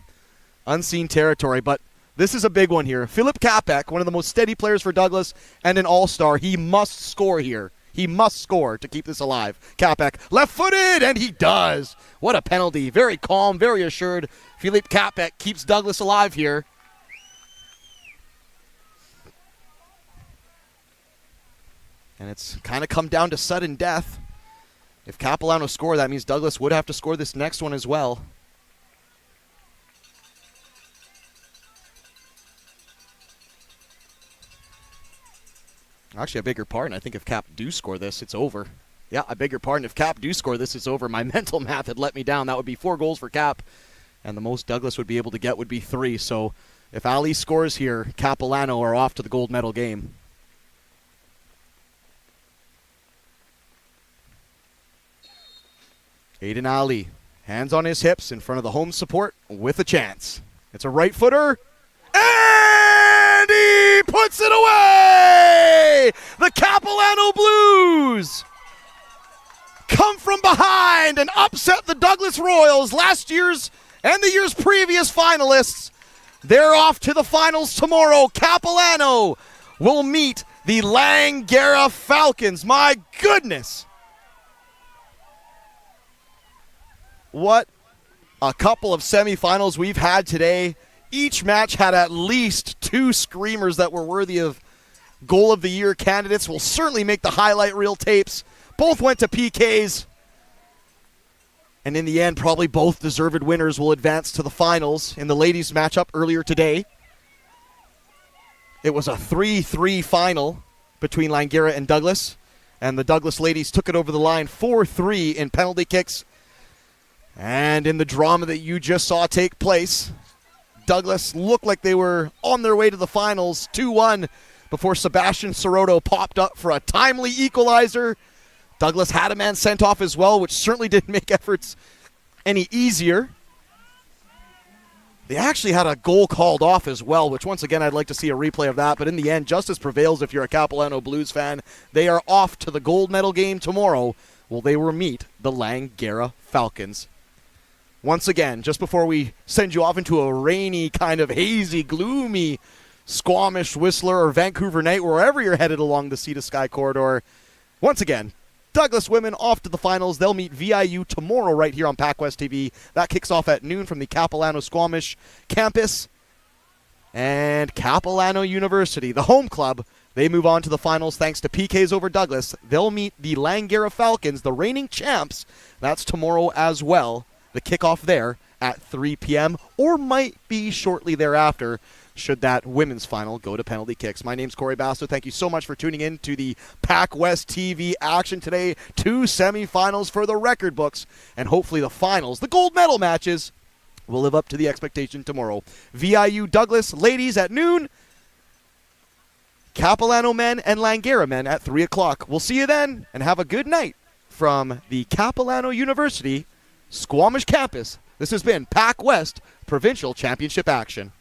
unseen territory, but this is a big one here. Philip Capek, one of the most steady players for Douglas and an all-star. He must score here. He must score to keep this alive. Capek, left-footed, and he does. What a penalty. Very calm, very assured. Philip Capek keeps Douglas alive here. And it's kind of come down to sudden death. If Capilano score, that means Douglas would have to score this next one as well. Actually, I beg your pardon. I think if Cap do score this, it's over. Yeah, I beg your pardon. If Cap do score this, it's over. My mental math had let me down. That would be 4 goals for Cap, and the most Douglas would be able to get would be 3. So if Ali scores here, Capilano are off to the gold medal game. Aiden Ali, hands on his hips in front of the home support with a chance. It's a right footer, and he puts it away! The Capilano Blues come from behind and upset the Douglas Royals, last year's and the year's previous finalists. They're off to the finals tomorrow. Capilano will meet the Langara Falcons. My goodness! What a couple of semifinals we've had today. Each match had at least 2 screamers that were worthy of Goal of the Year candidates. Will certainly make the highlight reel tapes. Both went to PKs. And in the end, probably both deserved winners will advance to the finals in the ladies' matchup earlier today. It was a 3-3 final between Langara and Douglas. And the Douglas ladies took it over the line 4-3 in penalty kicks. And in the drama that you just saw take place, Douglas looked like they were on their way to the finals 2-1 before Sebastian Soroto popped up for a timely equalizer. Douglas had a man sent off as well, which certainly didn't make efforts any easier. They actually had a goal called off as well, which once again I'd like to see a replay of that. But in the end, justice prevails if you're a Capilano Blues fan. They are off to the gold medal game tomorrow. Well, they will meet the Langara Falcons. Once again, just before we send you off into a rainy, kind of hazy, gloomy Squamish, Whistler, or Vancouver night, wherever you're headed along the Sea to Sky corridor, once again, Douglas women off to the finals. They'll meet VIU tomorrow right here on PACWEST TV. That kicks off at noon from the Capilano Squamish campus. And Capilano University, the home club, they move on to the finals thanks to PKs over Douglas. They'll meet the Langara Falcons, the reigning champs. That's tomorrow as well. The kickoff there at 3 p.m. or might be shortly thereafter should that women's final go to penalty kicks. My name's Corey Basto. Thank you so much for tuning in to the PACWEST TV action today. 2 semifinals for the record books, and hopefully the finals, the gold medal matches, will live up to the expectation tomorrow. VIU Douglas ladies at noon, Capilano men and Langara men at 3 o'clock. We'll see you then, and have a good night from the Capilano University Squamish campus. This has been PACWEST Provincial Championship action.